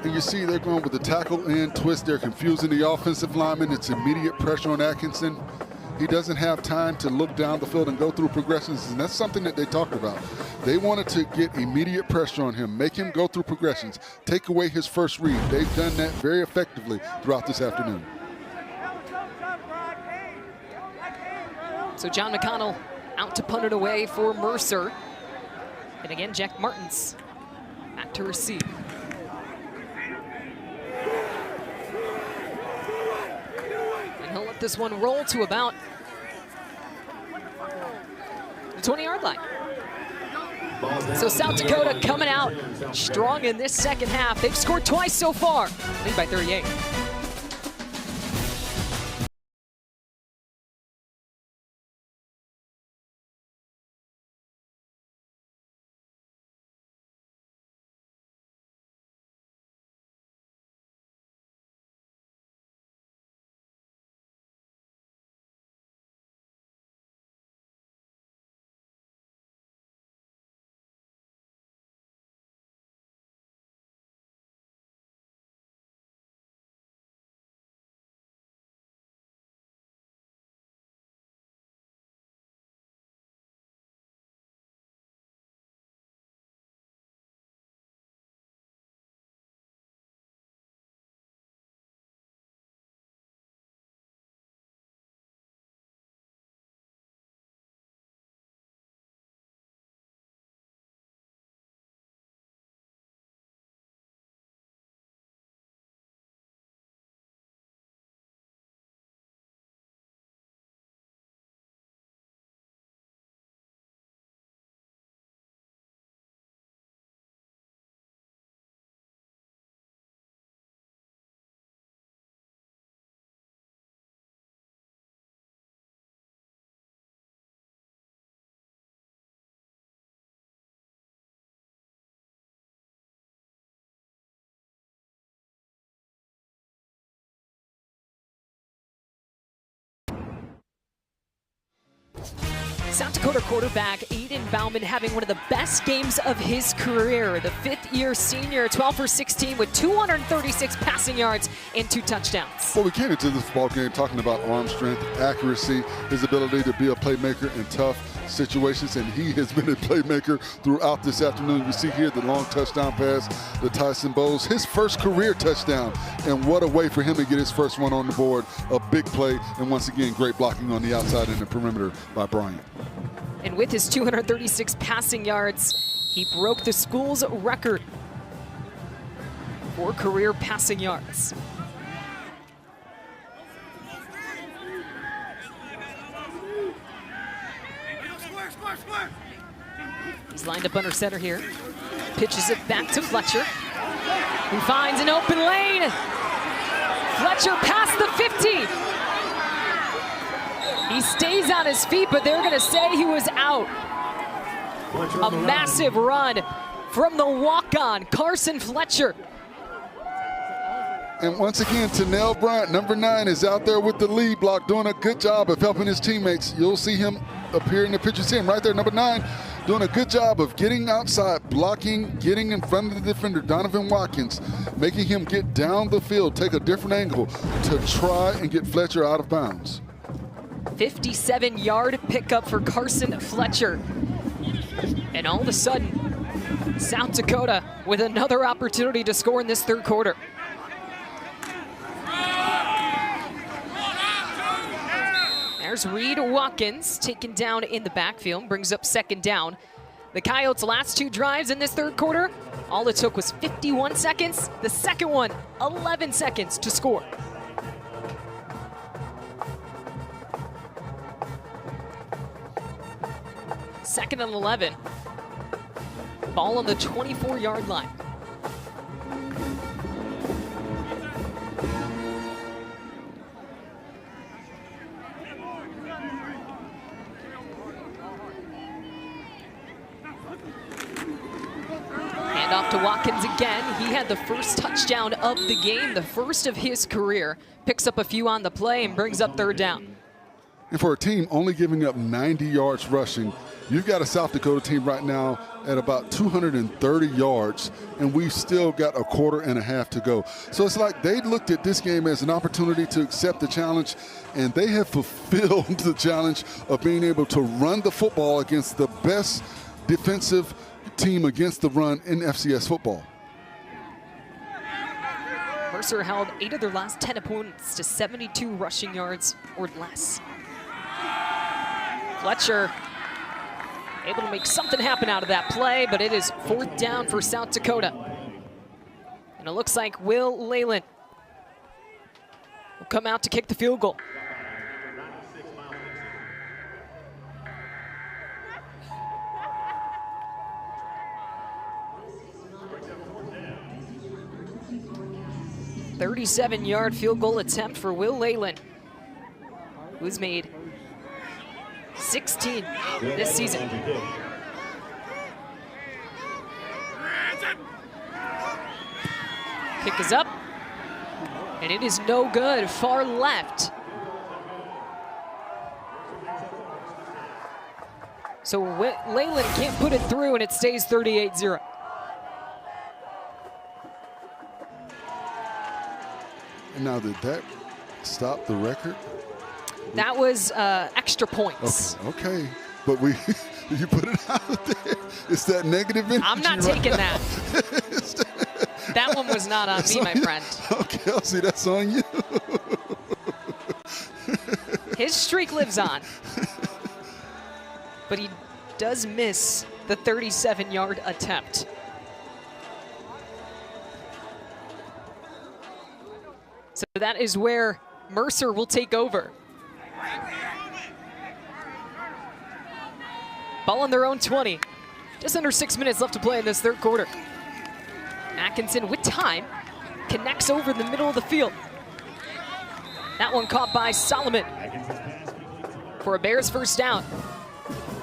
And you see they're going with the tackle and twist. They're confusing the offensive lineman. It's immediate pressure on Atkinson. He doesn't have time to look down the field and go through progressions, and that's something that they talked about. They wanted to get immediate pressure on him, make him go through progressions, take away his first read. They've done that very effectively throughout this afternoon. So John McConnell out to punt it away for Mercer. And again, Jack Martins back to receive. And he'll let this one roll to about the 20-yard line. So South Dakota coming out strong in this second half. They've scored twice so far. Lead by 38. South Dakota quarterback Aiden Bauman having one of the best games of his career. The fifth-year senior, 12 for 16 with 236 passing yards and 2 touchdowns. Well, we came into this ball game talking about arm strength, accuracy, his ability to be a playmaker in tough situations, and he has been a playmaker throughout this afternoon. You see here the long touchdown pass to Tyson Bowles, his first career touchdown, and what a way for him to get his first one on the board. A big play, and once again, great blocking on the outside and the perimeter by Bryant. And with his 236 passing yards, he broke the school's record for career passing yards. He's lined up under center here. Pitches it back to Fletcher, who finds an open lane. Fletcher past the 50. He stays on his feet, but they're going to say he was out. A massive run from the walk-on, Carson Fletcher. And once again, Tanell Bryant, number 9, is out there with the lead block, doing a good job of helping his teammates. You'll see him appear in the picture. See him right there, number 9, doing a good job of getting outside, blocking, getting in front of the defender, Donovan Watkins, making him get down the field, take a different angle to try and get Fletcher out of bounds. 57-yard pickup for Carson Fletcher. And all of a sudden, South Dakota with another opportunity to score in this third quarter. There's Reed Watkins taken down in the backfield, brings up second down. The Coyotes' last 2 drives in this third quarter, all it took was 51 seconds. The second one, 11 seconds to score. Second and 11. Ball on the 24-yard line. Off to Watkins again. He had the first touchdown of the game, the first of his career. Picks up a few on the play and brings up third down. And for a team only giving up 90 yards rushing, you've got a South Dakota team right now at about 230 yards, and we've still got a quarter and a half to go. So it's like they looked at this game as an opportunity to accept the challenge, and they have fulfilled the challenge of being able to run the football against the best defensive team against the run in FCS football. Mercer held 8 of their last 10 opponents to 72 rushing yards or less. Fletcher able to make something happen out of that play, but it is fourth down for South Dakota. And it looks like Will Leyland will come out to kick the field goal. .37-yard field goal attempt for Will Leyland, who's made 16 this season. Kick is up, and it is no good, far left. So Leyland can't put it through, and it stays 38-0. Now, did that stop the record? That was extra points. Okay. But you put it out there. It's that negative energy. I'm not taking that. That one was not on me, my friend. Okay, I'll see, that's on you. His streak lives on. But he does miss the 37-yard attempt. So that is where Mercer will take over. Ball on their own 20. Just under 6 minutes left to play in this third quarter. Atkinson with time connects over the middle of the field. That one caught by Solomon for a Bears first down.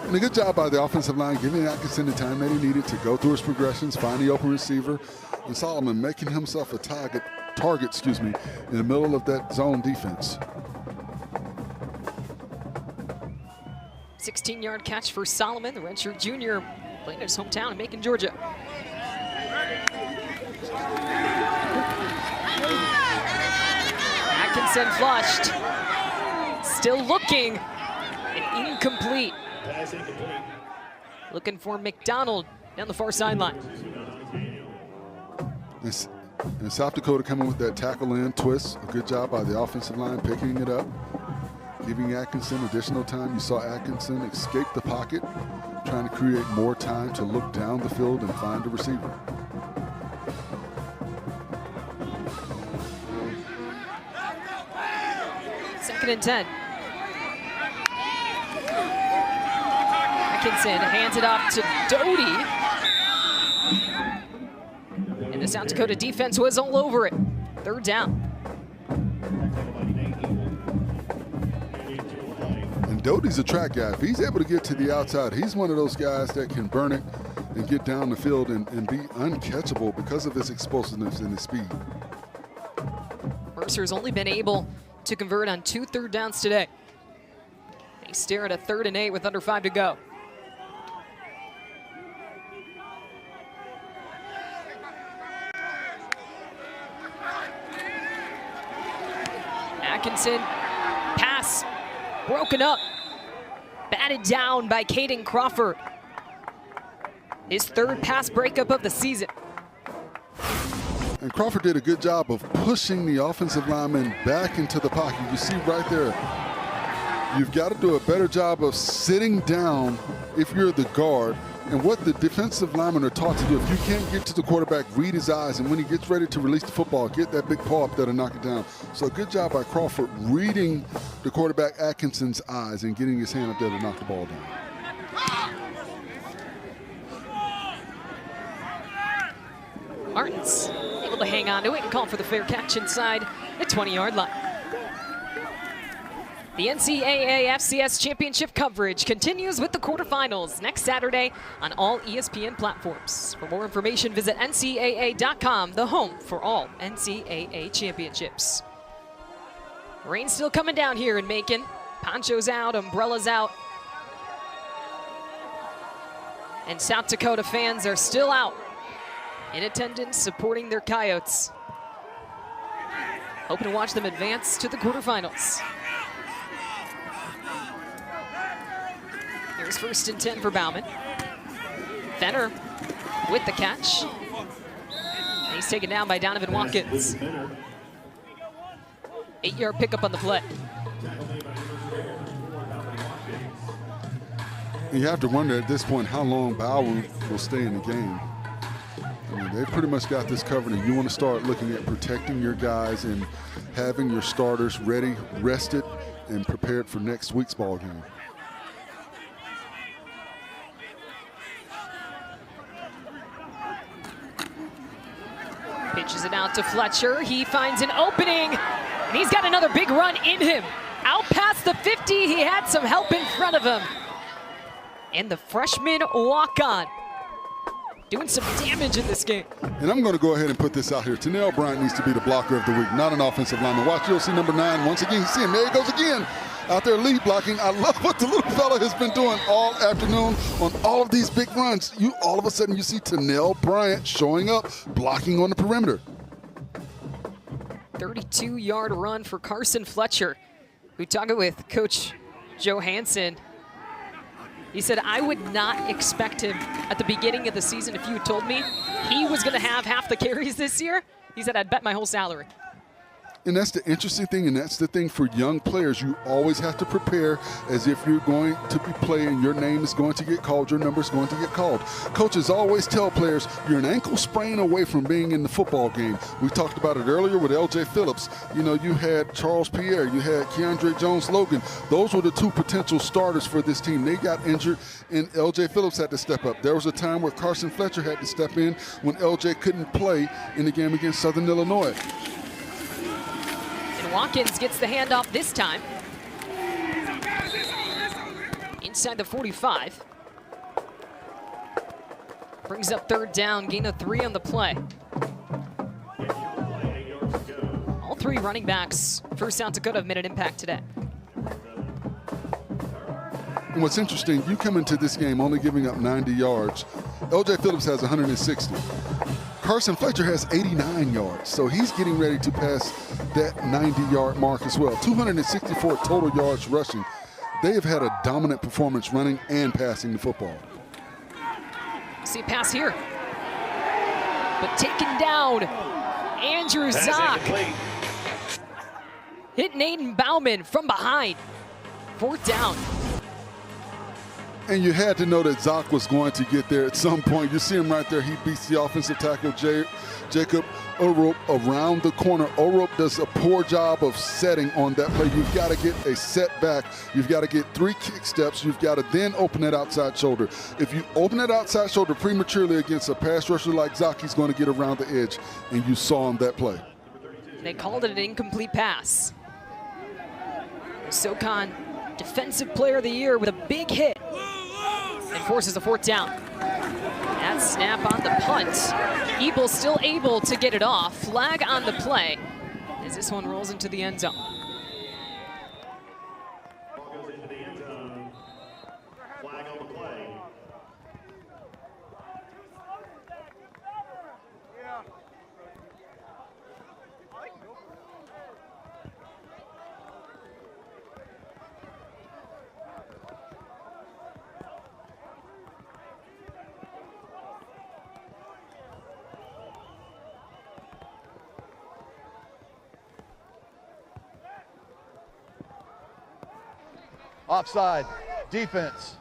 And a good job by the offensive line, giving Atkinson the time that he needed to go through his progressions, find the open receiver, and Solomon making himself a target, in the middle of that zone defense. 16-yard catch for Solomon, the redshirt junior, playing in his hometown in Macon, Georgia. Atkinson flushed. Still looking. And incomplete. Looking for McDonald down the far sideline. And South Dakota coming with that tackle in twist. A good job by the offensive line picking it up, giving Atkinson additional time. You saw Atkinson escape the pocket, trying to create more time to look down the field and find the receiver. Second and 10. Atkinson hands it off to Doty. And the South Dakota defense was all over it. Third down. And Doty's a track guy. If he's able to get to the outside, he's one of those guys that can burn it and get down the field and be uncatchable because of his explosiveness and his speed. Mercer's only been able to convert on 2 third downs today. They stare at a 3rd and 8 with under 5 to go. Atkinson, pass, broken up, batted down by Caden Crawford. His 3rd pass breakup of the season. And Crawford did a good job of pushing the offensive lineman back into the pocket. You see right there, you've got to do a better job of sitting down if you're the guard. And what the defensive linemen are taught to do, if you can't get to the quarterback, read his eyes, and when he gets ready to release the football, get that big paw up there to knock it down. So a good job by Crawford reading the quarterback Atkinson's eyes and getting his hand up there to knock the ball down. Martin's able to hang on to it and call for the fair catch inside the 20-yard line. The NCAA FCS Championship coverage continues with the quarterfinals next Saturday on all ESPN platforms. For more information, visit ncaa.com, the home for all NCAA championships. Rain still coming down here in Macon. Ponchos out, umbrellas out. And South Dakota fans are still out in attendance supporting their Coyotes. Hoping to watch them advance to the quarterfinals. Here's 1st and 10 for Bauman. Fenner with the catch. And he's taken down by Donovan Watkins. 8-yard pickup on the play. You have to wonder at this point how long Bauman will stay in the game. I mean, they pretty much got this covered, and you want to start looking at protecting your guys and having your starters ready, rested, and prepared for next week's ball game. Pitches it out to Fletcher. He finds an opening, and he's got another big run in him. Out past the 50, he had some help in front of him. And the freshman walk-on doing some damage in this game. And I'm going to go ahead and put this out here. Tennell Bryant needs to be the blocker of the week, not an offensive lineman. Watch, you'll see number 9 once again. You see him, there he goes again. Out there lead blocking. I love what the little fella has been doing all afternoon on all of these big runs. All of a sudden you see Tennell Bryant showing up, blocking on the perimeter. 32-yard run for Carson Fletcher. We talked with Coach Joe Hansen. He said, I would not expect him at the beginning of the season, if you had told me he was going to have half the carries this year. He said, I'd bet my whole salary. And that's the interesting thing, and that's the thing for young players. You always have to prepare as if you're going to be playing. Your name is going to get called. Your number is going to get called. Coaches always tell players, you're an ankle sprain away from being in the football game. We talked about it earlier with L.J. Phillips. You know, you had Charles Pierre. You had Keandre Jones-Logan. Those were the 2 potential starters for this team. They got injured, and L.J. Phillips had to step up. There was a time where Carson Fletcher had to step in when L.J. couldn't play in the game against Southern Illinois. And Watkins gets the handoff this time. Inside the 45. Brings up 3rd down, gain of 3 on the play. All 3 running backs for South Dakota have made an impact today. And what's interesting, you come into this game only giving up 90 yards. LJ Phillips has 160. Carson Fletcher has 89 yards, so he's getting ready to pass that 90-yard mark as well. 264 total yards rushing. They have had a dominant performance running and passing the football. See a pass here. But taken down, Andrew Zock. Hit Aiden Bauman from behind. 4th down. And you had to know that Zock was going to get there at some point. You see him right there. He beats the offensive tackle, Jacob Orope, around the corner. Orope does a poor job of setting on that play. You've got to get a setback. You've got to get 3 kick steps. You've got to then open that outside shoulder. If you open that outside shoulder prematurely against a pass rusher like Zock, he's going to get around the edge. And you saw on that play. They called it an incomplete pass. SoCon Defensive Player of the Year with a big hit. And forces a 4th down. That snap on the punt. Ebel still able to get it off. Flag on the play as this one rolls into the end zone. Ball goes into the end zone. Flag on the play. Offside, defense.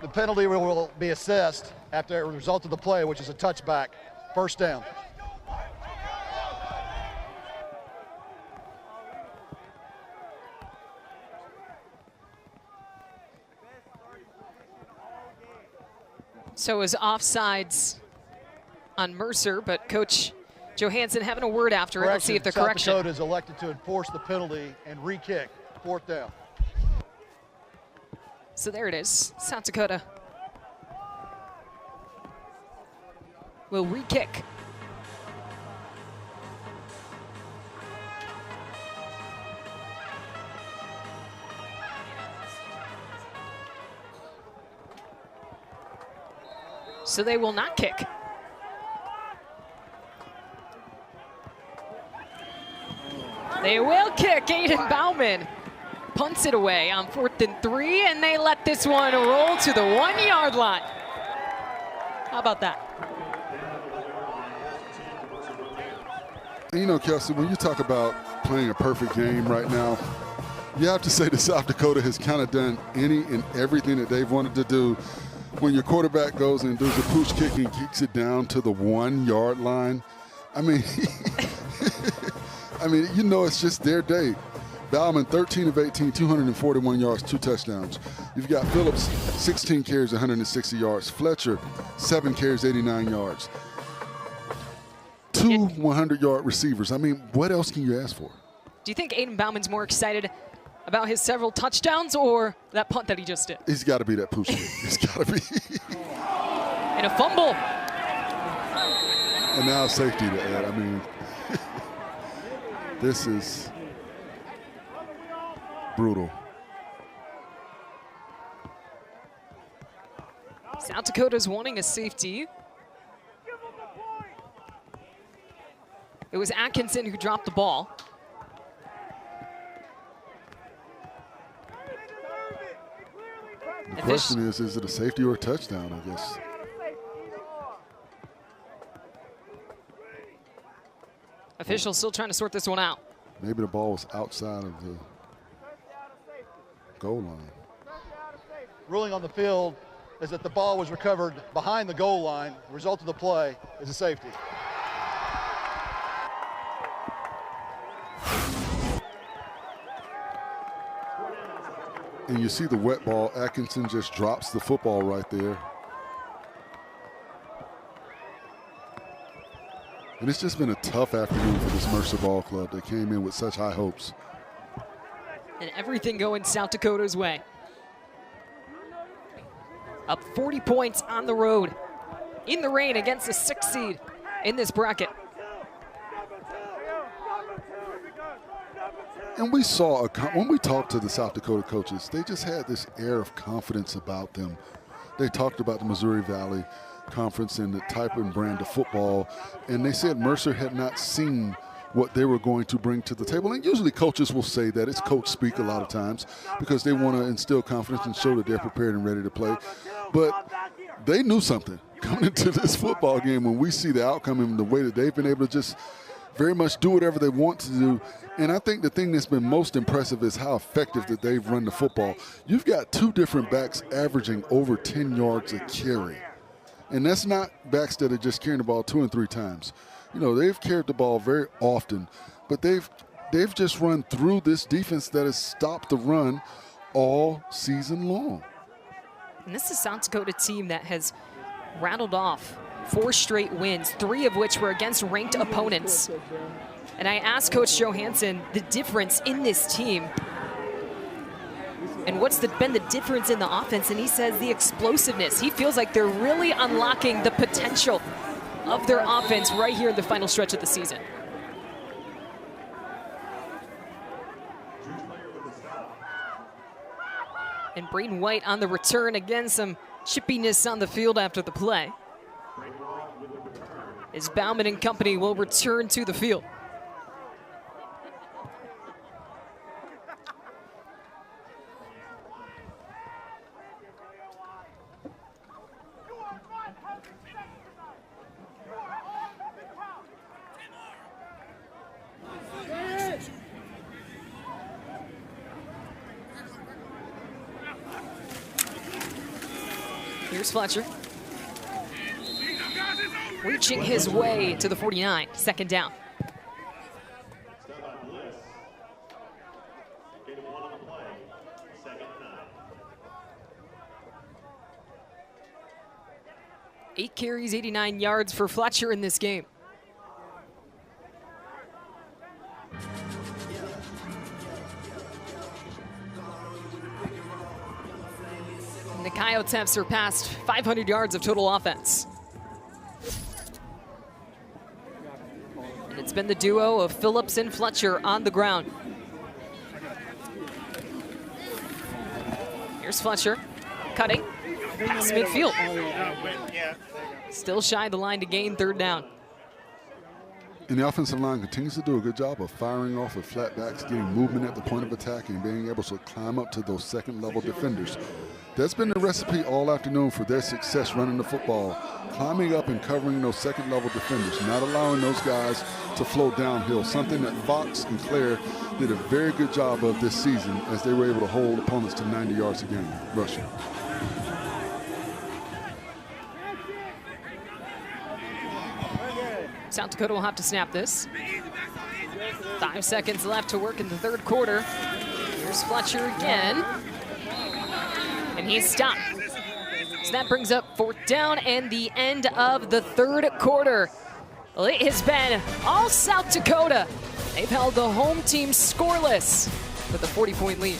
The penalty will be assessed after the result of the play, which is a touchback. 1st down. So is offsides on Mercer, but Coach Johansson having a word after it. Let's see if the correction. South Dakota is elected to enforce the penalty and re-kick. 4th down. So there it is. South Dakota will re-kick. So they will not kick. They will kick. Aiden Bauman punts it away on 4th and 3, and they let this one roll to the 1-yard line. How about that? You know, Kelsey, when you talk about playing a perfect game right now, you have to say that South Dakota has kind of done any and everything that they've wanted to do. When your quarterback goes and does a pooch kick and kicks it down to the 1-yard line, I mean, you know it's just their day. Bauman, 13 of 18, 241 yards, 2 touchdowns. You've got Phillips, 16 carries, 160 yards. Fletcher, 7 carries, 89 yards. 2 100-yard receivers. I mean, what else can you ask for? Do you think Aiden Bauman's more excited about his several touchdowns or that punt that he just did? He's got to be that pooch kick. He's got to be. And a fumble. And now safety to add. I mean, this is brutal. South Dakota's wanting a safety. It was Atkinson who dropped the ball. The question is it a safety or a touchdown, I guess? Officials still trying to sort this one out. Maybe the ball was outside of the goal line. Ruling on the field is that the ball was recovered behind the goal line. The result of the play is a safety. And you see the wet ball. Atkinson just drops the football right there. And it's just been a tough afternoon for this Mercer Ball Club. They came in with such high hopes. And everything going South Dakota's way. Up 40 points on the road in the rain against the 6th seed in this bracket. And we saw, when we talked to the South Dakota coaches, they just had this air of confidence about them. They talked about the Missouri Valley Conference and the type and brand of football, and they said Mercer had not seen what they were going to bring to the table. And usually coaches will say that. It's coach speak a lot of times because they want to instill confidence and show that they're prepared and ready to play. But they knew something coming into this football game when we see the outcome and the way that they've been able to just very much do whatever they want to do. And I think the thing that's been most impressive is how effective that they've run the football. You've got two different backs averaging over 10 yards a carry. And that's not backs that are just carrying the ball 2 and 3 times. You know, they've carried the ball very often, but they've just run through this defense that has stopped the run all season long. And this is a South Dakota team that has rattled off 4 straight wins, 3 of which were against ranked opponents. And I asked Coach Johansson the difference in this team and what's been the difference in the offense, and he says the explosiveness. He feels like they're really unlocking the potential of their offense right here in the final stretch of the season. And Braden White on the return. Again, some chippiness on the field after the play. As Bauman and company will return to the field. Here's Fletcher. Reaching his way to the 49, 2nd down. Eight carries, 89 yards for Fletcher in this game. And the Coyotes have surpassed 500 yards of total offense. And it's been the duo of Phillips and Fletcher on the ground. Here's Fletcher, cutting, pass midfield. Still shy of the line to gain 3rd down. And the offensive line continues to do a good job of firing off with flat backs, getting movement at the point of attack, and being able to climb up to those 2nd-level defenders. That's been the recipe all afternoon for their success running the football, climbing up and covering those 2nd-level defenders, not allowing those guys to flow downhill, something that Fox and Claire did a very good job of this season as they were able to hold opponents to 90 yards a game rushing. South Dakota will have to snap this. 5 seconds left to work in the 3rd quarter. Here's Fletcher again. And he's stopped. So that brings up 4th down and the end of the 3rd quarter. Well, it has been all South Dakota. They've held the home team scoreless with a 40-point lead.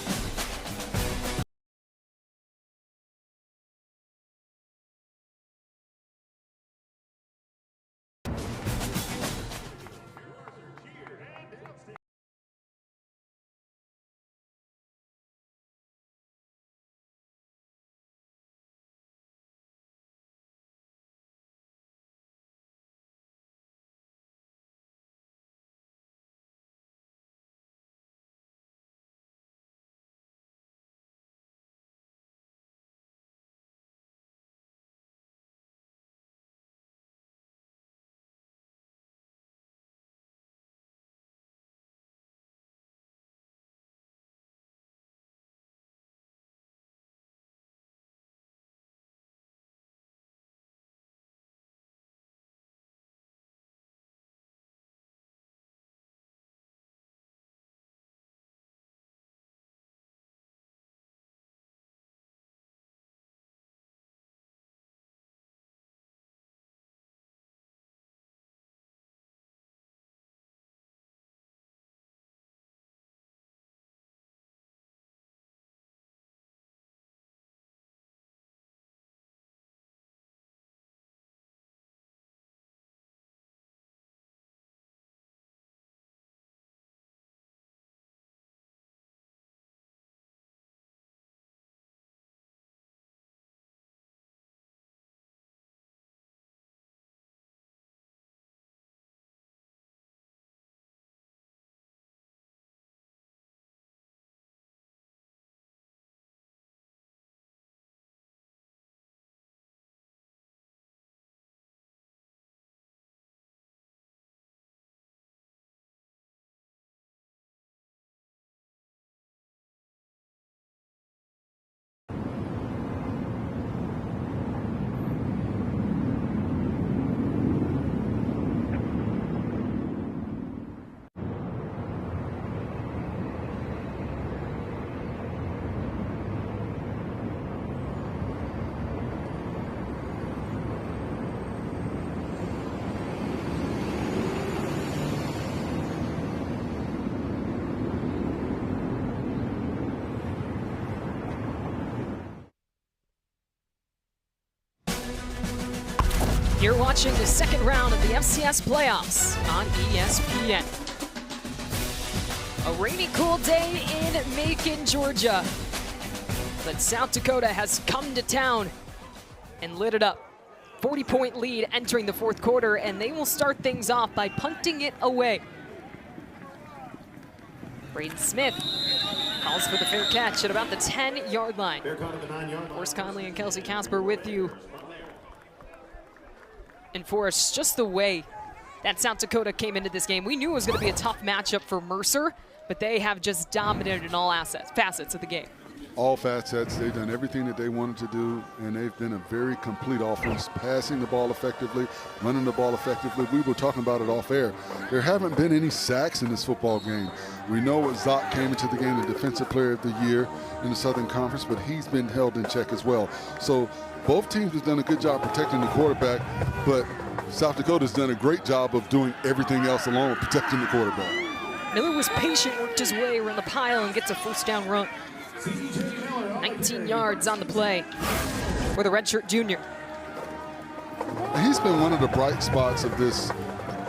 You're watching the second round of the FCS Playoffs on ESPN. A rainy, cool day in Macon, Georgia. But South Dakota has come to town and lit it up. 40-point lead entering the fourth quarter, and they will start things off by punting it away. Braden Smith calls for the fair catch at about the 10-yard line. Forrest Conley and Kelsey Casper with you. And Forrest, just the way that South Dakota came into this game, we knew it was going to be a tough matchup for Mercer, but they have just dominated in all facets of the game. All facets, they've done everything that they wanted to do, and they've been a very complete offense, passing the ball effectively, running the ball effectively. We were talking about it off air. There haven't been any sacks in this football game. We know Zach came into the game the Defensive Player of the Year in the Southern Conference, but he's been held in check as well. So both teams have done a good job protecting the quarterback, but South Dakota's done a great job of doing everything else along with protecting the quarterback. Miller was patient, worked his way around the pile, and gets a first down run. 19 yards on the play for the redshirt junior. He's been one of the bright spots of this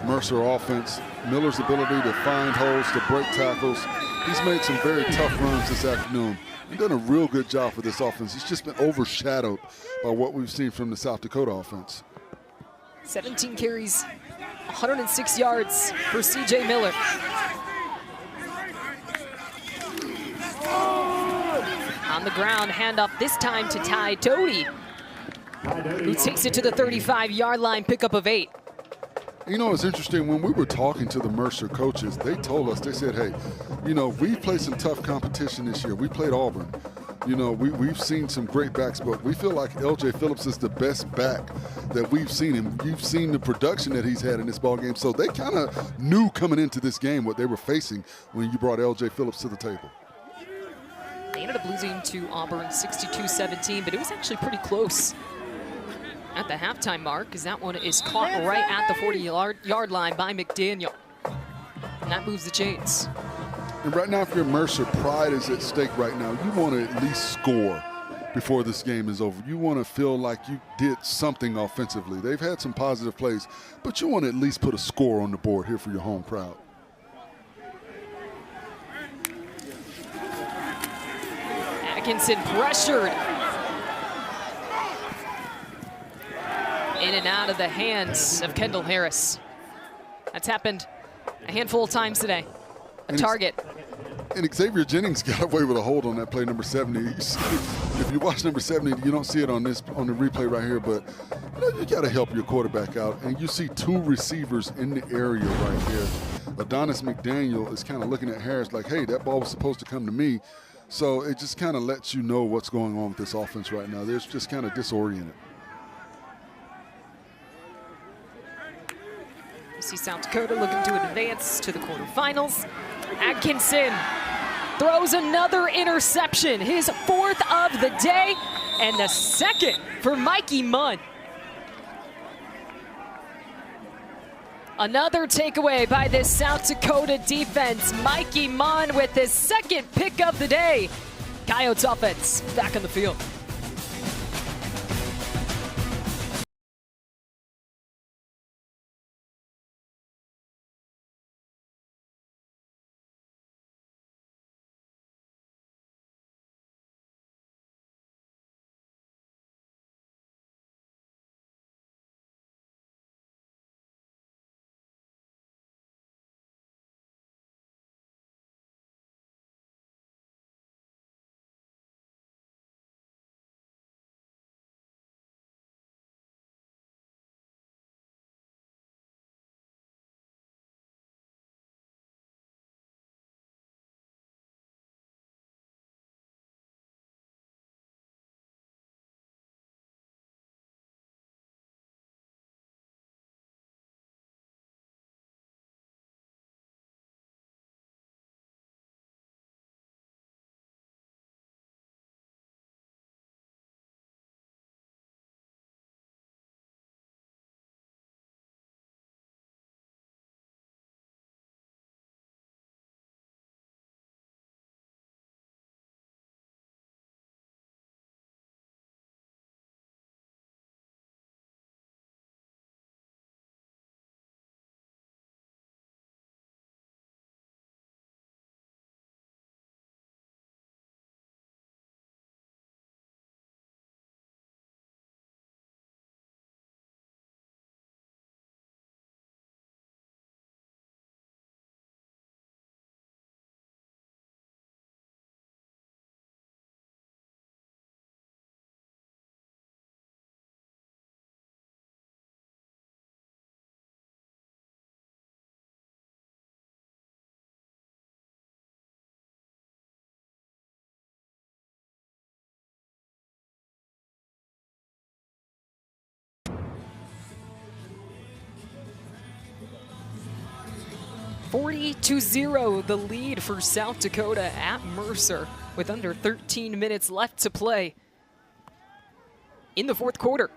Mercer offense. Miller's ability to find holes, to break tackles. He's made some very tough runs this afternoon. He's done a real good job for this offense. He's just been overshadowed by what we've seen from the South Dakota offense. 17 carries, 106 yards for C.J. Miller. On the ground, handoff this time to Ty Doty, who takes it to the 35-yard line, pickup of 8. You know, it's interesting, when we were talking to the Mercer coaches, they told us, they said, hey, you know, we played some tough competition this year. We played Auburn. You know, we've seen some great backs, but we feel like L.J. Phillips is the best back that we've seen him. You've seen the production that he's had in this ball game. So they kind of knew coming into this game what they were facing when you brought L.J. Phillips to the table. They ended up losing to Auburn 62-17, but it was actually pretty close at the halftime mark, because that one is caught right at the 40-yard line by McDaniel. And that moves the chains. And right now, if you're Mercer, pride is at stake right now. You want to at least score before this game is over. You want to feel like you did something offensively. They've had some positive plays, but you want to at least put a score on the board here for your home crowd. Atkinson pressured. In and out of the hands of Kendall Harris. That's happened a handful of times today. A target. And Xavier Jennings got away with a hold on that play, number 70. If you watch number 70, you don't see it on the replay right here, but you got to help your quarterback out. And you see two receivers in the area right here. Adonis McDaniel is kind of looking at Harris like, hey, that ball was supposed to come to me. So it just kind of lets you know what's going on with this offense right now. They're just kind of disoriented. You see South Dakota looking to advance to the quarterfinals. Atkinson throws another interception, his 4th of the day, and the 2nd for Mikey Munn. Another takeaway by this South Dakota defense. Mikey Munn with his 2nd pick of the day. Coyotes offense back on the field. 40-0, the lead for South Dakota at Mercer with under 13 minutes left to play in the fourth quarter.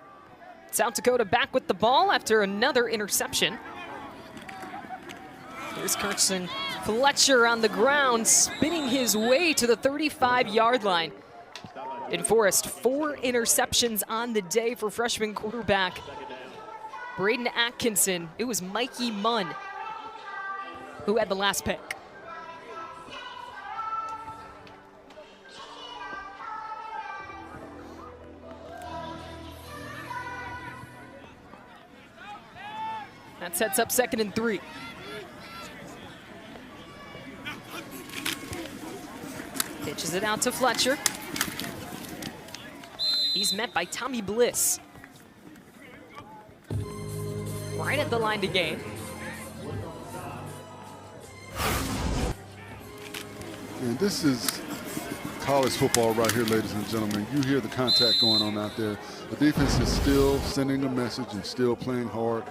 South Dakota back with the ball after another interception. Here's Kirsten Fletcher on the ground, spinning his way to the 35-yard line. In Forest, 4 interceptions on the day for freshman quarterback Braden Atkinson. It was Mikey Munn who had the last pick. That sets up 2nd and 3. Pitches it out to Fletcher. He's met by Tommy Bliss. Right at the line to gain. And this is college football right here, ladies and gentlemen. You hear the contact going on out there. The defense is still sending a message and still playing hard.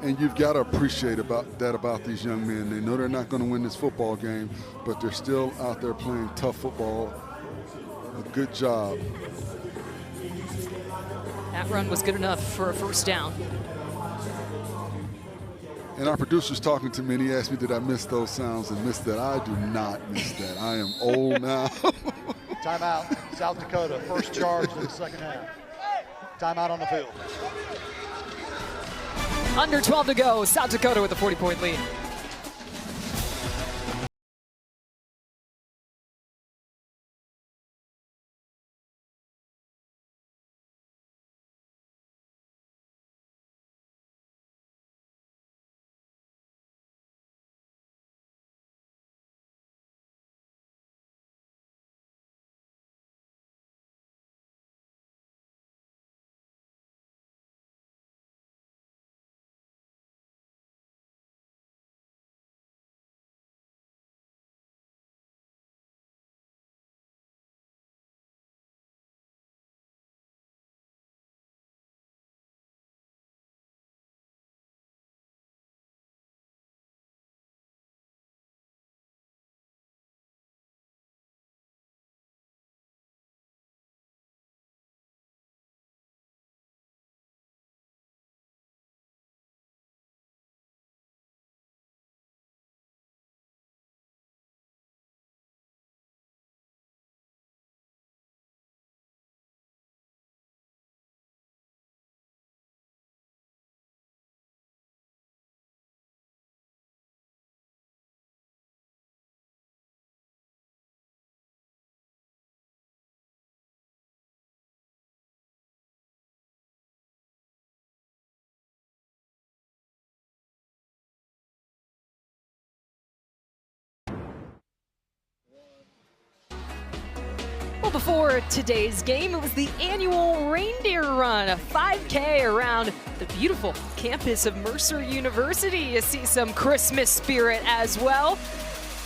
And you've got to appreciate about these young men. They know they're not going to win this football game, but they're still out there playing tough football. A good job. That run was good enough for a first down. And our producer's talking to me, and he asked me, did I miss those sounds and miss that? I do not miss that. I am old now. Timeout, South Dakota, first charge in the second half. Timeout on the field. Under 12 to go, South Dakota with a 40-point lead. Well, before today's game, it was the annual reindeer run, a 5K around the beautiful campus of Mercer University. You see some Christmas spirit as well.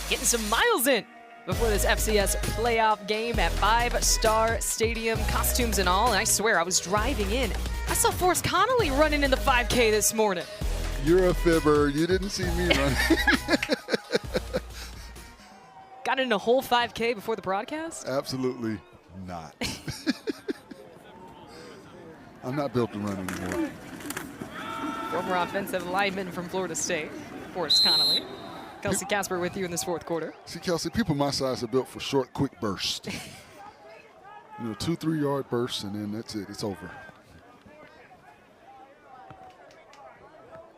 Getting some miles in before this FCS playoff game at 5-Star Stadium, costumes and all. And I swear, I was driving in. I saw Forrest Connolly running in the 5K this morning. You're a fibber. You didn't see me running. Got in a whole 5K before the broadcast? Absolutely not. I'm not built to run anymore. Former offensive lineman from Florida State, Forrest Connolly. Kelsey Casper with you in this fourth quarter. See, Kelsey, people my size are built for short, quick bursts. 2-3 yard bursts, and then that's it. It's over.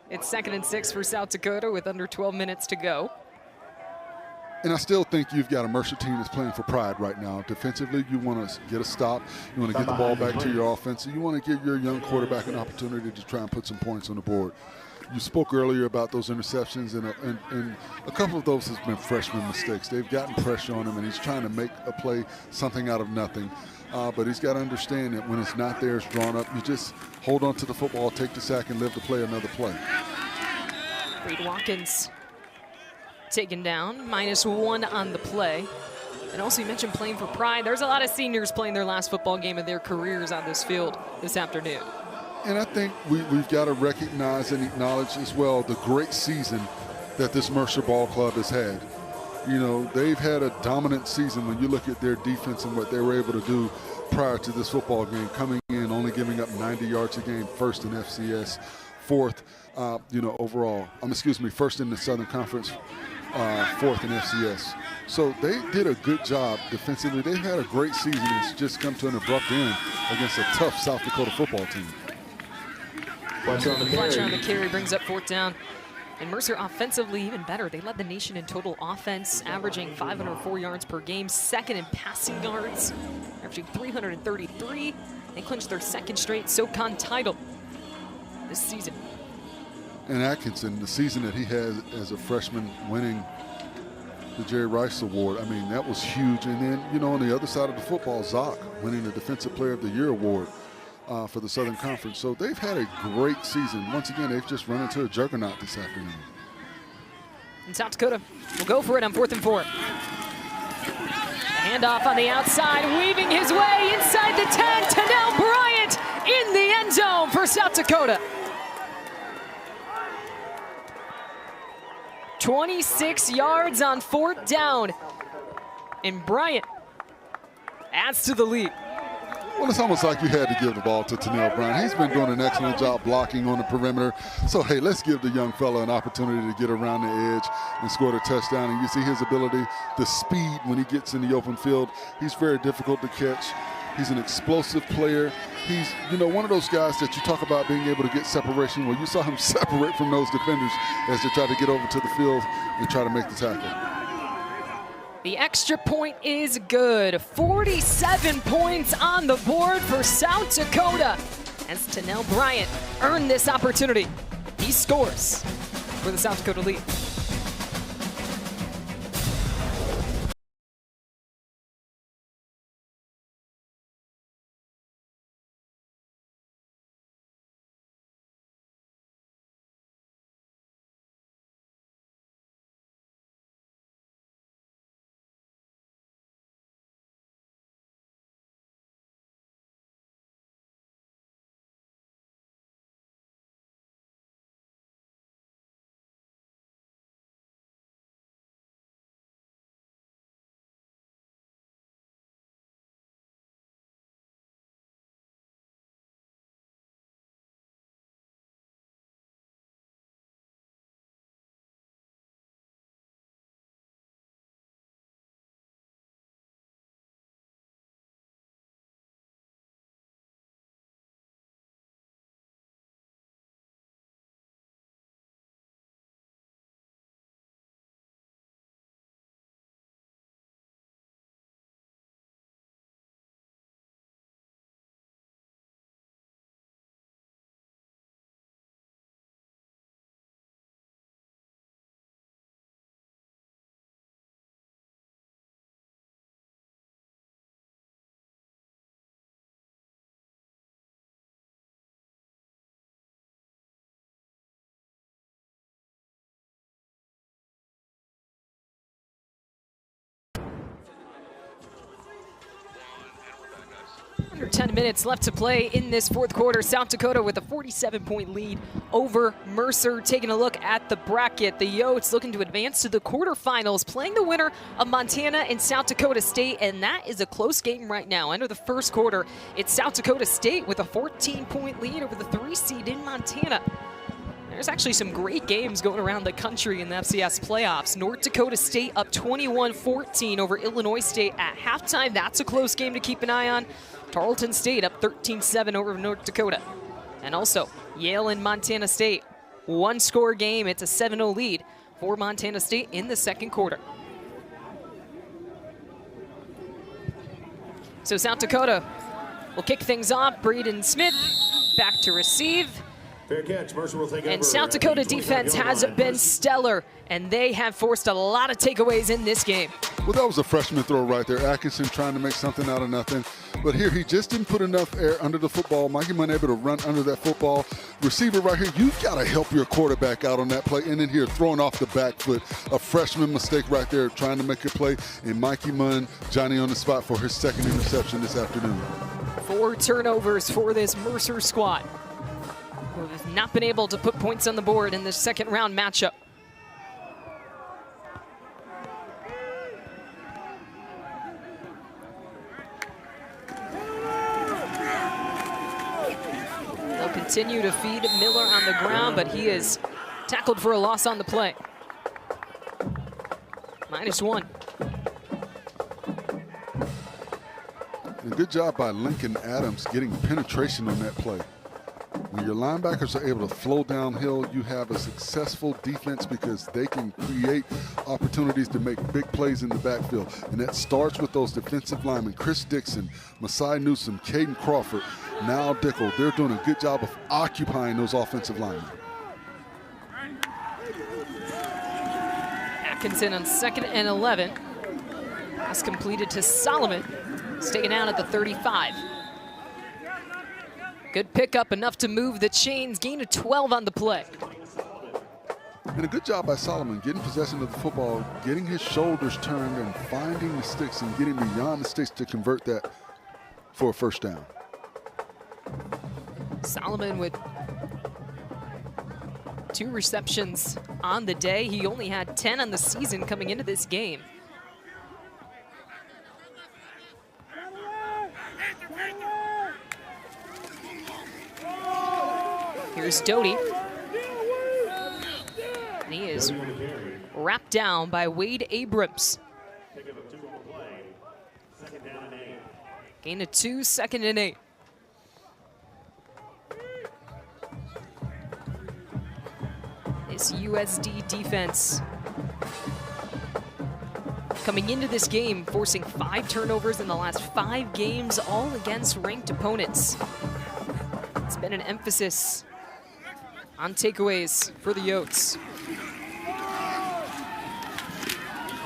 It's 2nd and 6 for South Dakota with under 12 minutes to go. And I still think you've got a Mercer team that's playing for pride right now. Defensively, you want to get a stop. You want to get the ball back to your offense. And you want to give your young quarterback an opportunity to try and put some points on the board. You spoke earlier about those interceptions, and a couple of those has been freshman mistakes. They've gotten pressure on him, and he's trying to make a play, something out of nothing. But he's got to understand that when it's not there, it's drawn up. You just hold on to the football, take the sack, and live to play another play. Reed Watkins taken down, -1 on the play. And also, you mentioned playing for pride. There's a lot of seniors playing their last football game of their careers on this field this afternoon. And I think we've got to recognize and acknowledge as well the great season that this Mercer ball club has had. You know, they've had a dominant season when you look at their defense and what they were able to do prior to this football game, coming in only giving up 90 yards a game, first in FCS, fourth, overall. First in the Southern Conference, fourth in FCS. So they did a good job defensively. They've had a great season. It's just come to an abrupt end against a tough South Dakota football team. Fletcher on the carry brings up fourth down. And Mercer offensively even better. They led the nation in total offense, averaging 504 yards per game, second in passing yards, averaging 333. They clinched their second straight SoCon title this season. And Atkinson, the season that he had as a freshman, winning the Jerry Rice Award, I mean, that was huge. And then, you know, on the other side of the football, Zoc winning the Defensive Player of the Year award for the Southern Conference. So they've had a great season. Once again, they've just run into a juggernaut this afternoon. And South Dakota will go for it on 4th and 4. Handoff on the outside, weaving his way inside the 10. Tennell Bryant in the end zone for South Dakota. 26 yards on 4th down. And Bryant adds to the lead. Well, it's almost like you had to give the ball to Tennell Bryant. He's been doing an excellent job blocking on the perimeter. So, hey, let's give the young fella an opportunity to get around the edge and score the touchdown. And you see his ability, the speed when he gets in the open field. He's very difficult to catch. He's an explosive player. He's, you know, one of those guys that you talk about being able to get separation. Well, you saw him separate from those defenders as they try to get over to the field and try to make the tackle. The extra point is good. 47 points on the board for South Dakota as Tennell Bryant earned this opportunity. He scores for the South Dakota lead. Under 10 minutes left to play in this fourth quarter. South Dakota with a 47-point lead over Mercer. Taking a look at the bracket, the Yotes looking to advance to the quarterfinals, playing the winner of Montana and South Dakota State, and that is a close game right now. End of the first quarter, it's South Dakota State with a 14-point lead over the 3 seed in Montana. There's actually some great games going around the country in the FCS playoffs. North Dakota State up 21-14 over Illinois State at halftime. That's a close game to keep an eye on. Tarleton State up 13-7 over North Dakota. And also, Yale and Montana State. One-score game. It's a 7-0 lead for Montana State in the second quarter. So South Dakota will kick things off. Braden Smith back to receive. Fair catch. Mercer will take And South Dakota defense has been stellar, and they have forced a lot of takeaways in this game. Well, that was a freshman throw right there. Atkinson trying to make something out of nothing. But here, he just didn't put enough air under the football. Mikey Munn able to run under that football. Receiver right here, you've got to help your quarterback out on that play. And then here, throwing off the back foot. A freshman mistake right there, trying to make a play. And Mikey Munn, Johnny on the spot for his second interception this afternoon. 4 turnovers for this Mercer squad, who have not been able to put points on the board in this second round matchup. Continue to feed Miller on the ground, but he is tackled for a loss on the play. -1. And good job by Lincoln Adams getting penetration on that play. When your linebackers are able to flow downhill, you have a successful defense because they can create opportunities to make big plays in the backfield. And that starts with those defensive linemen, Chris Dixon, Masai Newsom, Caden Crawford, Nile Dickel. They're doing a good job of occupying those offensive linemen. Atkinson on 2nd and 11. Pass completed to Solomon. He's taken out at the 35. Good pickup, enough to move the chains. Gain of 12 on the play. And a good job by Solomon getting possession of the football, getting his shoulders turned and finding the sticks and getting beyond the sticks to convert that for a first down. Solomon with 2 receptions on the day. He only had 10 on the season coming into this game. Here's Doty. And he is wrapped down by Wade Abrams. Gain of 2, 2nd and 8. This USD defense coming into this game, forcing 5 turnovers in the last 5 games, all against ranked opponents. It's been an emphasis on takeaways for the Yotes.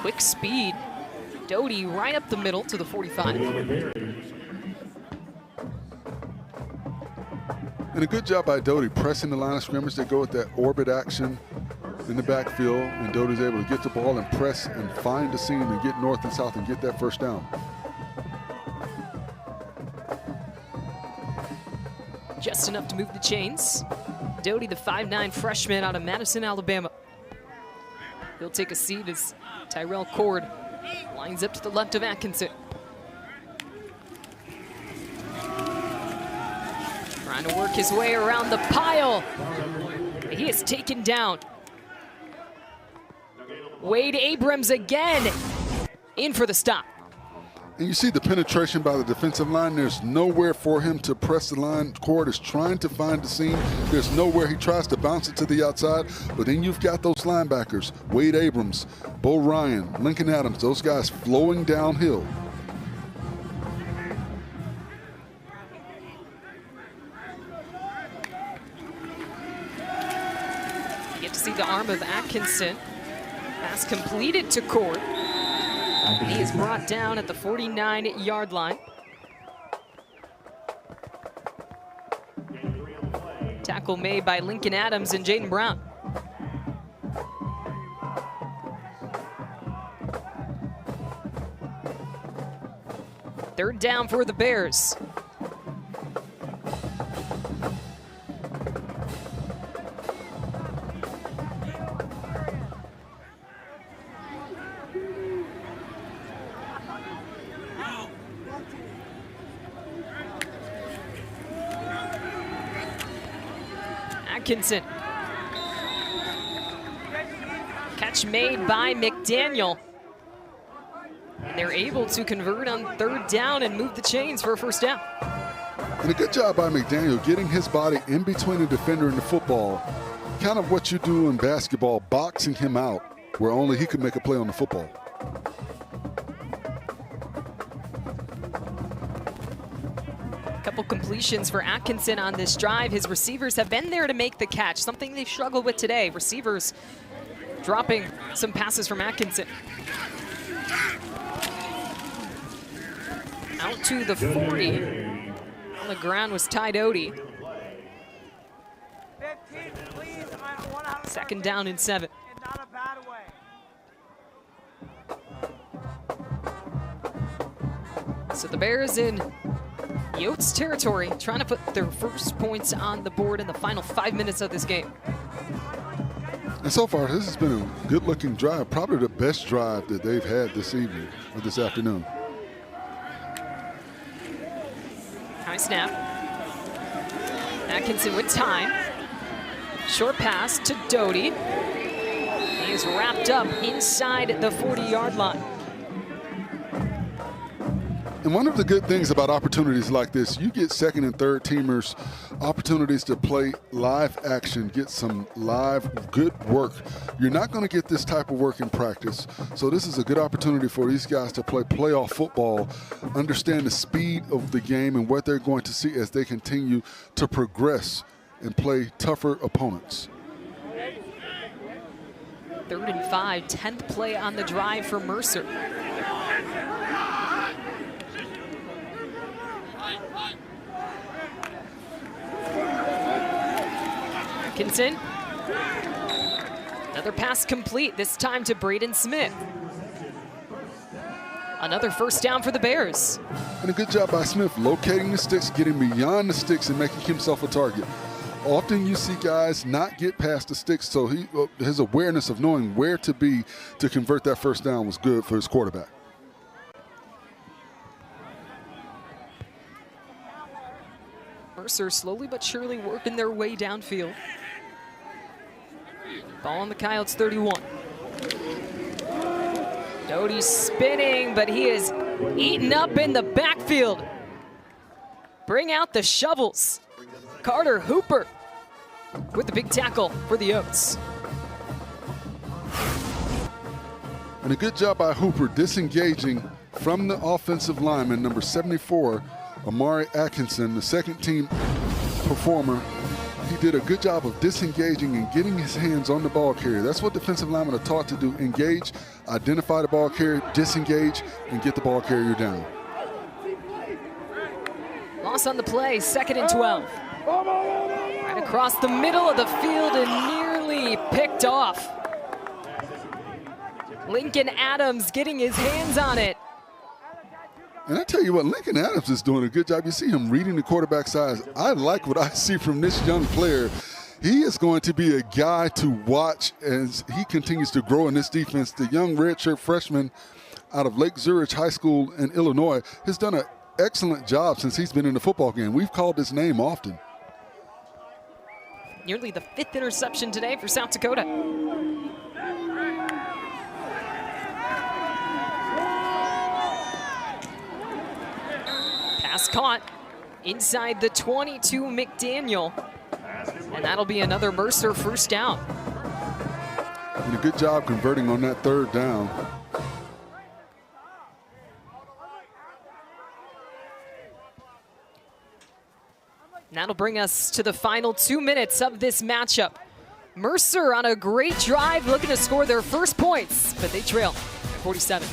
Quick speed. Doty right up the middle to the 45. And a good job by Doty pressing the line of scrimmage. They go with that orbit action in the backfield, and Doty's able to get the ball and press and find the seam and get north and south and get that first down. Just enough to move the chains. Doty, the 5'9" freshman out of Madison, Alabama. He'll take a seat as Tyrell Cord lines up to the left of Atkinson. Trying to work his way around the pile. He is taken down. Wade Abrams again in for the stop. And you see the penetration by the defensive line. There's nowhere for him to press the line. Cord is trying to find the seam. There's nowhere he tries to bounce it to the outside. But then you've got those linebackers, Wade Abrams, Bo Ryan, Lincoln Adams, those guys flowing downhill. You get to see the arm of Atkinson. Pass completed to Cord. He is brought down at the 49-yard line. Tackle made by Lincoln Adams and Jaden Brown. Third down for the Bears. Atkinson. Catch made by McDaniel. And they're able to convert on third down and move the chains for a first down. And a good job by McDaniel getting his body in between the defender and the football. Kind of what you do in basketball, boxing him out where only he could make a play on the football. Couple completions for Atkinson on this drive. His receivers have been there to make the catch, something they've struggled with today. Receivers dropping some passes from Atkinson. Out to the 40. On the ground was Ty Doty. 15, please. I want to Second down and 7. not a bad way. So the Bears in Yotes territory, trying to put their first points on the board in the final 5 minutes of this game. And so far, this has been a good-looking drive, probably the best drive that they've had this evening or this afternoon. High snap. Atkinson with time. Short pass to Doty. He is wrapped up inside the 40-yard line. And one of the good things about opportunities like this, you get second and third teamers opportunities to play live action, get some live good work. You're not going to get this type of work in practice. So this is a good opportunity for these guys to play playoff football, understand the speed of the game and what they're going to see as they continue to progress and play tougher opponents. 3rd and 5, 10th play on the drive for Mercer. Atkinson. Another pass complete, this time to Braden Smith. Another first down for the Bears. And a good job by Smith locating the sticks, getting beyond the sticks and making himself a target. Often you see guys not get past the sticks, so his awareness of knowing where to be to convert that first down was good for his quarterback. Mercer slowly but surely working their way downfield. Ball on the Coyotes 31. Doty's spinning, but he is eaten up in the backfield. Bring out the shovels. Carter Hooper with the big tackle for the Oats. And a good job by Hooper disengaging from the offensive lineman, number 74, Amari Atkinson, the second team performer. He did a good job of disengaging and getting his hands on the ball carrier. That's what defensive linemen are taught to do. Engage, identify the ball carrier, disengage, and get the ball carrier down. Loss on the play, 2nd and 12. Right across the middle of the field and nearly picked off. Lincoln Adams getting his hands on it. And I tell you what, Lincoln Adams is doing a good job. You see him reading the quarterback's eyes. I like what I see from this young player. He is going to be a guy to watch as he continues to grow in this defense. The young redshirt freshman out of Lake Zurich High School in Illinois has done an excellent job since he's been in the football game. We've called his name often. Nearly the 5th interception today for South Dakota. Pass caught inside the 22, McDaniel. And that'll be another Mercer first down. And a good job converting on that 3rd down. And that'll bring us to the final 2 minutes of this matchup. Mercer on a great drive, looking to score their first points, but they trail at 47.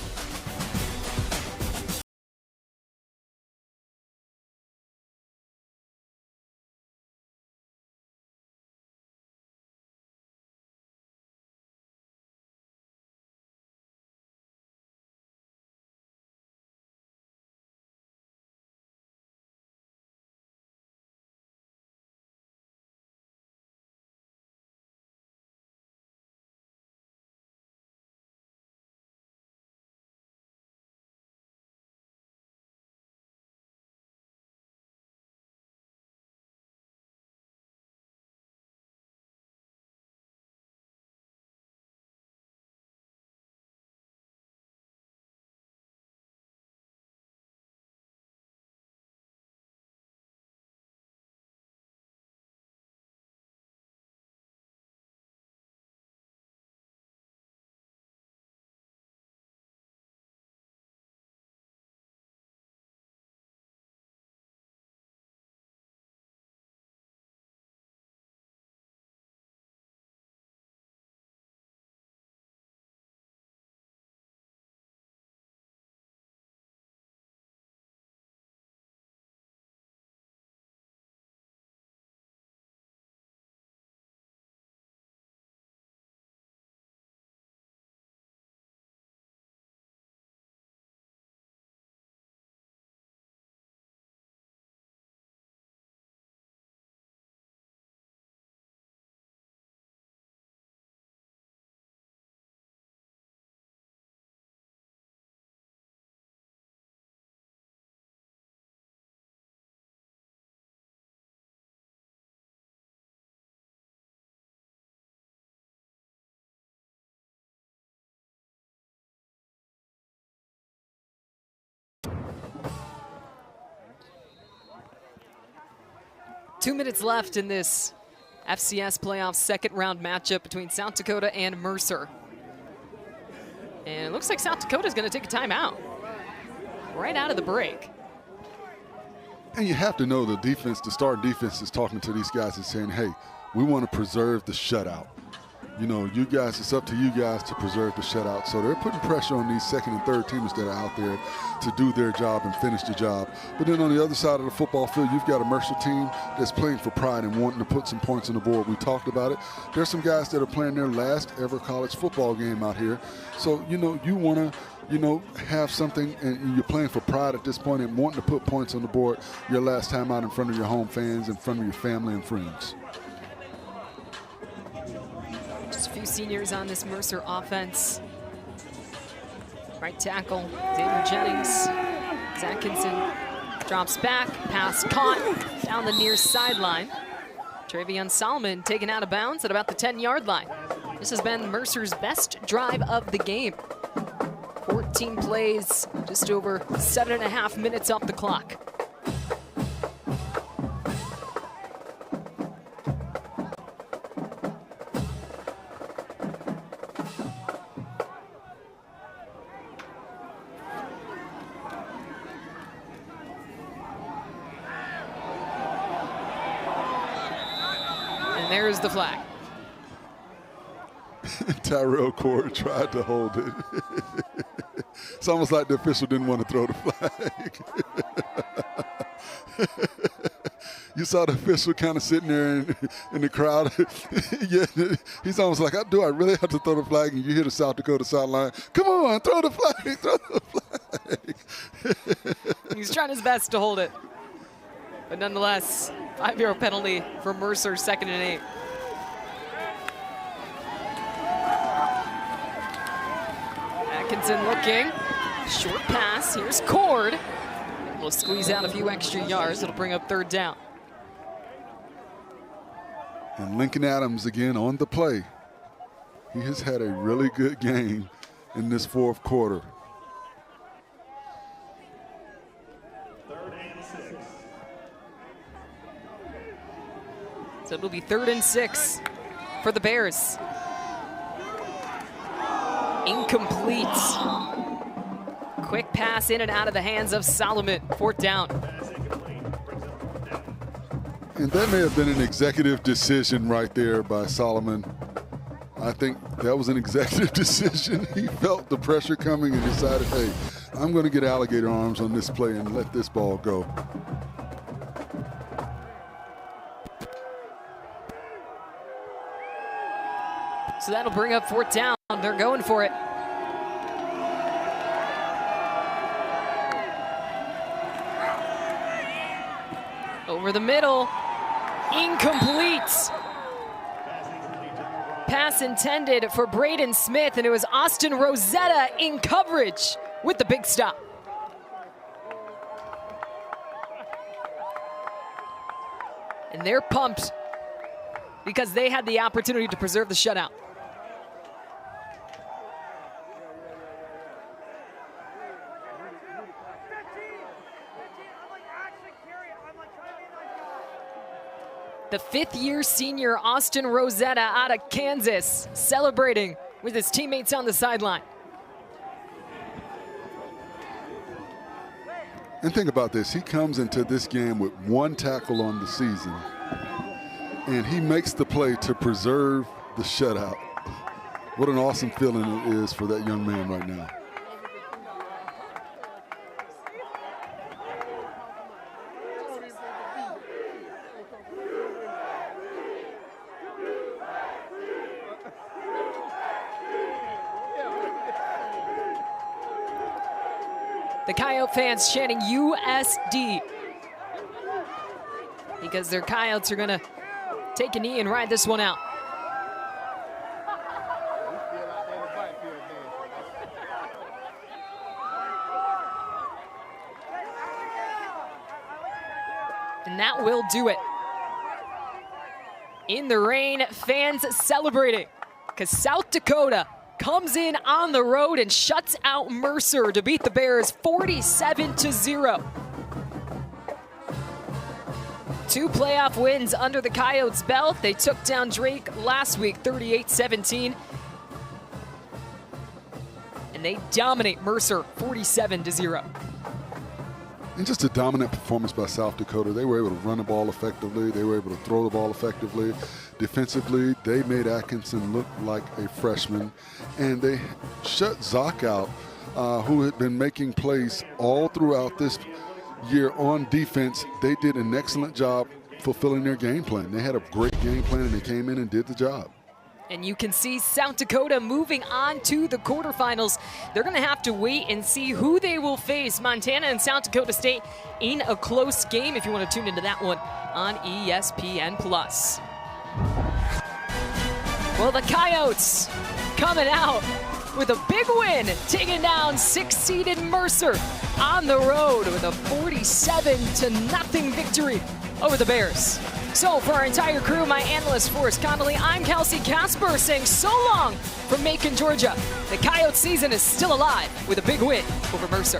2 minutes left in this FCS Playoffs second round matchup between South Dakota and Mercer. And it looks like South Dakota's going to take a timeout right out of the break. And you have to know the defense, the starting defense is talking to these guys and saying, hey, we want to preserve the shutout. You know, you guys, it's up to you guys to preserve the shutout. So they're putting pressure on these second and third teamers that are out there to do their job and finish the job. But then on the other side of the football field, you've got a Mercer team that's playing for pride and wanting to put some points on the board. We talked about it. There's some guys that are playing their last ever college football game out here. So, you know, you want to, you know, have something, and you're playing for pride at this point and wanting to put points on the board your last time out in front of your home fans, in front of your family and friends. Just a few seniors on this Mercer offense. Right tackle, Xavier Jennings. Atkinson drops back, pass caught down the near sideline. Travion Solomon taken out of bounds at about the 10-yard line. This has been Mercer's best drive of the game. 14 plays, just over 7.5 minutes off the clock. And there's the flag. Tyrell Cord tried to hold it. It's almost like the official didn't want to throw the flag. You saw the official kind of sitting there in the crowd. Yeah, he's almost like, do I really have to throw the flag? And you hear the South Dakota sideline, come on, throw the flag, throw the flag. He's trying his best to hold it. But nonetheless, 5-yard penalty for Mercer, 2nd and 8. Atkinson looking, short pass, here's Cord. We'll squeeze out a few extra yards, it'll bring up 3rd down. And Lincoln Adams again on the play. He has had a really good game in this 4th quarter. 3rd and 6. So it'll be 3rd and 6 for the Bears. Incomplete. Quick pass in and out of the hands of Solomon. 4th down. And that may have been an executive decision right there by Solomon. I think that was an executive decision. He felt the pressure coming and decided, hey, I'm going to get alligator arms on this play and let this ball go. So that'll bring up 4th down. They're going for it. Over the middle. Incomplete. Pass intended for Braden Smith, and it was Austin Rosetta in coverage with the big stop. And they're pumped because they had the opportunity to preserve the shutout. The 5th-year senior Austin Rosetta out of Kansas celebrating with his teammates on the sideline. And think about this. He comes into this game with 1 tackle on the season, and he makes the play to preserve the shutout. What an awesome feeling it is for that young man right now. The Coyote fans chanting USD because their Coyotes are going to take a knee and ride this one out. And that will do it. In the rain, fans celebrating because South Dakota comes in on the road and shuts out Mercer to beat the Bears 47-0. 2 playoff wins under the Coyotes' belt. They took down Drake last week, 38-17. And they dominate Mercer, 47-0. And just a dominant performance by South Dakota. They were able to run the ball effectively. They were able to throw the ball effectively. Defensively, they made Atkinson look like a freshman. And they shut Zoc out, who had been making plays all throughout this year on defense. They did an excellent job fulfilling their game plan. They had a great game plan, and they came in and did the job. And you can see South Dakota moving on to the quarterfinals. They're going to have to wait and see who they will face. Montana and South Dakota State in a close game, if you want to tune into that one on ESPN+. Well, the Coyotes coming out with a big win, taking down 6-seeded Mercer on the road with a 47-0 victory over the Bears. So for our entire crew, my analyst Forrest Connolly, I'm Kelsey Casper saying so long from Macon, Georgia. The Coyote season is still alive with a big win over Mercer.